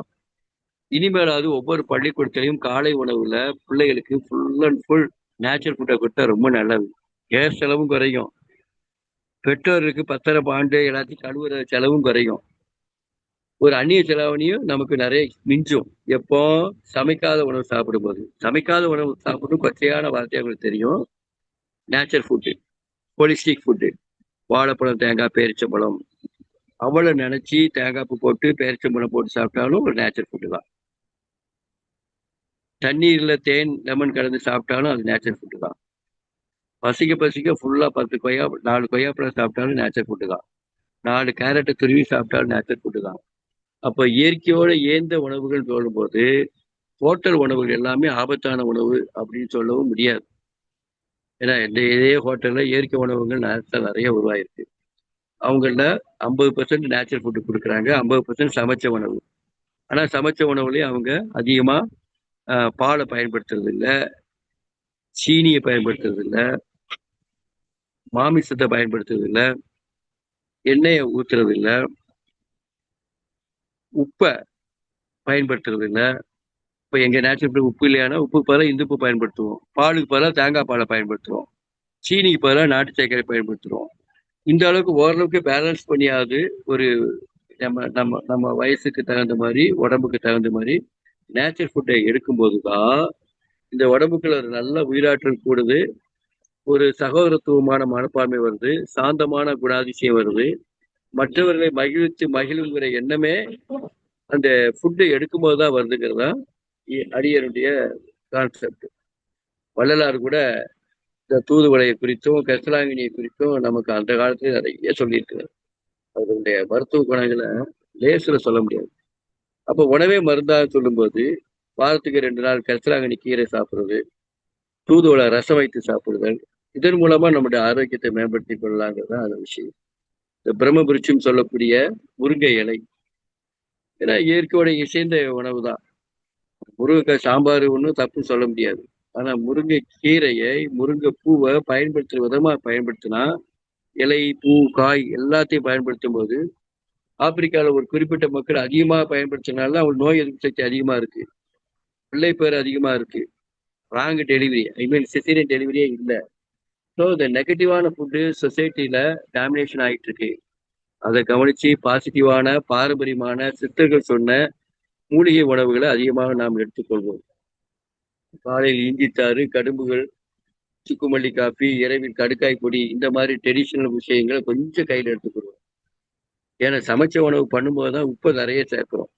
இனிமேலாவது ஒவ்வொரு பள்ளிக்கூடத்திலையும் காலை உணவுல பிள்ளைகளுக்கு ஃபுல் அண்ட் ஃபுல் நேச்சுரல் ஃபுட்டை கொடுத்தா ரொம்ப நல்லது. கேஸ் செலவும் குறையும், பெற்றோருக்கு பத்திர பாண்டு எல்லாத்தையும் கழுவுற செலவும் குறையும், ஒரு அந்நிய செலவனையும் நமக்கு நிறைய மிஞ்சும். எப்போ சமைக்காத உணவு சாப்பிடும்போது. சமைக்காத உணவு சாப்பிடும் பச்சையான வார்த்தை அவங்களுக்கு தெரியும். நேச்சுரல் ஃபுட்டு, ஹோலிஸ்டிக் ஃபுட்டு, வாழைப்பழம், தேங்காய், பேரிச்சம்பழம் அவளை நினைச்சு தேங்காய் பூ போட்டு பேரிச்சம்பழம் போட்டு சாப்பிட்டாலும் ஒரு நேச்சுரல் ஃபுட்டு தான். தண்ணீர்ல தேன் லெமன் கலந்து சாப்பிட்டாலும் அது நேச்சுரல் ஃபுட்டு தான். பசிக்க ஃபுல்லா 10 கொய்யா 4 கொய்யாப்பழம் சாப்பிட்டாலும் நேச்சுரல் ஃபுட்டு தான். 4 கேரட்டை துருவி சாப்பிட்டாலும் நேச்சுரல் ஃபுட்டு தான். அப்போ இயற்கையோட ஏந்த உணவுகள் சொல்லும்போது ஹோட்டல் உணவுகள் எல்லாமே ஆபத்தான உணவு அப்படின்னு சொல்லவும் முடியாது. ஏன்னா இதே ஹோட்டல்ல இயற்கை உணவுகள் நிறைய உருவாயிருக்கு. அவங்கள 50% நேச்சுரல் ஃபுட்டு கொடுக்குறாங்க, 50% சமைச்ச உணவு. ஆனா சமைச்ச உணவுலயும் அவங்க அதிகமா பாலை பயன்படுத்துறது இல்லை, சீனியை பயன்படுத்துறது இல்லை, மாமிசத்தை பயன்படுத்துறது இல்லை, எண்ணெயை ஊத்துறது இல்லை, உப்பை பயன்படுத்துறது இல்லை. இப்போ எங்க நேச்சுரல் உப்பு இல்லையானா உப்புக்கு பதிலாக இந்துப்பு பயன்படுத்துவோம், பாலுக்கு பதிலாக தேங்காய் பாலை பயன்படுத்துவோம், சீனிக்கு பதிலாக நாட்டு சர்க்கரை பயன்படுத்துவோம். இந்த அளவுக்கு ஓரளவுக்கு பேலன்ஸ் பண்ணியாவது ஒரு நம்ம நம்ம நம்ம வயசுக்கு தகுந்த மாதிரி உடம்புக்கு தகுந்த மாதிரி நேச்சுரல் ஃபுட்டை எடுக்கும்போது தான் இந்த உடம்புக்குள்ள ஒரு நல்ல உயிராற்றல் கூடுது, ஒரு சகோதரத்துவமான மனப்பான்மை வருது, சாந்தமான குணாதிசயம் வருது, மற்றவர்களை மகிழுங்கிற எண்ணமே அந்த ஃபுட்டு எடுக்கும்போது தான் வருதுங்கிறதா அடியனுடைய கான்செப்ட். வள்ளலார் கூட இந்த தூதுவளையை குறித்தும் கரிசலாங்கண்ணியை குறித்தும் நமக்கு அந்த காலத்துல நிறைய சொல்லியிருக்கிறார். அதனுடைய மருத்துவ குணங்களை லேசுல சொல்ல முடியாது. அப்போ உணவே மருந்தாக சொல்லும்போது வாரத்துக்கு 2 நாள் கரிசலாங்கண்ணி கீரை சாப்பிடுறது, தூதுவளை ரசம் வைத்து சாப்பிடுதல், இதன் மூலமா நம்முடைய ஆரோக்கியத்தை மேம்படுத்திக் கொள்ளலாங்கிறது அந்த விஷயம். இந்த பிரம்மபுரிச்சும் சொல்லக்கூடிய முருங்கை இலை, ஏன்னா இயற்கையோட இசைந்த உணவு தான். முருங்கைக்காய் சாம்பார் ஒன்றும் தப்புன்னு சொல்ல முடியாது. ஆனா முருங்கை கீரையை முருங்கை பூவை பயன்படுத்துற விதமா பயன்படுத்தினா இலை பூ காய் எல்லாத்தையும் பயன்படுத்தும் போது ஆப்பிரிக்காவில் ஒரு குறிப்பிட்ட மக்கள் அதிகமாக பயன்படுத்தினால அவங்களுக்கு நோய் எதிர்ப்பு சக்தி அதிகமா இருக்கு, பிள்ளை பேர் அதிகமா இருக்கு, ராங் டெலிவரி சிசேரியன் டெலிவரியே இல்லை. ஸோ இந்த நெகட்டிவான ஃபுட்டு சொசைட்டில டாமினேஷன் ஆகிட்டு இருக்கு. அதை கவனிச்சு பாசிட்டிவான பாரம்பரியமான சித்தர்கள் சொன்ன மூலிகை உணவுகளை அதிகமாக நாம் எடுத்துக்கொள்வோம். காலையில் இஞ்சித்தாறு, கடும்புகள், சுக்குமல்லி காஃபி, இரவில் கடுக்காய் பொடி, இந்த மாதிரி ட்ரெடிஷ்னல் விஷயங்களை கொஞ்சம் கையில் எடுத்துக்கொள்வோம். ஏன்னா சமைச்ச உணவு பண்ணும்போது தான் உப்பு நிறைய சேர்க்கிறோம்.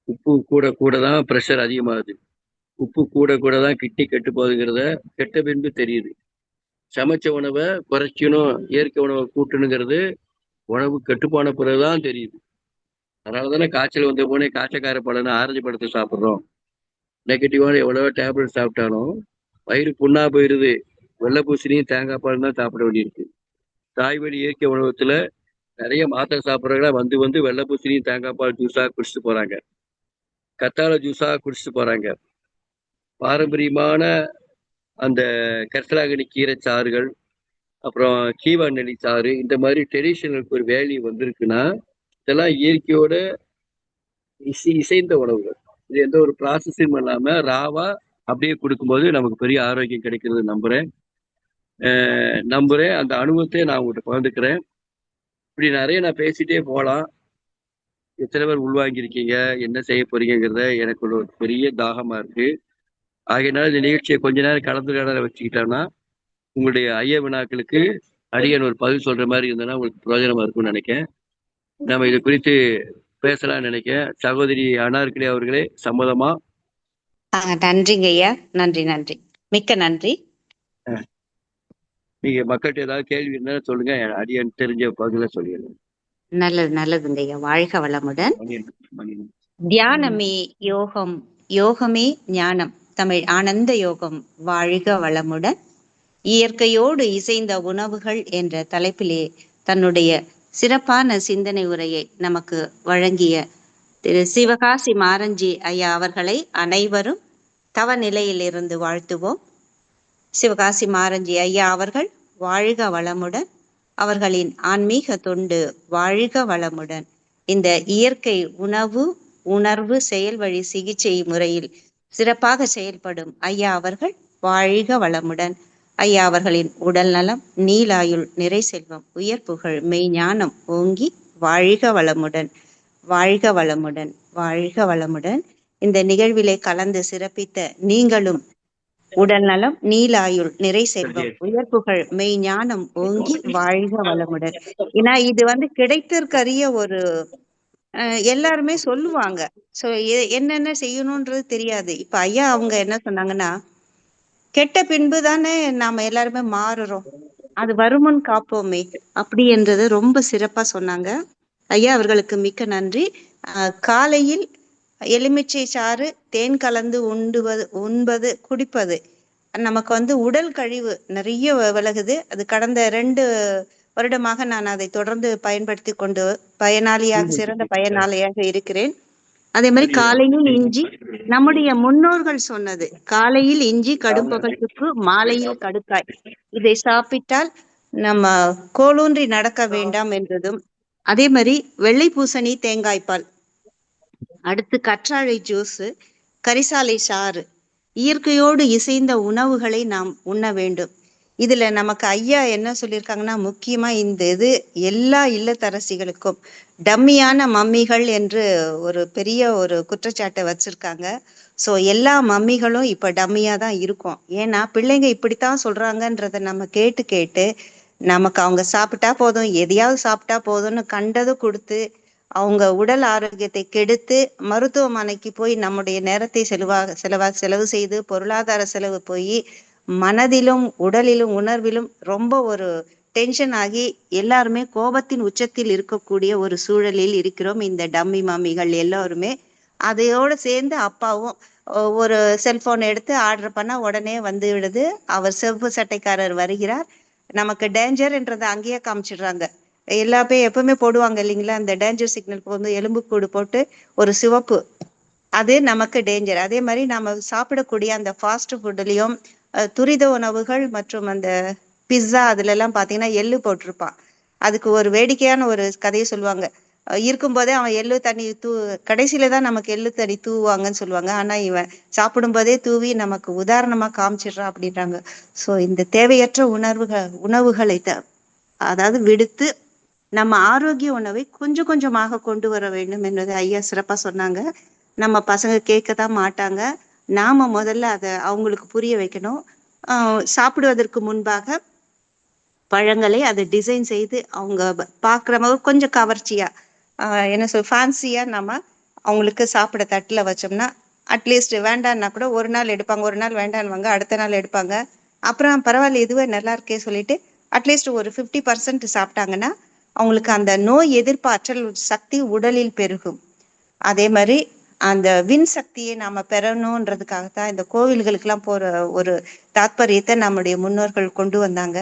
உப்பு கூட தான் ப்ரெஷர் அதிகமாகுது, உப்பு கூட தான் கிட்னி கெட்டு போகுதுங்கிறத கெட்ட பின்பு தெரியுது. சமைச்ச உணவை குறைக்கணும், இயற்கை உணவை கூட்டணுங்கிறது உணவு கெட்டுப்போன பிறகுதான் தெரியுது. அதனால தானே காய்ச்சல் வந்த போனே காய்ச்சக்கார பழம்னு ஆரஞ்சு பழத்தை சாப்பிட்றோம். நெகட்டிவான எவ்வளவோ டேப்லெட் சாப்பிட்டாலும் வயிறு புண்ணா போயிடுது, வெள்ளை பூசணியும் தேங்காய் பால் தான் சாப்பிட வேண்டியிருக்கு. தாய்வழி இயற்கை உணவகத்துல நிறைய மாத்திரை சாப்பிட்றவங்களா வந்து வெள்ளை பூசணியும் தேங்காய் பால் ஜூஸா குடிச்சிட்டு போறாங்க, கத்தாழை ஜூஸா குடிச்சிட்டு போறாங்க. பாரம்பரியமான அந்த கரிசலாங்கண்ணி கீரை சாறுகள், அப்புறம் கீவா நெல்லி சாறு, இந்த மாதிரி ட்ரெடிஷனலுக்கு ஒரு வேல்யூ வந்திருக்குன்னா இதெல்லாம் இயற்கையோட இசைந்த உணவுகள். இது எந்த ஒரு ப்ராசஸும் இல்லாம ராவா அப்படியே கொடுக்கும்போது நமக்கு பெரிய ஆரோக்கியம் கிடைக்கிறது நம்புறேன். அந்த அனுபவத்தை நான் உங்கள்கிட்ட பகிர்ந்துக்கிறேன். இப்படி நிறைய நான் பேசிட்டே போகலாம். எத்தனை பேர் உள்வாங்கியிருக்கீங்க, என்ன செய்ய போறீங்கிறத எனக்கு ஒரு பெரிய தாகமா இருக்கு. ஆகையினால இந்த நிகழ்ச்சியை கொஞ்ச நேரம் கலந்துரையாடலை வச்சுக்கிட்டோம்னா உங்களுடைய ஐய வினாக்களுக்கு அடியன் ஒரு பதில் சொல்ற மாதிரி இருந்ததுன்னா உங்களுக்கு பிரயோஜனமா இருக்கும்னு நினைக்கிறேன். நம்ம இது குறித்து பேசலாம்னு நினைக்கிறேன். சகோதரி அனார்கலி அவர்களே சம்மதமா? நன்றிங்க ஐயா, நன்றி நன்றி, மிக்க நன்றி. நீங்க மக்கள்கிட்ட ஏதாவது கேள்வி இருந்தா சொல்லுங்க, அடியன் தெரிஞ்ச பதில சொல்லிடுறேன். நல்லதுங்க ஐயா, வாழ்க வளமுடன். தியானமே யோகம், யோகமே ஞானம், தமிழ் ஆனந்த யோகம். வாழ்க வளமுடன். இயற்கையோடு இசைந்த உணவுகள் என்ற தலைப்பிலே தன்னுடைய சிறப்பான சிந்தனை உரையை நமக்கு வழங்கிய திரு சிவகாசி மாரஞ்சி ஐயா அவர்களை அனைவரும் தவ நிலையிலிருந்து வாழ்த்துவோம். சிவகாசி மாரஞ்சி ஐயா அவர்கள் வாழ்க வளமுடன். அவர்களின் ஆன்மீக தொண்டு வாழ்க வளமுடன். இந்த இயற்கை உணவு உணர்வு செயல் வழி சிகிச்சை முறையில் சிறப்பாக செயல்படும் ஐயா அவர்கள் வாழ்க வளமுடன். ஐயா அவர்களின் உடல் நலம், நீலாயுள், நிறை செல்வம், உயர் புகழ், மெய்ஞானம் ஓங்கி வாழ்க வளமுடன், வாழ்க வளமுடன், வாழ்க வளமுடன். இந்த நிகழ்விலே கலந்து சிறப்பித்த நீங்களும் உடல் நலம், நீலாயுள், நிறை செல்வம், உயர் புகழ், மெய்ஞானம் ஓங்கி வாழ்க வளமுடன். ஏன்னா இது கிடைத்திருக்கரிய ஒரு எல்லாருமே சொல்லுவாங்க. சோ என்னென்ன செய்யணும்ன்றது தெரியாது. இப்ப ஐயா அவங்க என்ன சொன்னாங்கன்னா, கெட்ட பின்பு தானே நாம எல்லாருமே மாறுறோம், அது வருமுன் காப்போமே அப்படி என்றது ரொம்ப சிறப்பா சொன்னாங்க. ஐயா அவர்களுக்கு மிக்க நன்றி. காலையில் எலுமிச்சை சாறு தேன் கலந்து உண்பது குடிப்பது நமக்கு உடல் கழிவு நிறைய விலகுது. அது கடந்த 2 வருடமாக நான் அதை தொடர்ந்து பயன்படுத்தி கொண்டு சிறந்த பயனாளியாக இருக்கிறேன். அதே மாதிரி காலையில் இஞ்சி, நம்முடைய முன்னோர்கள் சொன்னது, காலையில் இஞ்சி கடும்பகத்துக்கு, மாலையில் கடுக்காய், இதை சாப்பிட்டால் நம்ம கோலூன்றி நடக்க வேண்டாம் என்றதும், அதே மாதிரி வெள்ளை பூசணி தேங்காய்பால், அடுத்து கற்றாழை ஜூஸ், கரிசாலை சாறு, இயற்கையோடு இசைந்த உணவுகளை நாம் உண்ண வேண்டும். இதுல நமக்கு ஐயா என்ன சொல்லியிருக்காங்கன்னா, முக்கியமா இந்த இது எல்லா இல்லத்தரசிகளுக்கும் டம்மியான மம்மிகள் என்று ஒரு பெரிய ஒரு குற்றச்சாட்டை வச்சிருக்காங்க. ஸோ எல்லா மம்மிகளும் இப்ப டம்மியா தான் இருக்கும். ஏன்னா பிள்ளைங்க இப்படித்தான் சொல்றாங்கன்றத நம்ம கேட்டு கேட்டு நமக்கு அவங்க சாப்பிட்டா போதும், எதையாவது சாப்பிட்டா போதும்னு கண்டது கொடுத்து அவங்க உடல் ஆரோக்கியத்தை கெடுத்து மருத்துவமனைக்கு போய் நம்முடைய நேரத்தை செலவு செய்து பொருளாதார செலவு போய் மனதிலும் உடலிலும் உணர்விலும் ரொம்ப ஒரு டென்ஷன் ஆகி எல்லாருமே கோபத்தின் உச்சத்தில் இருக்கக்கூடிய ஒரு சூழலில் இருக்கிறோம் இந்த டம்மி மாமிகள் எல்லாருமே. அதையோடு சேர்ந்து அப்பாவும் ஒரு செல்போன் எடுத்து ஆர்டர் பண்ணா உடனே வந்து விடுது, அவர் செவப்பு சட்டைக்காரர் வருகிறார், நமக்கு டேஞ்சர் என்றதை அங்கேயே காமிச்சிடுறாங்க. எல்லா பேர் எப்பவுமே போடுவாங்க இல்லைங்களா, அந்த டேஞ்சர் சிக்னல் எலும்பு கூடு போட்டு ஒரு சிவப்பு, அது நமக்கு டேஞ்சர். அதே மாதிரி நம்ம சாப்பிடக்கூடிய அந்த ஃபாஸ்ட் ஃபுட்லயும் துரித உணவுகள் மற்றும் அந்த பிஸ்ஸா அதுல எல்லாம் பாத்தீங்கன்னா எள்ளு போட்டிருப்பான். அதுக்கு ஒரு வேடிக்கையான ஒரு கதையை சொல்லுவாங்க. இருக்கும்போதே அவன் எள்ளு தண்ணி கடைசியில தான் நமக்கு எள்ளு தண்ணி தூவுவாங்கன்னு சொல்லுவாங்க. ஆனா இவன் சாப்பிடும் போதே தூவி நமக்கு உதாரணமா காமிச்சிடுறான் அப்படின்றாங்க. சோ இந்த தேவையற்ற உணவுகளை அதாவது விடுத்து நம்ம ஆரோக்கிய உணவை கொஞ்சம் கொஞ்சமாக கொண்டு வர வேண்டும் என்பதை ஐயா சிறப்பா சொன்னாங்க. நம்ம பசங்க கேட்கத்தான் மாட்டாங்க, நாம முதல்ல அதை அவங்களுக்கு புரிய வைக்கணும். சாப்பிடுவதற்கு முன்பாக பழங்களை அதை டிசைன் செய்து அவங்க பார்க்குற மாதிரி கொஞ்சம் கவர்ச்சியா என்ன ஃபேன்சியா நம்ம அவங்களுக்கு சாப்பிட தட்டில் வச்சோம்னா அட்லீஸ்ட் வேண்டான்னா கூட ஒரு நாள் எடுப்பாங்க, ஒரு நாள் வேண்டான்வாங்க, அடுத்த நாள் எடுப்பாங்க, அப்புறம் பரவாயில்ல இதுவே நல்லா இருக்கே சொல்லிட்டு அட்லீஸ்ட் ஒரு 50% சாப்பிட்டாங்கன்னா அவங்களுக்கு அந்த நோய் எதிர்ப்பாற்றல் சக்தி உடலில் பெருகும். அதே மாதிரி அந்த வின் சக்தியை நாம பெறணுன்றதுக்காகத்தான் இந்த கோவில்களுக்கெல்லாம் போற ஒரு தாத்பரியத்தை நம்முடைய முன்னோர்கள் கொண்டு வந்தாங்க.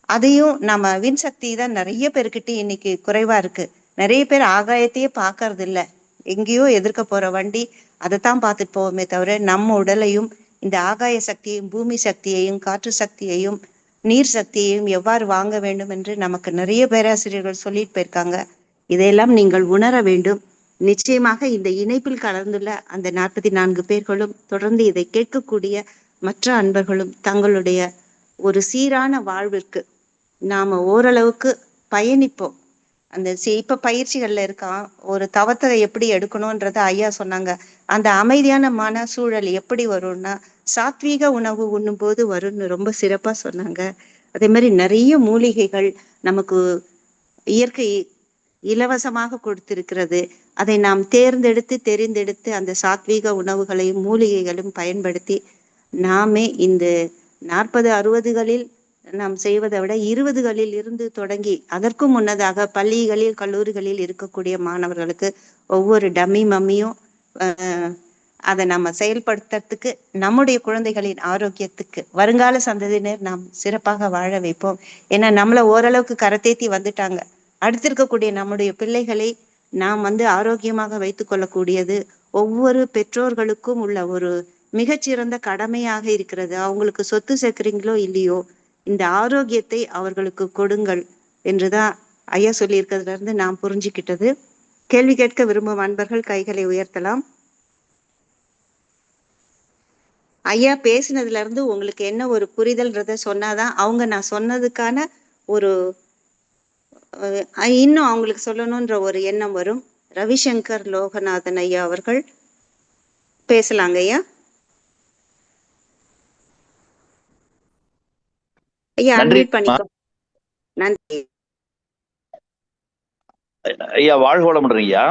அதையும் நம்ம வின் சக்தி தான் நிறைய பேர்கிட்ட இன்னைக்கு குறைவா இருக்கு. நிறைய பேர் ஆகாயத்தையே பார்க்கறது இல்ல, எங்கேயோ எதிர்க்க போற வண்டி அதைத்தான் பார்த்துட்டு போவோமே தவிர நம்ம உடலையும் இந்த ஆகாய சக்தியையும் பூமி சக்தியையும் காற்று சக்தியையும் நீர் சக்தியையும் எவ்வாறு வாங்க வேண்டும் என்று நமக்கு நிறைய பேராசிரியர்கள் சொல்லிட்டு போயிருக்காங்க. இதையெல்லாம் நீங்கள் உணர வேண்டும். நிச்சயமாக இந்த இணைப்பில் கலந்துள்ள அந்த 44 பேர்களும் தொடர்ந்து இதை கேட்கக்கூடிய மற்ற அன்பர்களும் தங்களுடைய ஒரு சீரான வாழ்விற்கு நாம ஓரளவுக்கு பயணிப்போம். அந்த இப்ப பயிற்சிகள்ல இருக்கான், ஒரு தவத்தை எப்படி எடுக்கணும்ன்றத ஐயா சொன்னாங்க. அந்த அமைதியான மன சூழல் எப்படி வரும்னா சாத்வீக உணவு உண்ணும் போது வரும்னு ரொம்ப சிறப்பா சொன்னாங்க. அதே மாதிரி நிறைய மூலிகைகள் நமக்கு இயற்கை இலவசமாக கொடுத்திருக்கிறது. அதை நாம் தெரிந்தெடுத்து அந்த சாத்வீக உணவுகளையும் மூலிகைகளும் பயன்படுத்தி நாமே இந்த 40-60களில் நாம் செய்வதை விட 20களில் இருந்து தொடங்கி அதற்கும் முன்னதாக பள்ளிகளில் கல்லூரிகளில் இருக்கக்கூடிய மாணவர்களுக்கு ஒவ்வொரு டம்மி மம்மியும் அதை நம்ம செயல்படுத்துறதுக்கு நம்முடைய குழந்தைகளின் ஆரோக்கியத்துக்கு வருங்கால சந்ததியினர் நாம் சிறப்பாக வாழ வைப்போம். ஏன்னா நம்மள ஓரளவுக்கு கரத்தேத்தி வந்துட்டாங்க, அடுத்திருக்கக்கூடிய நம்முடைய பிள்ளைகளை நாம் ஆரோக்கியமாக வைத்துக் கொள்ளக்கூடியது ஒவ்வொரு பெற்றோர்களுக்கும் உள்ள ஒரு மிகச்சிறந்த கடமையாக இருக்கிறது. அவங்களுக்கு சொத்து சேர்க்கிறீங்களோ இல்லையோ, இந்த ஆரோக்கியத்தை அவர்களுக்கு கொடுங்கள் என்றுதான் ஐயா சொல்லியிருக்கிறதுல இருந்து நான் புரிஞ்சுக்கிட்டது. கேள்வி கேட்க விரும்பும் அன்பர்கள் கைகளை உயர்த்தலாம். ஐயா பேசினதுல இருந்து உங்களுக்கு என்ன ஒரு புரிதல்ன்றத சொன்னாதான் அவங்க நான் சொன்னதுக்கான ஒரு இன்னும் அவங்களுக்கு சொல்லணும்ன்ற ஒரு எண்ணம் வரும். ரவிசங்கர் லோகநாதன் ஐயா அவர்கள் பேசலாங்க ஐயா. ஐயா அன்மியூட் பண்ணிக்கோ. நன்றி ஐயா. வாழ்க வளமுடன் ஐயா.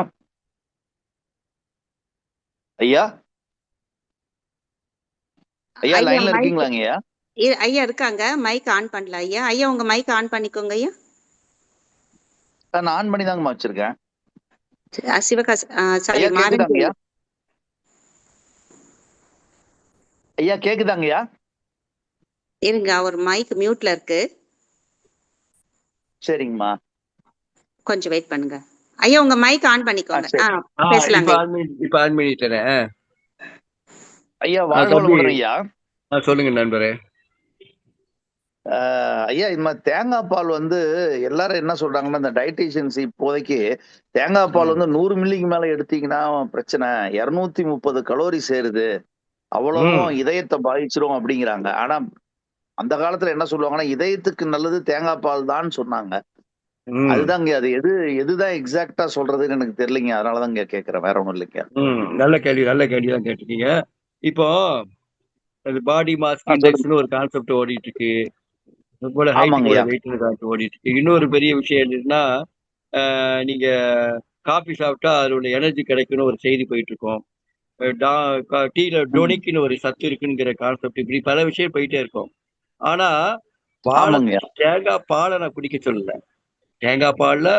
ஐயா ஐயா லைன்ல இருக்கீங்களாங்க ஐயா? ஐயா இருக்காங்க, மைக் ஆன் பண்ணல ஐயா. ஐயா உங்க மைக் ஆன் பண்ணிக்கோங்க ஐயா. நான் ஆன் பண்ணி தாங்கம்மா வச்சிருக்கேன். சிவகாசி ஐயா கேக்குதாங்க ஐயா? ஐயா கேக்குதாங்க ஐயா? இருங்க, அவர் மைக் மியூட்ல இருக்கு. சரிங்கம்மா, கொஞ்சம் வெயிட் பண்ணுங்க ஐயா. உங்க மைக் ஆன் பண்ணிக்கோங்க. பேசலாங்க. இப்ப ஆன் பண்ணிட்டேன் ஐயா. வாழ்க வளமுடன் ஐயா. சொல்லுங்க நண்பரே. ஐயா, இந்த மாதிரி தேங்காய் பால் எல்லாரும் என்ன சொல்றாங்கன்னா, இந்த டயட்டீஷியன்ஸ் இப்போதைக்கு தேங்காய் பால் 100 மில்லிக்கு மேல எடுத்தீங்கன்னா பிரச்சனை, 230 கலோரி சேருது, அவ்வளவும் இதயத்தை பாதிச்சிரும் அப்படிங்கிறாங்க. ஆனா அந்த காலத்துல என்ன சொல்லுவாங்கன்னா, இதயத்துக்கு நல்லது தேங்காய் பால் தான் சொன்னாங்க. அதுதாங்க. அது எதுதான் எக்ஸாக்டா சொல்றதுன்னு எனக்கு தெரியலங்க. அதனாலதான் கேக்குறேன், வேற ஒண்ணும் இல்லைங்க. நல்ல கேள்விதான் கேட்டிருக்கீங்க. இப்போ பாடி மாஸ் இண்டெக்ஸ்னு ஒரு கான்செப்ட் ஓடிட்டு இருக்கு. போல வெயிட் ஓடிட்டு இருக்கு. இன்னொரு பெரிய விஷயம் என்னன்னா, நீங்க காபி சாப்பிட்டா அதோட எனர்ஜி கிடைக்கும்னு ஒரு செய்தி போயிட்டு இருக்கோம். டீல டொனிக்குன்னு ஒரு சத்து இருக்குங்கிற கான்செப்ட், இப்படி பல விஷயம் போயிட்டே இருக்கும். ஆனா தேங்காய் பாலை நான் குடிக்க சொல்லல. தேங்காய் பால்ல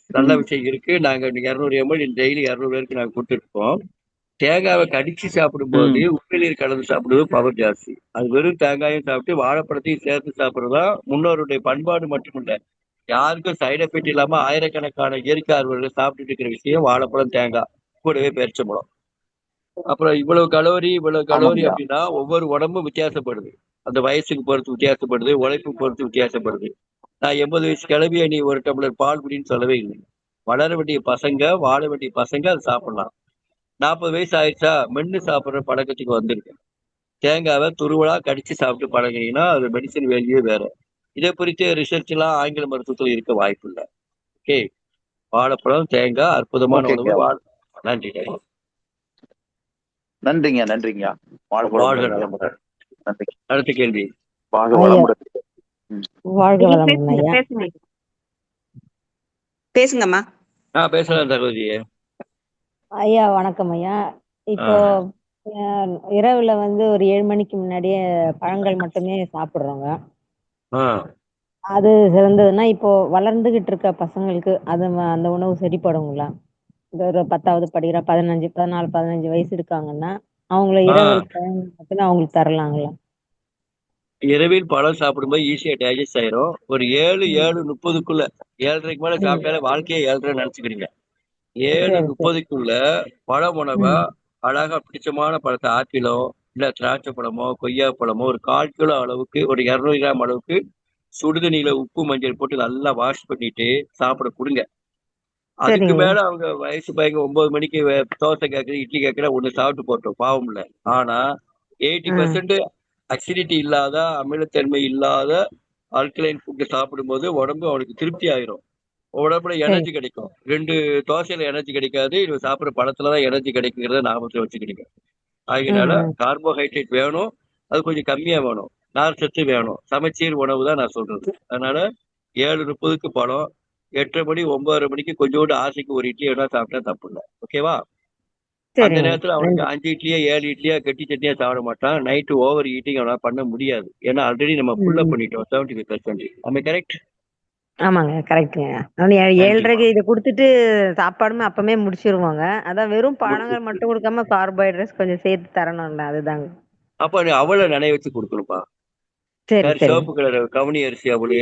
நல்ல விஷயம் இருக்கு. நாங்க 200 ml டெய்லி 200 பேருக்கு நாங்க கொடுத்துருக்கோம். தேங்காவை கடிச்சு சாப்பிடும்போது உப்புநீர் கலந்து சாப்பிடுவது பவர் ஜாஸ்தி. அது வெறும் தேங்காயும் சாப்பிட்டு வாழைப்பழத்தையும் சேர்த்து சாப்பிடுறதா முன்னோருடைய பண்பாடு மட்டுமில்ல, யாருக்கும் சைடு எஃபெக்ட் இல்லாம ஆயிரக்கணக்கான இயற்கை ஆர்வலர்கள் சாப்பிட்டுட்டு இருக்கிற விஷயம் வாழைப்பழம், தேங்காய், கூடவே பேரிச்சம்பழம். அப்புறம் இவ்வளவு கலோரி அப்படின்னா ஒவ்வொரு உடம்பும் வித்தியாசப்படுது. அந்த வயசுக்கு பொறுத்து வித்தியாசப்படுது, உழைப்பு பொறுத்து வித்தியாசப்படுது. நான் 80 வயசு கிளவிய நீ ஒரு டம்ளர் பால் குடின்னு சொல்லவே இல்லை. வளர வேண்டிய பசங்க, வாழ வேண்டிய பசங்க அதை சாப்பிடலாம். 40 வயசு ஆயிடுச்சா, மென்னு சாப்பிட்ற பழக்கத்துக்கு வந்திருக்கு. தேங்காவை துருவலா கடிச்சு சாப்பிட்டு பழகினீங்கன்னா அது மெடிசன் வேல்யூ வேற. இதை குறித்த ரிசர்ச் எல்லாம் ஆங்கில மருத்துவத்தில் இருக்க வாய்ப்பு இல்லை. ஓகே, வாழைப்பழம், தேங்காய் அற்புதமான உணவு. நன்றி. நன்றிங்க. அடுத்த கேள்வி. பேசுங்கம்மா. பேசலாம் சகோதரியே. ஐயா வணக்கம் ஐயா. இப்போ இரவுல ஒரு 7 மணிக்கு முன்னாடியே பழங்கள் மட்டுமே சாப்பிடுறோங்க. அது சிறந்ததுன்னா இப்போ வளர்ந்துகிட்டு இருக்க பசங்களுக்கு அது அந்த உணவு சரிப்படுங்களா? ஒரு 10வது படிக்கிற 15, 14, 15 வயசு இருக்காங்கன்னா அவங்கள இரவில் பழங்கள் மட்டுமே அவங்களுக்கு தரலாங்களா? இரவில் பழம் சாப்பிடும்போது ஈஸியா டைஜஸ்ட் ஆயிரும். ஒரு 7:30க்குள்ள 7:30க்கு மேல சாப்பிட்டாலே வாழ்க்கையை 7:30 நினைச்சுக்கிறீங்க. 7:30க்குள்ள பழம் உணவா அழகா பிடிச்சமான பழத்தை, ஆப்பிளோ இல்ல திராட்சை பழமோ கொய்யா பழமோ ஒரு 1/4 கிலோ அளவுக்கு, ஒரு 200 கிராம் அளவுக்கு சுடுதண்ணியில உப்பு மஞ்சள் போட்டு நல்லா வாஷ் பண்ணிட்டு சாப்பிட கொடுங்க. அதுக்கு மேல அவங்க வயசு பையங்க 9 மணிக்கு தோசை கேட்கறது, இட்லி கேட்கற, ஒண்ணு சாப்பிட்டு போட்டோம், பாவம் இல்ல. ஆனா 80% அசிடிட்டி இல்லாத, அமிலத்தன்மை இல்லாத ஆல்கலைன் ஃபுட் சாப்பிடும்போது உடம்பு அவனுக்கு திருப்தி ஆயிரும். உடம்புல எனர்ஜி கிடைக்கும். 2 தோசையில எனர்ஜி கிடைக்காது, இது சாப்பிடுற பழத்துலதான் எனர்ஜி கிடைக்குங்கிறத ஞாபகத்துல வச்சுக்கிடுங்க. அதனால கார்போஹைட்ரேட் வேணும், அது கொஞ்சம் கம்மியா வேணும், நார் சத்து வேணும், சமச்சீர் உணவு தான் நான் சொல்றது. அதனால 7:30க்கு பழம், 8:30 மணி 9:30 மணிக்கு கொஞ்சோண்டு ஆசைக்கு ஒரு இட்லி வேணா சாப்பிட்டா தப்பு இல்லை. ஓகேவா? அந்த நேரத்துல அவனுக்கு 5 இட்லியா 7 இட்லியா கெட்டி சட்னியா சாப்பிட மாட்டான். நைட்டு ஓவர் ஈட்டிங் அவனால பண்ண முடியாது. ஏன்னா ஆல்ரெடி நம்ம ஃபுல்லா பண்ணிட்டோம் 75%. ஆமா, கரெக்ட்? ஆமாங்க, கரெக்டுங்க. 7:30க்கு இதை கொடுத்துட்டு சாப்பாடுமே அப்பமே முடிச்சிருவாங்க. அதான் வெறும் பழங்கள் மட்டும் கொடுக்காம கார்போஹைட்ரேட்ஸ் கொஞ்சம் சேர்த்து தரணும்ல, அதுதாங்க. அப்ப அவளை நினைய வச்சு கொடுக்கணும்பா. சிவப்பு கலர் கவுனி அரிசி அவளு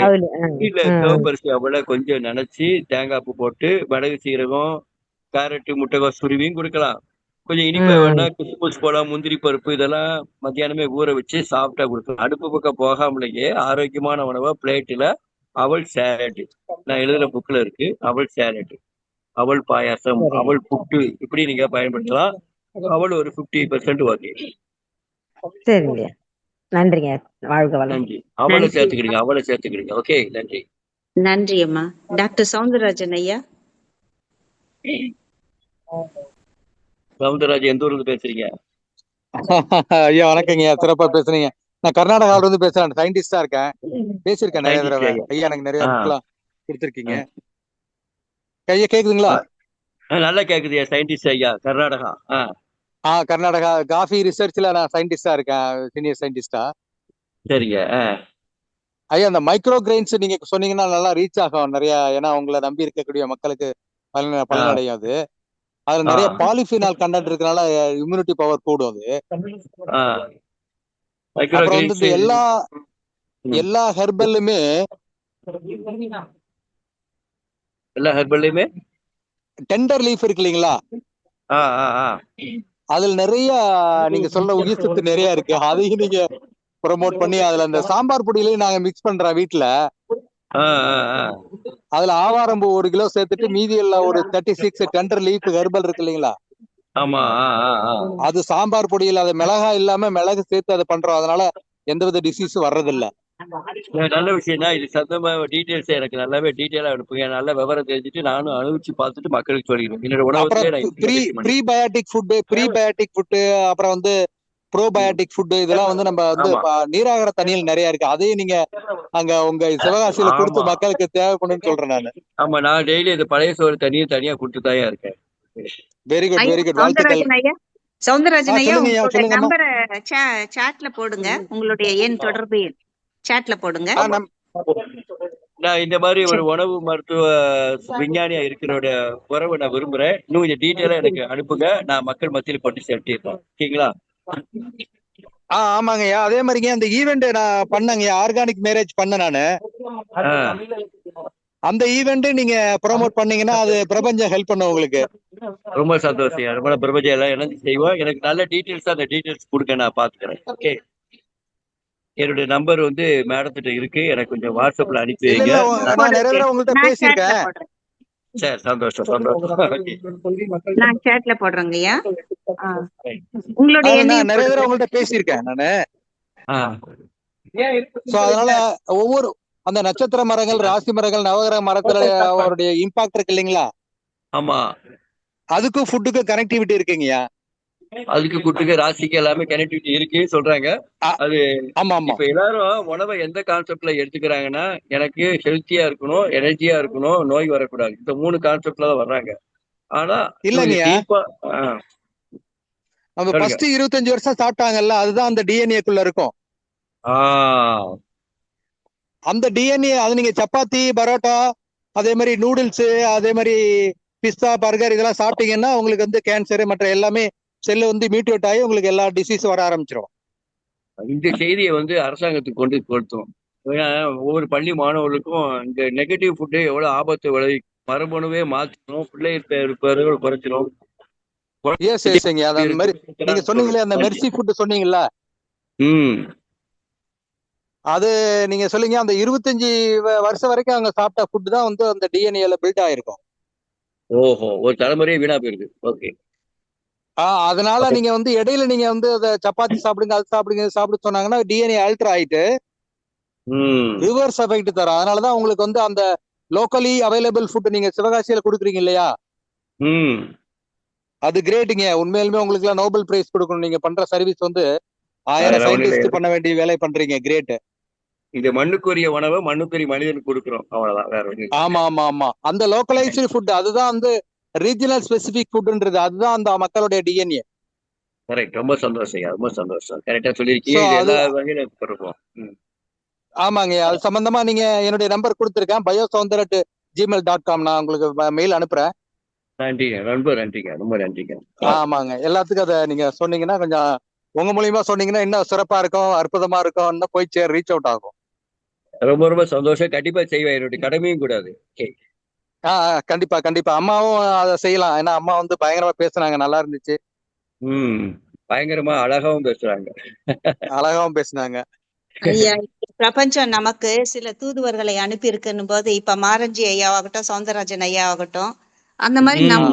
இல்ல சிவப்பு அரிசி அவளை கொஞ்சம் நினைச்சு தேங்காய் பூ போட்டு மிளகு சீரகம் கேரட்டு முட்டைகோஸ் துருவியும் கொடுக்கலாம். கொஞ்சம் இனிப்பா வேணா கிஸ்மிஸ் போலாம், முந்திரி பருப்பு இதெல்லாம் மத்தியானமே ஊற வச்சு சாப்பிட்டா கொடுக்கலாம். அடுப்பு பக்கம் போகாமலேயே ஆரோக்கியமான உணவா பிளேட்டுல அவல் சேலட், நான் எழுதுற புக்ல இருக்கு, அவல் சேலட், அவல் பாயாசம், அவல் புட்டு இப்படி நீங்க பயன்படுத்தலாம். அவல் ஒரு 50% ஓகே. சரிங்க. நன்றிங்க. வாழ்க வளம். நன்றி. அவலை நன்றி. சேர்த்துக்கிடுங்க, அவலை சேர்த்துக்கிடுங்க. ஓகே, நன்றி. நன்றி அம்மா. டாக்டர் சவுந்தரராஜன் ஐயா. சவுந்தரராஜ் எந்த ஊர்ல இருந்து பேசுறீங்க? ஐயா வணக்கங்க, சிறப்பா பேசுறீங்க. நான் கர்நாடகாவில இருந்து பேசுறேன், சயின்டிஸ்டா இருக்கேன். பேசியிருக்கேன் நிறைய Scientist தடவை. ஐயா. ஐயா எனக்கு நிறைய ஆ. புக்லாம் கொடுத்துருக்கீங்க. ஐயா கேக்குதுங்களா? நல்லா கேக்குது சயின்டிஸ்ட் ஐயா, கர்நாடகா. கர்நாடகா காஃபி ரிசர்ச்ல நான் சயின்டிஸ்டா இருக்கேன், சீனியர் சயின்டிஸ்டா. சரிங்க. ஐயா அந்த மைக்ரோ கிரெயின்ஸ் நீங்க சொன்னீங்கன்னா நல்லா ரீச் ஆகும் நிறைய, ஏன்னா உங்களை நம்பி இருக்கக்கூடிய மக்களுக்கு பலனடையும் அது. அதுல நிறைய பாலிஃபினால் கண்டென்ட் இருக்கனால இம்யூனிட்டி பவர் கூடும் அது. அப்புறம் வந்து இந்த எல்லா ஹெர்பல்லுமே டெண்டர் லீஃப் இருக்கு இல்லைங்களா, அதுல நிறைய நீங்க சொல்ற உயிர் சத்து நிறைய இருக்கு. அதையும் நீங்க ப்ரொமோட் பண்ணி அதுல அந்த சாம்பார் பொடியிலையும் நாங்க மிக்ஸ் பண்றோம் வீட்டுல. அதுல ஆவாரம்பூ 1 கிலோ சேர்த்துட்டு மீதி எல்லாம் ஒரு 36 டெண்டர் லீஃப் ஹெர்பல் இருக்கு இல்லைங்களா, அது சாம்பார் பொடியில் அது மிளகா இல்லாம மிளகு சேர்த்து அதை பண்றோம். அதனால எந்தவித டிசீஸும் வர்றதில்ல. நல்ல விஷயம் தான் இது. சத்தமா டீடைல்ஸ் எனக்கு நல்லாவே டீடைலா அனுப்புங்க. நல்ல விவரம் தெரிஞ்சுட்டு நானும் அனுபவிச்சு பார்த்துட்டு மக்களுக்கு சொல்லிடுவேன். என்னோட உணவுல ப்ரீபயாட்டிக் ஃபுட்டு அப்புறம் வந்து ப்ரோபயாட்டிக் ஃபுட்டு இதெல்லாம் வந்து நம்ம வந்து நீராகார தண்ணியில் நிறைய இருக்கு. அதையும் நீங்க அங்க உங்க சிவகாசியில கொடுத்து மக்களுக்கு தேவைப்படுன்னு சொல்றேன் நானு. ஆமா, நான் டெய்லி இந்த பழைய சோறு தண்ணியும் தனியா கொடுத்துதான் இருக்கேன். வெரி குட் வெரி குட், வாழ்த்துக்கள். சவுந்தரராஜன் ஐயா, உங்களுடைய நம்பரை சாட்ல போடுங்க. உங்களுடைய எண் தொடர்பு எண் சாட்ல போடுங்க. நான் இந்த மாதிரி ஒரு உணவு மருத்துவ விஞ்ஞானியா இருக்கிறோட உறவை நான் விரும்புறேன். இன்னும் கொஞ்சம் டீட்டெயிலா எனக்கு அனுப்புங்க, நான் மக்கள் மத்தியில் கொண்டு சேர்த்திருக்கேன். ஓகேங்களா? ஆமாங்கய்யா. அதே மாதிரிங்க அந்த ஈவெண்ட் நான் பண்ணேங்க, ஆர்கானிக் மேரேஜ் பண்ண நானு. அந்த ஈவெண்ட் நீங்க ப்ரோமோட் பண்ணீங்கன்னா அது பிரபஞ்சம் ஹெல்ப் பண்ண உங்களுக்கு. ரொம்ப சந்தோஷம். ரொம்ப பிரபஞ்சம் எல்லாம் என்ன செய்வோம். எனக்கு நல்ல டீட்டெயில்ஸ் அந்த டீட்டெயில்ஸ் கொடுக்க நான் பாத்துக்கிறேன். ஓகே, என்னுடைய நம்பர் வந்து மேடத்திட்ட இருக்கு, எனக்கு கொஞ்சம் வாட்ஸ்அப்ல அனுப்பி வைங்க. நான் நிறைய தடவை உங்கள்ட்ட பேசியிருக்கேன். சரி, சந்தோஷம் சந்தோஷம். நான் சாட்ல போடுறேங்க ஐயா. உங்களுடைய நான் நிறைய தடவை உங்கள்ட்ட பேசியிருக்கேன் நானு. சோ அதனால ஒவ்வொரு அந்த நட்சத்திர மரங்கள், ராசி மரங்கள், நவகிரக மரத்துல அவருடைய இம்பாக்ட் இருக்கு இல்லைங்களா, ஆமா, அதுக்கும் ஃபுட்டுக்கும் கனெக்டிவிட்டி இருக்குங்கய்யா. அதுக்கு குட்டுக்கு ராசிக்கு எல்லாமே கனெக்டிவிட்டி இருக்கு சொல்றாங்க. அது இப்ப எல்லாரும் உணவை எந்த கான்செப்ட்ல எடுத்துக்கிறாங்கன்னா, எனக்கு ஹெல்த்தியா இருக்கணும், எனர்ஜியா இருக்கணும், நோய் வரக்கூடாது, இந்த 3 கான்செப்ட்ல தான் வர்றாங்க. ஆனா இல்லங்கய்யா, நம்ம ஃபர்ஸ்ட் 25 வருஷம் சாப்பிட்டாங்கல்ல, அதுதான் அந்த டிஎன்ஏக்குள்ள இருக்கும். அந்த டிஎன்ஏ அது நீங்க சப்பாத்தி, பரோட்டா, அதே மாதிரி நூடுல்ஸ், அதே மாதிரி பிஸ்தா, பர்கர் இதெல்லாம் சாப்பிட்டீங்கன்னா உங்களுக்கு வந்து கேன்சர் மற்ற எல்லாமே செல்லு வந்து மியூட்டேட் ஆகி உங்களுக்கு எல்லா டிசீஸும் வர ஆரம்பிச்சிடும். இந்த செய்தியை வந்து அரசாங்கத்துக்கு கொண்டு கொடுத்தோம். ஏன்னா ஒவ்வொரு பள்ளி மாணவர்களுக்கும் இந்த நெகட்டிவ் ஃபுட்டு எவ்வளவு ஆபத்து விளை மரபணுவே மாற்றணும், பிள்ளைகள் குறைச்சிடும். அந்த மாதிரி நீங்க சொன்னீங்களே அந்த மெர்சி ஃபுட் சொன்னீங்கல்ல, அது நீங்க சொல்லுங்க அந்த 25 வருஷம் வரைக்கும் அவங்க சாப்பிட்ட ஃபுட் தான் வந்து அந்த டிஎன்ஏல பில்ட் ஆயிருக்கும். ஓஹோ, ஒரு தலைமுறையே வீணா போயிருக்கு. ஓகே, அதனால நீங்க வந்து இடையில நீங்க வந்து அதை சப்பாத்தி சாப்பிடுங்க, அது சாப்பிடுங்க, சாப்பிட சொன்னாங்கன்னா டிஎன்ஏ அல்டர் ஆயிட்டு ரிவர்ஸ் எஃபெக்ட் தரும். அதனாலதான் உங்களுக்கு வந்து அந்த லோக்கலி அவைலபிள் ஃபுட் நீங்க சிவகாசியில கொடுக்குறீங்க இல்லையா, அது கிரேட்டுங்க. உண்மையிலுமே உங்களுக்கு எல்லாம் நோபல் பிரைஸ் கொடுக்கணும். நீங்க பண்ற சர்வீஸ் வந்து 1000 சயின்டிஸ்ட் பண்ண வேண்டிய வேலை பண்றீங்க. கிரேட். இது மண்ணுக்குரிய உணவை மண்ணுக்குரிய மனிதனுக்கு கொடுக்குறோம், அவ்வளவுதான், வேற ஒண்ணு. ஆமா ஆமா ஆமா, அந்த லோக்கலைஸ்டு ஃபுட் அதுதான் வந்து ரீஜனல் ஸ்பெசிபிக் ஃபுட்ன்றது, அதுதான் அந்த மக்களுடைய டிஎன்ஏ. கரெக்ட், ரொம்ப சந்தோஷம், ரொம்ப சந்தோஷம். கரெக்டா சொல்லிருக்கீங்க. எல்லா வகையிலும் கொடுப்போம். ஆமாங்க, அது சம்பந்தமா நீங்க என்னுடைய நம்பர் கொடுத்துருக்கேன், biosounder@gmail.com. நான் உங்களுக்கு மெயில் அனுப்புறேன். நன்றிங்க, ரொம்ப நன்றிங்க, ரொம்ப நன்றிங்க. ஆமாங்க, எல்லாத்துக்கும் அதை நீங்க சொன்னீங்கன்னா கொஞ்சம் உங்க மூலியமா சொன்னீங்கன்னா இன்னும் சிறப்பா இருக்கும், அற்புதமா இருக்கும், இன்னும் போய் ரீச் அவுட் ஆகும். ரொம்ப ரொம்ப சந்தோஷம். கண்டிப்பா செய்வேன், என்னுடைய கடமையும் கூடாது. கண்டிப்பா கண்டிப்பா அம்மாவும் அதை செய்யலாம். ஏன்னா அம்மா வந்து பயங்கரமா பேசுனாங்க, நல்லா இருந்துச்சு. பயங்கரமா அழகாவும் பேசுறாங்க. அழகாவும் பேசுனாங்க. ஐயா, பிரபஞ்சம் நமக்கு சில தூதுவர்களை அனுப்பி இருக்குன்னும் போது இப்ப மாரஞ்சி ஐயா ஆகட்டும், சவுந்தரராஜன் ஐயா ஆகட்டும், அந்த மாதிரி நம்ம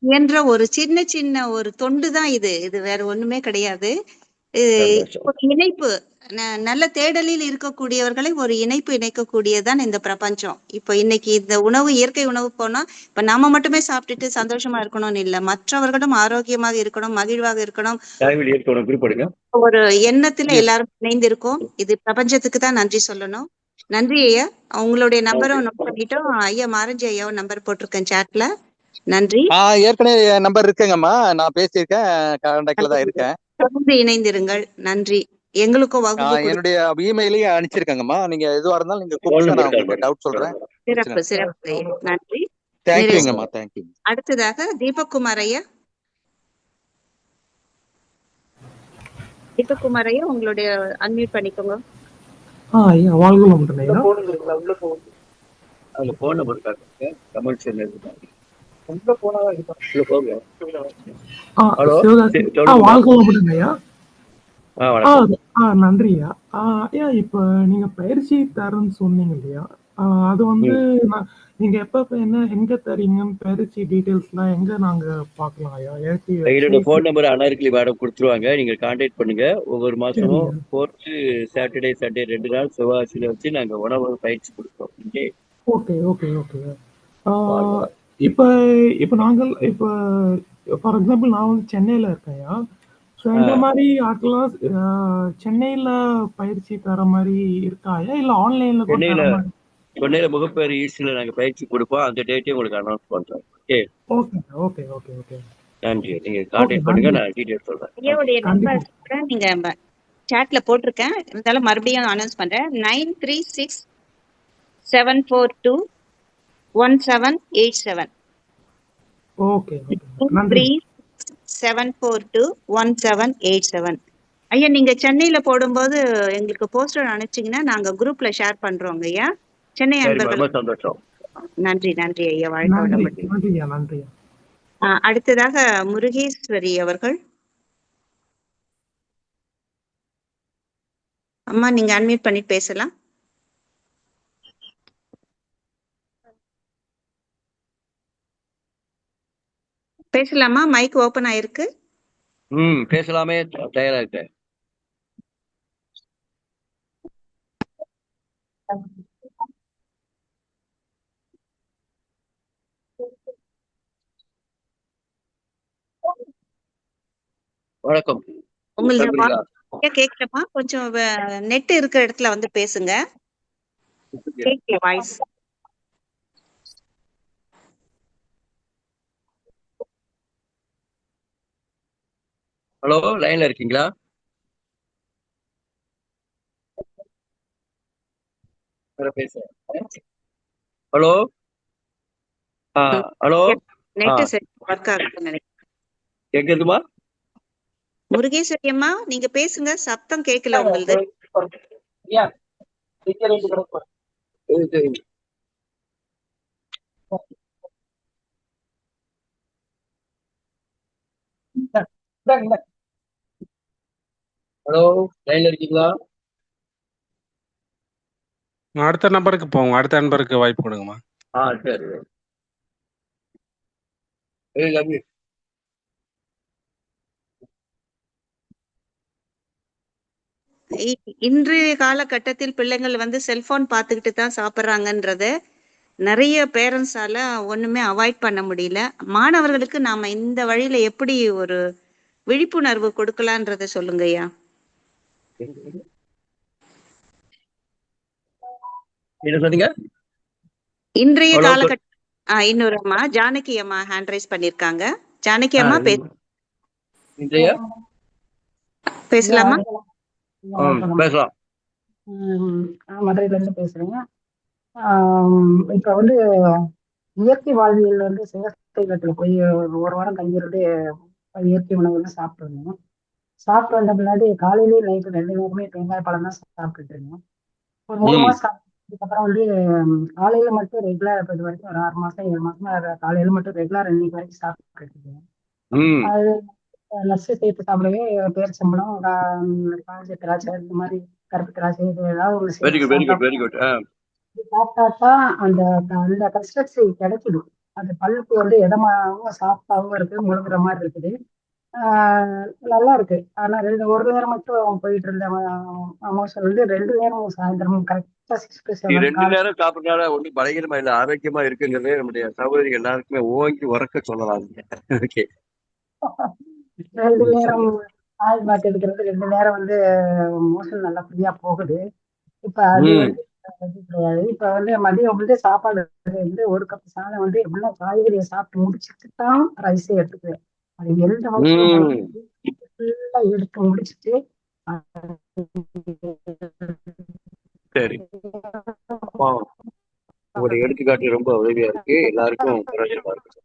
என்ற ஒரு சின்ன சின்ன ஒரு தொண்டு தான் இது. இது வேற ஒண்ணுமே கிடையாது. ஒரு இணைப்பு, நல்ல தேடலில் இருக்கக்கூடியவர்களை ஒரு இணைப்பு இணைக்கக்கூடியதான் இந்த பிரபஞ்சம். இப்ப இன்னைக்கு இந்த உணவு இயற்கை உணவு போனா இப்ப நாம மட்டுமே சாப்பிட்டுட்டு சந்தோஷமா இருக்கணும்னு இல்ல, மற்றவர்களும் ஆரோக்கியமாக இருக்கணும், மகிழ்வாக இருக்கணும், ஒரு எண்ணத்துல எல்லாரும் இணைந்திருக்கோம். இது பிரபஞ்சத்துக்கு தான் நன்றி சொல்லணும். நன்றி ஐயா. உங்களுடைய நம்பரும் நோட் பண்ணிட்டோம். ஐயா மாரஞ்சி ஐயாவும் நம்பர் போட்டிருக்கேன் சாட்ல. நன்றி. ஏற்கனவே நம்பர் இருக்குங்கம்மா, நான் பேசியிருக்கேன், கான்டாக்ட்ல தான் இருக்கேன். தொடர்ந்து இணைந்திருங்கள். நன்றி. எங்களுக்கும் வகுப்பு என்னுடைய இமெயிலையும் அனுப்பிச்சிருக்கேங்கம்மா. நீங்க எதுவா இருந்தாலும் நீங்க கூப்பிடுங்க, நான் உங்களுக்கு டவுட் சொல்றேன். சிறப்பு சிறப்பு. நன்றி. தேங்க்யூங்கம்மா, தேங்க்யூ. அடுத்ததாக தீபக்குமார் ஐயா. தீபக்குமார் ஐயா, உங்களுடைய அன்மியூட் பண்ணிக்கோங்க. ஐயா வாழ்க வளமுடன் ஐயா. அதுல போன் நம்பர் இருக்காங்க, கமெண்ட் சென்டர் இருக்காங்க. வாழ்க வளமுடன் ஐயா. நன்றியா. ஐயா இப்ப நீங்க பயிற்சி தரேன்னு சொன்னீங்க இல்லையா, அது வந்து நீங்க எப்ப என்ன எங்க தரீங்கன்னு பயிற்சி டீடைல்ஸ் எல்லாம் எங்க நாங்க பாக்கலாம் ஐயா? என்னோட போன் நம்பர் அனார்கலி மேடம் கொடுத்துருவாங்க, நீங்க கான்டாக்ட் பண்ணுங்க. ஒவ்வொரு மாசமும் 4th சாட்டர்டே சண்டே 2 நாள் செவ்வாய்ல வச்சு நாங்க உணவு பயிற்சி கொடுப்போம். Okay okay okay. இப்ப இப்ப நாங்கள் இப்ப ஃபார் எக்ஸாம்பிள் நான் வந்து சென்னையில இருக்கேன்யா. ஸோ இந்த மாதிரி ஆட்கள்லாம் சென்னையில பயிற்சி தர மாதிரி இருக்காயா, இல்ல ஆன்லைன்ல கூட? சென்னையில முகப்பேர் ஈஸ்ட்ல நாங்க பயிற்சி கொடுப்போம். அந்த டேட்டே உங்களுக்கு அனௌன்ஸ் பண்றோம். Okay okay okay okay. நன்றி. நீங்க கான்டாக்ட் பண்ணுங்க, நான் டீடைல் சொல்றேன். ஐயாவுடைய நம்பர் நீங்க சாட்ல போட்டிருக்கேன், இருந்தாலும் மறுபடியும் அனௌன்ஸ் பண்றேன். 9367421787. ஓகே நன்றி. 9367421787. ஐயா நீங்க சென்னையில போடும்போது எங்களுக்கு போஸ்டர் அனுப்பிச்சிங்கன்னா நாங்க குரூப்ல ஷேர் பண்றோங்க ஐயா. சென்னை அன்பர்கள் சந்தோஷம். நன்றி நன்றி ஐயா. வாழ்க்கை. அடுத்ததாக முருகேஸ்வரி அவர்கள். அம்மா நீங்க அன்மியூட் பண்ணிட்டு பேசலாம். பேசலாமா? மைக் ஓபன் ஆயிருக்கு. பேசலாமே, தயாரா இருக்கேன். வணக்கம். உங்களுக்கு கேட்கலமா? கொஞ்சம் நெட் இருக்கிற இடத்துல வந்து பேசுங்க. கேட்கல வாய்ஸ். ஹலோ, லைன்ல இருக்கீங்களா? Hello hello. நெட் சரி வர்க் ஆகுதுன்னு நினைக்கிறேன். கேக்குதுமா? முருகேஸ்வரி அம்மா நீங்க பேசுங்க, சத்தம் கேட்கல உங்களுக்கு. ஹலோ, லைன்ல இருக்கீங்களா? அடுத்த நம்பருக்கு போங்க, அடுத்த நம்பருக்கு வாய்ப்பு கொடுங்கம்மா. சரி. இன்றைய காலகட்டத்தில் பிள்ளைங்கள் வந்து செல்போன் பார்த்துக்கிட்டு தான் சாப்பிட்றாங்கன்றத நிறைய பேரண்ட்ஸால ஒண்ணுமே அவாய்ட் பண்ண முடியல. மாணவர்களுக்கு நாம இந்த வழியில எப்படி ஒரு விழிப்புணர்வு கொடுக்கலான்றத சொல்லுங்க ஐயா. என்ன சொன்னீங்க? இன்றைய காலகட்டம். இன்னொரு அம்மா ஜானகி அம்மா ஹேண்ட் ரைஸ் பண்ணிருக்காங்க. ஜானகி அம்மா பேசலாமா? பேசலாம். மதுரையில இருந்து பேசுறேங்க. இப்ப வந்து இயற்கை வாழ்வியல் வந்து சிவசைவத்துல போய் ஒரு வாரம் தங்கியிருந்து இயற்கை உணவுலாம் சாப்பிட்டு இருந்தோம். சாப்பிட்டு வந்த முன்னாடி காலையிலேயே நைட்டு 2 நேரமே தேங்காய் பழம் தான் சாப்பிட்டுட்டு இருந்தோம். ஒரு 3 மாசம் அதுக்கப்புறம் வந்து காலையில மட்டும் ரெகுலர் இப்போ இது வரைக்கும் ஒரு 6 மாசம் 7 மாசமா காலையில மட்டும் ரெகுலர் இன்னைக்கு வரைக்கும் சாப்பிட்டுட்டு இருக்கேன். அது நட்ஸ் சேர்த்து சாப்பிடவே பேரிச்சம்பழம், காஞ்ச திராட்சை, இந்த மாதிரி கருப்பு திராட்சை, இது ஏதாவது ஒன்று வெரி சேர்த்து குட் வெரி சாப்பிட்டா குட் வெரி குட். சாப்பிட்டாதான் அந்த அந்த கன்ஸ்ட்ரக்ஷன் கிடைக்குது. அந்த பல்லுக்கு வந்து இதமாவும் சாஃப்டாவும் இருக்கு, முழுங்குற மாதிரி இருக்குது. நல்லா இருக்கு. ஆனா ஒரு நேரம் மட்டும் போயிட்டு இருந்த மோஷன் வந்து 2 நேரம் சாயந்தரம் கரெக்டா 6 to நீ 7 2 நேரம் சாப்பிட்றதுனால ஒன்றும் பலகீனமா இல்லை, ஆரோக்கியமா இருக்குங்கிறதே நம்முடைய சகோதரி எல்லாருக்குமே ஓங்கி உறக்க சொல்லலாம். ஓகே. 2 நேரம் ஆயில் பாத் எடுக்கிறது, 2 நேரம் வந்து மோஷன் நல்லா ஃப்ரீயா போகுது. இப்ப அது வந்து கிடையாது. இப்ப வந்து மதியம் வந்து சாப்பாடு வந்து 1 கப் சாதம் வந்து எப்படின்னா காய்கறியை சாப்பிட்டு முடிச்சுட்டு தான் ரைஸே எடுத்துக்குவேன். அது எந்த வயசுல ஃபுல்லா எடுத்து முடிச்சுட்டு சரி, உங்களுடைய எடுத்துக்காட்டு ரொம்ப உதவியா இருக்கு, எல்லாருக்கும் பிரயோஜனமா இருக்கு.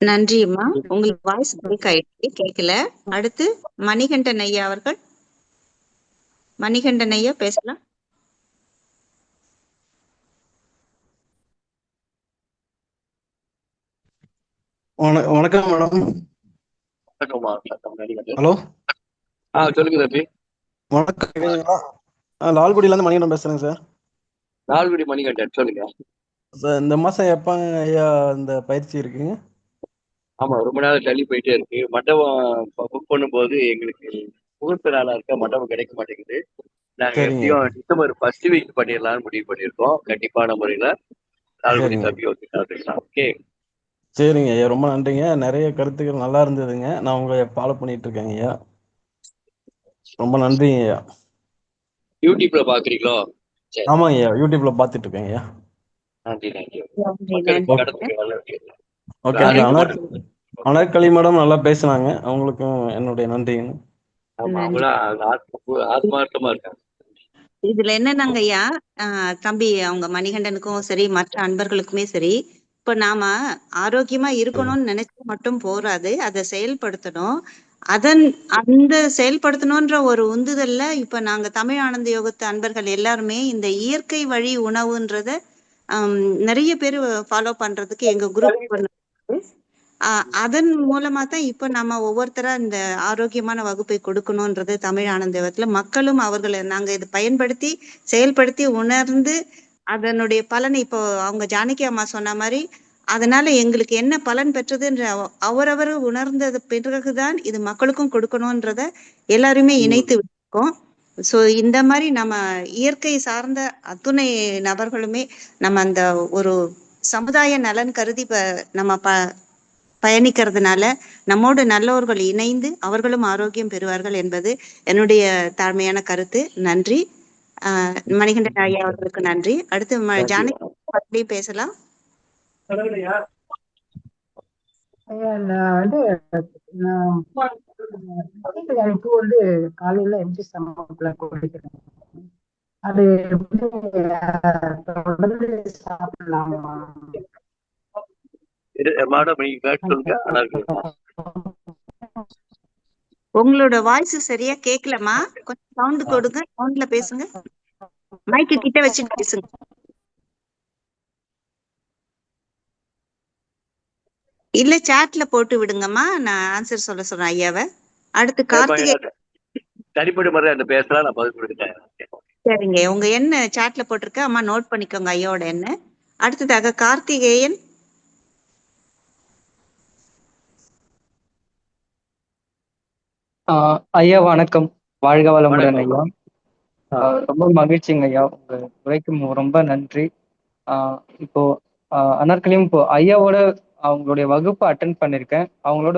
நன்றிம்மா. உங்களுக்கு வாய்ஸ் பிரேக் ஆயிடுச்சு, கேட்கல. அடுத்து மணிகண்டன் ஐயா அவர்கள். மணிகண்டன் ஐயா பேசலாம். வணக்கம் மேடம். ஹலோ, சொல்லுங்க தம்பி. வணக்கம். லால்குடியில இருந்து மணிகண்டன் பேசுறேங்க சார். லால்குடி மணிகண்டன், சொல்லுங்க சார். இந்த மாசம் எப்ப ஐயா இந்த பயிற்சி இருக்குங்க? ஆமா, ரொம்ப நாள் தள்ளி போயிட்டே இருக்கு. மண்டபம் புக் பண்ணும்போது எங்களுக்கு முகூர்த்த நாளா இருக்க மண்டபம் கிடைக்க மாட்டேங்குது. நாங்க எப்படியும் டிசம்பர் 1st வீக் பண்ணிடலாம்னு முடிவு பண்ணியிருக்கோம். கண்டிப்பான முறையில லால்குடி தம்பி பேசலாம். ஓகே, சரிங்க ஐயா, ரொம்ப நன்றிங்க. நிறைய கருத்துக்கள் நல்லா இருந்ததுங்க. நான் உங்களை ஃபாலோ பண்ணிட்டு இருக்கேங்க ஐயா. ரொம்ப நன்றிங்க ஐயா. யூடியூப்ல பாக்குறீங்களோ? ஆமாங்க ஐயா, யூடியூப்ல பாத்துட்டு இருக்கேங்க ஐயா. நன்றி நன்றி. ஓகே, அனர்கலி மேடம் நல்லா பேசுனாங்க, அவங்களுக்கும் என்னுடைய நன்றிங்க. ஆத்மார்த்தமா இருக்காங்க. இதுல என்னன்னாங்க ஐயா, தம்பி அவங்க மணிகண்டனுக்கும் சரி, மற்ற அன்பர்களுக்குமே சரி, இப்ப நாம ஆரோக்கியமா இருக்கணும்னு நினைச்சா மட்டும் போராது, அதை செயல்படுத்தணும். அந்த செயல்படுத்தணும்ன்ற ஒரு உந்துதல்ல இப்ப நாங்க தமிழ் ஆனந்த யோகத்து அன்பர்கள் எல்லாருமே இந்த இயற்கை வழி உணவுன்றத நிறைய பேர் ஃபாலோ பண்றதுக்கு எங்க குரூப் அதன் மூலமா தான் இப்ப நம்ம ஒவ்வொருத்தரா இந்த ஆரோக்கியமான வகுப்பை கொடுக்கணும்ன்றது தமிழ் ஆனந்தத்துல மக்களும் அவர்களை நாங்க இதை பயன்படுத்தி செயல்படுத்தி உணர்ந்து அதனுடைய பலனை இப்போ அவங்க ஜானகி அம்மா சொன்ன மாதிரி அதனால எங்களுக்கு என்ன பலன் பெற்றதுன்ற அவரவர் உணர்ந்தது பிறகுதான் இது மக்களுக்கும் கொடுக்கணும்ன்றத எல்லாருமே இணைத்து விட்டுருக்கோம். ஸோ இந்த மாதிரி நம்ம இயற்கை சார்ந்த அத்துணை நபர்களுமே நம்ம அந்த ஒரு சமுதாய நலன் கருதி நம்ம பயணிக்கிறதுனால நம்மோடு நல்லவர்கள் இணைந்து அவர்களும் ஆரோக்கியம் பெறுவார்கள் என்பது என்னுடைய தாழ்மையான கருத்து. நன்றி. மணிகண்டன் ஐயா அவர்களுக்கு நன்றி. அடுத்து ஜானகி பேசலாம். இப்போ வந்து காலையில எம்டி ஸ்டமக்ல குடிக்கிறேன். அது தொடர்ந்து சாப்பிடலாமா? உங்களோட வாய்ஸ் சரியா கேட்கலமா, கொஞ்சம் சவுண்ட் கொடுங்க, சவுண்ட்ல பேசுங்க, மைக்கு கிட்ட வச்சுட்டு பேசுங்க. இல்ல சாட்ல போட்டு விடுங்கம்மா, நான் ஆன்சர் சொல்ல சொல்றேன் ஐயாவை. அடுத்து கார்த்திகை. தனிப்பட்ட முறை அந்த பேசலாம், நான் பதில் கொடுத்துட்டேன். சரிங்க, உங்க என்ன சாட்ல போட்டிருக்க அம்மா, நோட் பண்ணிக்கோங்க ஐயாவோட என்ன. அடுத்ததாக கார்த்திகேயன். ஐயா வணக்கம், வாழ்க வளமுடன் ஐயா. ரொம்ப மகிழ்ச்சிங்க ஐயா, உங்க உரைக்கும் ரொம்ப நன்றி. இப்போ அனர்கலியும் இப்போ ஐயாவோட அவங்களுடைய வகுப்பு அட்டென்ட் பண்ணிருக்கேன். அவங்களோட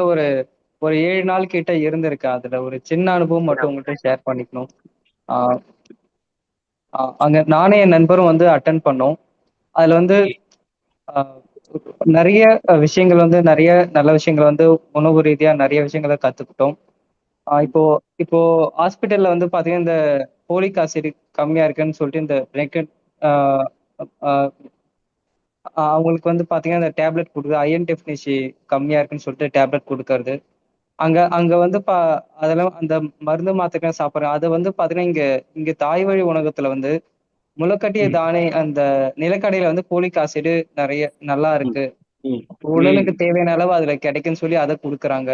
ஒரு 7 நாள் கிட்ட இருந்திருக்கேன். அதுல ஒரு சின்ன அனுபவம் மட்டும் உங்கள்கிட்ட ஷேர் பண்ணிக்கணும். அங்க நானே என் நண்பரும் வந்து அட்டென்ட் பண்ணோம். அதுல வந்து நிறைய விஷயங்கள் வந்து நிறைய நல்ல விஷயங்கள் வந்து உணவு ரீதியா நிறைய விஷயங்களை கத்துக்கிட்டோம். இப்போ ஹாஸ்பிட்டல்ல வந்து பாத்தீங்கன்னா இந்த போலிக் ஆசிட் கம்மியா இருக்குன்னு சொல்லிட்டு இந்த அவங்களுக்கு வந்து பாத்தீங்கன்னா இந்த டேப்லெட் கொடுக்குறது, அயன் டெஃபினிஷி கம்மியா இருக்குன்னு சொல்லிட்டு டேப்லெட் கொடுக்கறது. அங்க அங்க வந்து அதெல்லாம் அந்த மருந்து மாத்திரைகள் சாப்பிடுறாங்க. அது வந்து பாத்தீங்கன்னா இங்க இங்க தாய் வழி உணவகத்துல வந்து முளைக்கட்டிய தானே அந்த நிலக்கடையில வந்து போலிக் ஆசிட் நிறைய நல்லா இருக்கு, உடலுக்கு தேவையான அளவு அதுல கிடைக்குன்னு சொல்லி அதை கொடுக்குறாங்க.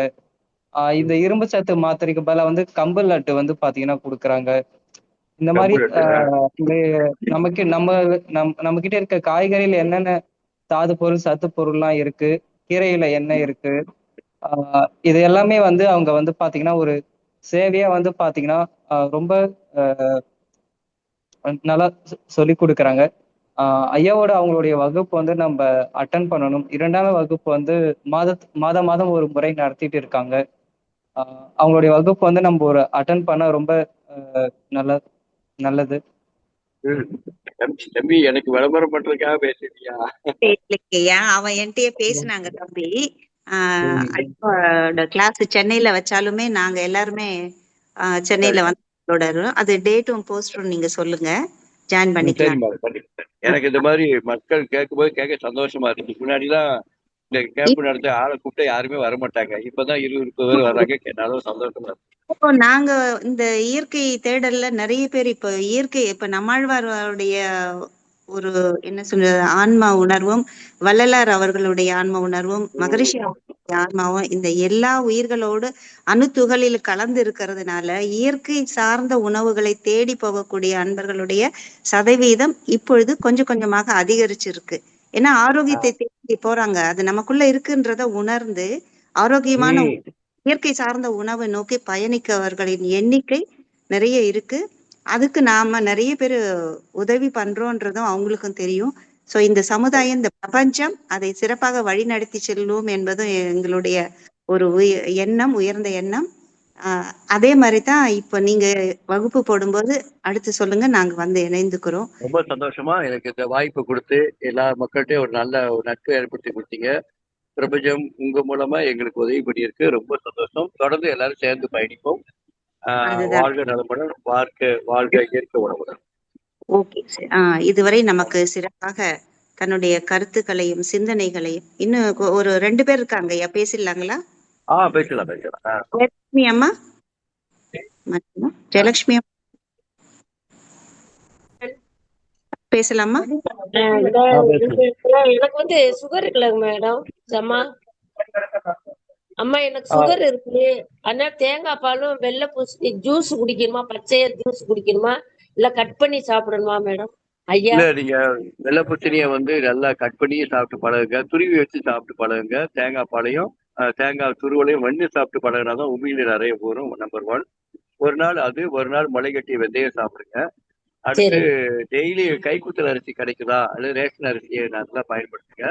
இந்த இரும்பு சத்து மாத்திரைக்கு பதிலா வந்து கம்பல் லட்டு வந்து பாத்தீங்கன்னா கொடுக்குறாங்க. இந்த மாதிரி நமக்கு நம்ம கிட்ட இருக்க காய்கறியில என்னென்ன தாது பொருள் சத்து பொருள்லாம் இருக்கு, கீரையில என்ன இருக்கு, இது எல்லாமே வந்து அவங்க வந்து பாத்தீங்கன்னா ஒரு சேவையா வந்து பாத்தீங்கன்னா ரொம்ப நல்லா சொல்லி கொடுக்குறாங்க. ஐயாவோட அவங்களுடைய வகுப்பு வந்து நம்ம அட்டன் பண்ணணும். 2ஆம் வகுப்பு வந்து மாதம் ஒரு முறை நடத்திட்டு இருக்காங்க. அவங்களுடைய வகுப்பு வந்து நம்ம ஒரு அட்டன் பண்ண ரொம்ப நல்லது. தம்பி, எனக்கு விளம்பரம் பண்றதுக்காக பேசுறியா? அவன் என்கிட்டயே பேசினாங்க தம்பி. கிளாஸ் சென்னையில வச்சாலுமே நாங்க எல்லாருமே சென்னையில வந்து அது டேட்டும் போஸ்டரும் நீங்க சொல்லுங்க, ஜாயின் பண்ணிக்கலாம். எனக்கு இந்த மாதிரி மக்கள் கேட்கும்போது கேட்க சந்தோஷமா இருக்கு. முன்னாடிலாம் இந்த கேம்ப் நடத்த ஆளை கூப்பிட்டு யாருமே வரமாட்டாங்க. இப்பதான் 20-30 பேர் வர்றாங்க. கேட்டாலும் சந்தோஷமா இருக்கு. இப்போ நாங்க இந்த இயற்கை தேடல்ல நிறைய பேர் இப்ப இயற்கை இப்ப நம்மாழ்வாருடைய ஒரு என்ன சொல்றது ஆன்மா உணர்வும், வள்ளலார் அவர்களுடைய ஆன்ம உணர்வும், மகரிஷி ஆன்மாவும் இந்த எல்லா உயிர்களோடு அணுத்துகளில் கலந்து இருக்கிறதுனால இயற்கை சார்ந்த உணவுகளை தேடி போகக்கூடிய அன்பர்களுடைய சதவீதம் இப்பொழுது கொஞ்சம் கொஞ்சமாக அதிகரிச்சிருக்கு. ஏன்னா ஆரோக்கியத்தை தேடி போறாங்க, அது நமக்குள்ள இருக்குன்றத உணர்ந்து ஆரோக்கியமான இயற்கை சார்ந்த உணவை நோக்கி பயணிக்கவர்களின் எண்ணிக்கை நிறைய இருக்கு. அதுக்கு நாம நிறைய பேர் உதவி பண்றோன்றதும் அவங்களுக்கும் தெரியும். சோ இந்த சமுதாயம், இந்த பிரபஞ்சம் அதை சிறப்பாக வழிநடத்தி செல்லும் என்பதும் எங்களுடைய ஒரு எண்ணம், உயர்ந்த எண்ணம். அதே மாதிரிதான் இப்ப நீங்க வகுப்பு போடும்போது அடுத்து சொல்லுங்க, நாங்க வந்து இணைந்துக்கிறோம். ரொம்ப சந்தோஷமா எனக்கு இந்த வாய்ப்பு கொடுத்து எல்லா மக்கள்கிட்டையும் ஒரு நல்ல ஒரு நட்பு ஏற்படுத்தி கொடுத்தீங்க. பிரபஞ்சம் உங்க மூலமா எங்களுக்கு உதவி பண்ணியிருக்கு. ரொம்ப சந்தோஷம். தொடர்ந்து எல்லாரும் சேர்ந்து பயணிப்போம். வாழ்க நலமுடன், வாழ்க இயற்கை உணவுடன். ஓகே, இதுவரை நமக்கு சிறப்பாக தன்னுடைய கருத்துக்களையும் சிந்தனைகளையும் இன்னும் ஒரு 2 பேர் இருக்காங்க ஐயா, பேசிடலாங்களா? பேசலாம். ஜெயலட்சுமி அம்மா, ஜெயலட்சுமி அம்மா பேசலாமா? எனக்கு வந்து சுகர் இருக்குல்லங்க மேடம். அம்மா எனக்கு சுகர் இருக்கு. அதனால தேங்காய் பாலும் வெள்ளை பூசணி ஜூஸ் குடிக்கணுமா, பச்சையா ஜூஸ் குடிக்கணுமா, இல்ல கட் பண்ணி சாப்பிடணுமா மேடம்? ஐயா, நீங்க வெள்ளை பூசணியை வந்து நல்லா கட் பண்ணி சாப்பிட்டு பழகுங்க, துருவி வச்சு சாப்பிட்டு பழகுங்க. தேங்காய் பாலையும் தேங்காய் துருவலையும் வெண்ணு சாப்பிட்டு பழகினாதான் உமிழ்நீர் நிறைய போகும். நம்பர் 1. ஒரு நாள் அது, ஒரு நாள் முளைகட்டிய வெந்தயம் சாப்பிடுங்க. அடுத்து டெய்லி கைக்குத்தல் அரிசி கிடைக்குதா அல்லது ரேஷன் அரிசியை நல்லா பயன்படுத்துங்க.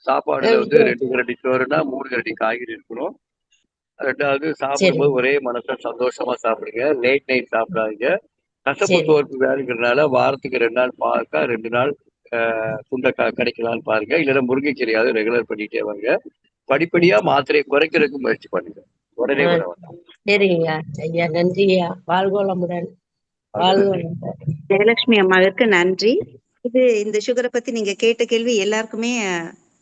சாப்பாடுல வந்து 2 கரண்டி சோறுனா 3 கரண்டி காய்கறி இருக்கணும். 2வது சாப்பிடும்போது ஒரே மனசா சந்தோஷமா சாப்பிடுங்க. லேட் நைட் சாப்பிடாதீங்க. கசப்பு தோற்பு வேணுங்கிறதுனால வாரத்துக்கு 2 நாள் பாவக்காய், 2 நாள் சுண்டைக்காய் கிடைக்கலான்னு பாருங்க. இல்லைன்னா முருங்கைக்கீரையாவது ரெகுலர் பண்ணிட்டே வாங்க. படிப்படியா மாத்திரையை குறைக்கிறதுக்கு முயற்சி பண்ணுங்க. உடனே வர வேண்டாம். சரிங்க ஐயா, நன்றியா. வாழ்கோளமுடன். ஜெயலட்சுமி அம்மாவிற்கு நன்றி. இந்த சுகரை பத்தி நீங்க கேட்ட கேள்வி எல்லாருக்குமே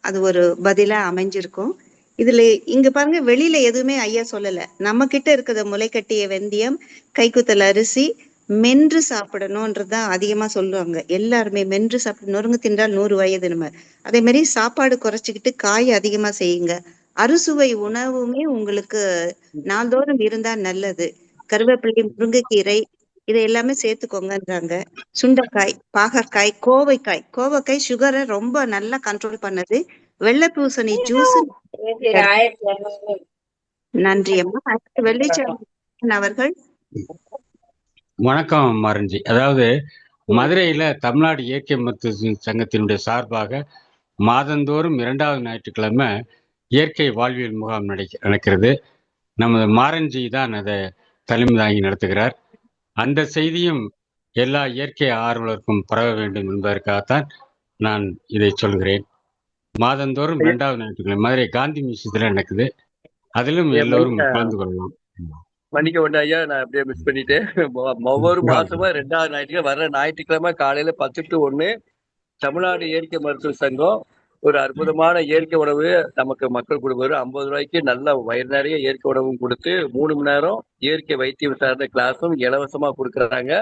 அது ஒரு பதிலா அமைஞ்சிருக்கும். இதுல இங்க பாருங்க, வெளியில எதுவுமே ஐயா சொல்லல. நம்ம கிட்ட இருக்கிற முளைக்கட்டிய வெந்தயம், கைக்குத்தல் அரிசி மென்று சாப்பிடணும்ன்றதுதான் அதிகமா சொல்லுவாங்க. எல்லாருமே மென்று சாப்பிட, நொறுங்கு தின்றால் 100 வயது. நம்ம அதே மாதிரி சாப்பாடு குறைச்சிக்கிட்டு காய் அதிகமா செய்யுங்க. அறுசுவை உணவுமே உங்களுக்கு நாள்தோறும் இருந்தா நல்லது. கருவேப்பிலை, முருங்கைக்கீரை இதை எல்லாமே சேர்த்துக்கோங்கன்றாங்க. சுண்டைக்காய், பாகற்காய், கோவைக்காய் சுகரை ரொம்ப நல்லா கண்ட்ரோல் பண்ணது. வெள்ளை பூசணி ஜூஸ். நன்றி அம்மா. வெள்ளிச்சந்திரன் அவர்கள். வணக்கம் மாரஞ்சி. அதாவது மதுரையில தமிழ்நாடு இயற்கை மருத்துவ சங்கத்தினுடைய சார்பாக மாதந்தோறும் 2வது ஞாயிற்றுக்கிழமை இயற்கை வாழ்வியல் முகாம் நடக்கிறது. நமது மாரஞ்சி தான் அதை தலைமை தாங்கி நடத்துகிறார். அந்த செய்தியும் எல்லா இயற்கை ஆர்வலருக்கும் பரவ வேண்டும் என்பதற்காகத்தான் நான் இதை சொல்கிறேன். மாதந்தோறும் 2வது ஞாயிற்றுக்கிழமை மதுரை காந்தி மியூசியத்தில் நடக்குது. அதிலும் எல்லோரும் கலந்து கொள்ளலாம். மன்னிக்க வேண்டாம் ஐயா, நான் அப்படியே மிஸ் பண்ணிட்டேன். ஒவ்வொரு மாசமா 2வது ஞாயிற்றுக்கிழமை வர்ற ஞாயிற்றுக்கிழமை காலையில 10 to 1 தமிழ்நாடு இயற்கை மருத்துவ சங்கம் ஒரு அற்புதமான இயற்கை உணவு நமக்கு மக்கள் கொடுப்பாரு. 50 ரூபாய்க்கு நல்ல வயிறு நிறைய இயற்கை உணவும் கொடுத்து 3 மணி நேரம் இயற்கை வைத்தியம் சார்ந்த கிளாஸும் இலவசமா கொடுக்குறாங்க.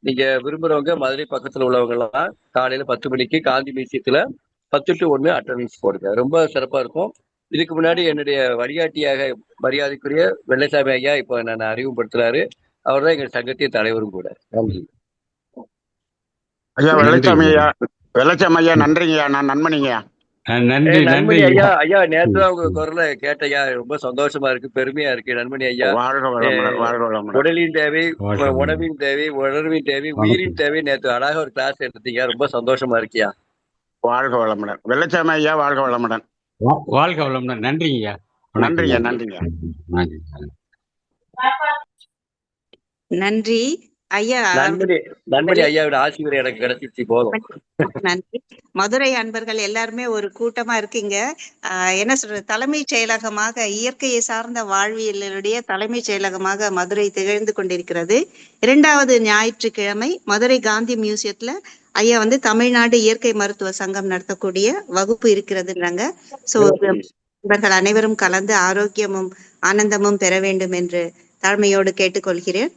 நீங்க விரும்புறவங்க மதுரை பக்கத்துல உள்ளவங்க எல்லாம் காலையில 10 மணிக்கு காந்தி மியூசியத்துல 10 to 1 அட்டண்டன்ஸ் போடுங்க. ரொம்ப சிறப்பா இருக்கும். இதுக்கு முன்னாடி என்னுடைய வழிகாட்டியாக மரியாதைக்குரிய வெள்ளைசாமி ஐயா இப்ப நான் அறிமுகப்படுத்துறாரு. அவர் தான் எங்க சங்கத்தின் தலைவரும் கூட. நன்றி ஐயா. வெள்ளச்சாமி ஐயா நன்றிங்கய்யா. நான் நண்பனிங்கய்யா. நன்றி நண்பனி ஐயா. ஐயா நேற்று உங்க குரலை கேட்டையா, ரொம்ப சந்தோஷமா இருக்கு, பெருமையா இருக்கு. நண்பனி ஐயா, உடலின் தேவை, உணவின் தேவை, உணர்வின் தேவை, உயிரின் தேவை நேற்று அழகாக ஒரு கிளாஸ் எடுத்தீங்க. ரொம்ப சந்தோஷமா இருக்கியா. வாழ்க வளமுடன். வெள்ளச்சாமி ஐயா வாழ்க வளமுடன். வாழ்க வளமுடன். நன்றிங்கய்யா. நன்றிங்க. நன்றிங்க. நன்றி ஐயா. நண்பனி ஐயாவோட ஆசீர்வாதம் எனக்கு கிடைச்சிச்சு, போதும். நன்றி. மதுரை அன்பர்கள் எல்லாருமே ஒரு கூட்டமா இருக்கீங்க. என்ன சொல்றது, தலைமைச் செயலகமாக இயற்கையை சார்ந்த வாழ்வியலுடைய தலைமைச் செயலகமாக மதுரை திகழ்ந்து கொண்டிருக்கிறது. 2வது ஞாயிற்றுக்கிழமை மதுரை காந்தி மியூசியத்துல ஐயா வந்து தமிழ்நாடு இயற்கை மருத்துவ சங்கம் நடத்தக்கூடிய வகுப்பு இருக்கிறதுன்றாங்க. சோ இவர்கள் அனைவரும் கலந்து ஆரோக்கியமும் ஆனந்தமும் பெற வேண்டும் என்று தாழ்மையோடு கேட்டுக்கொள்கிறேன்.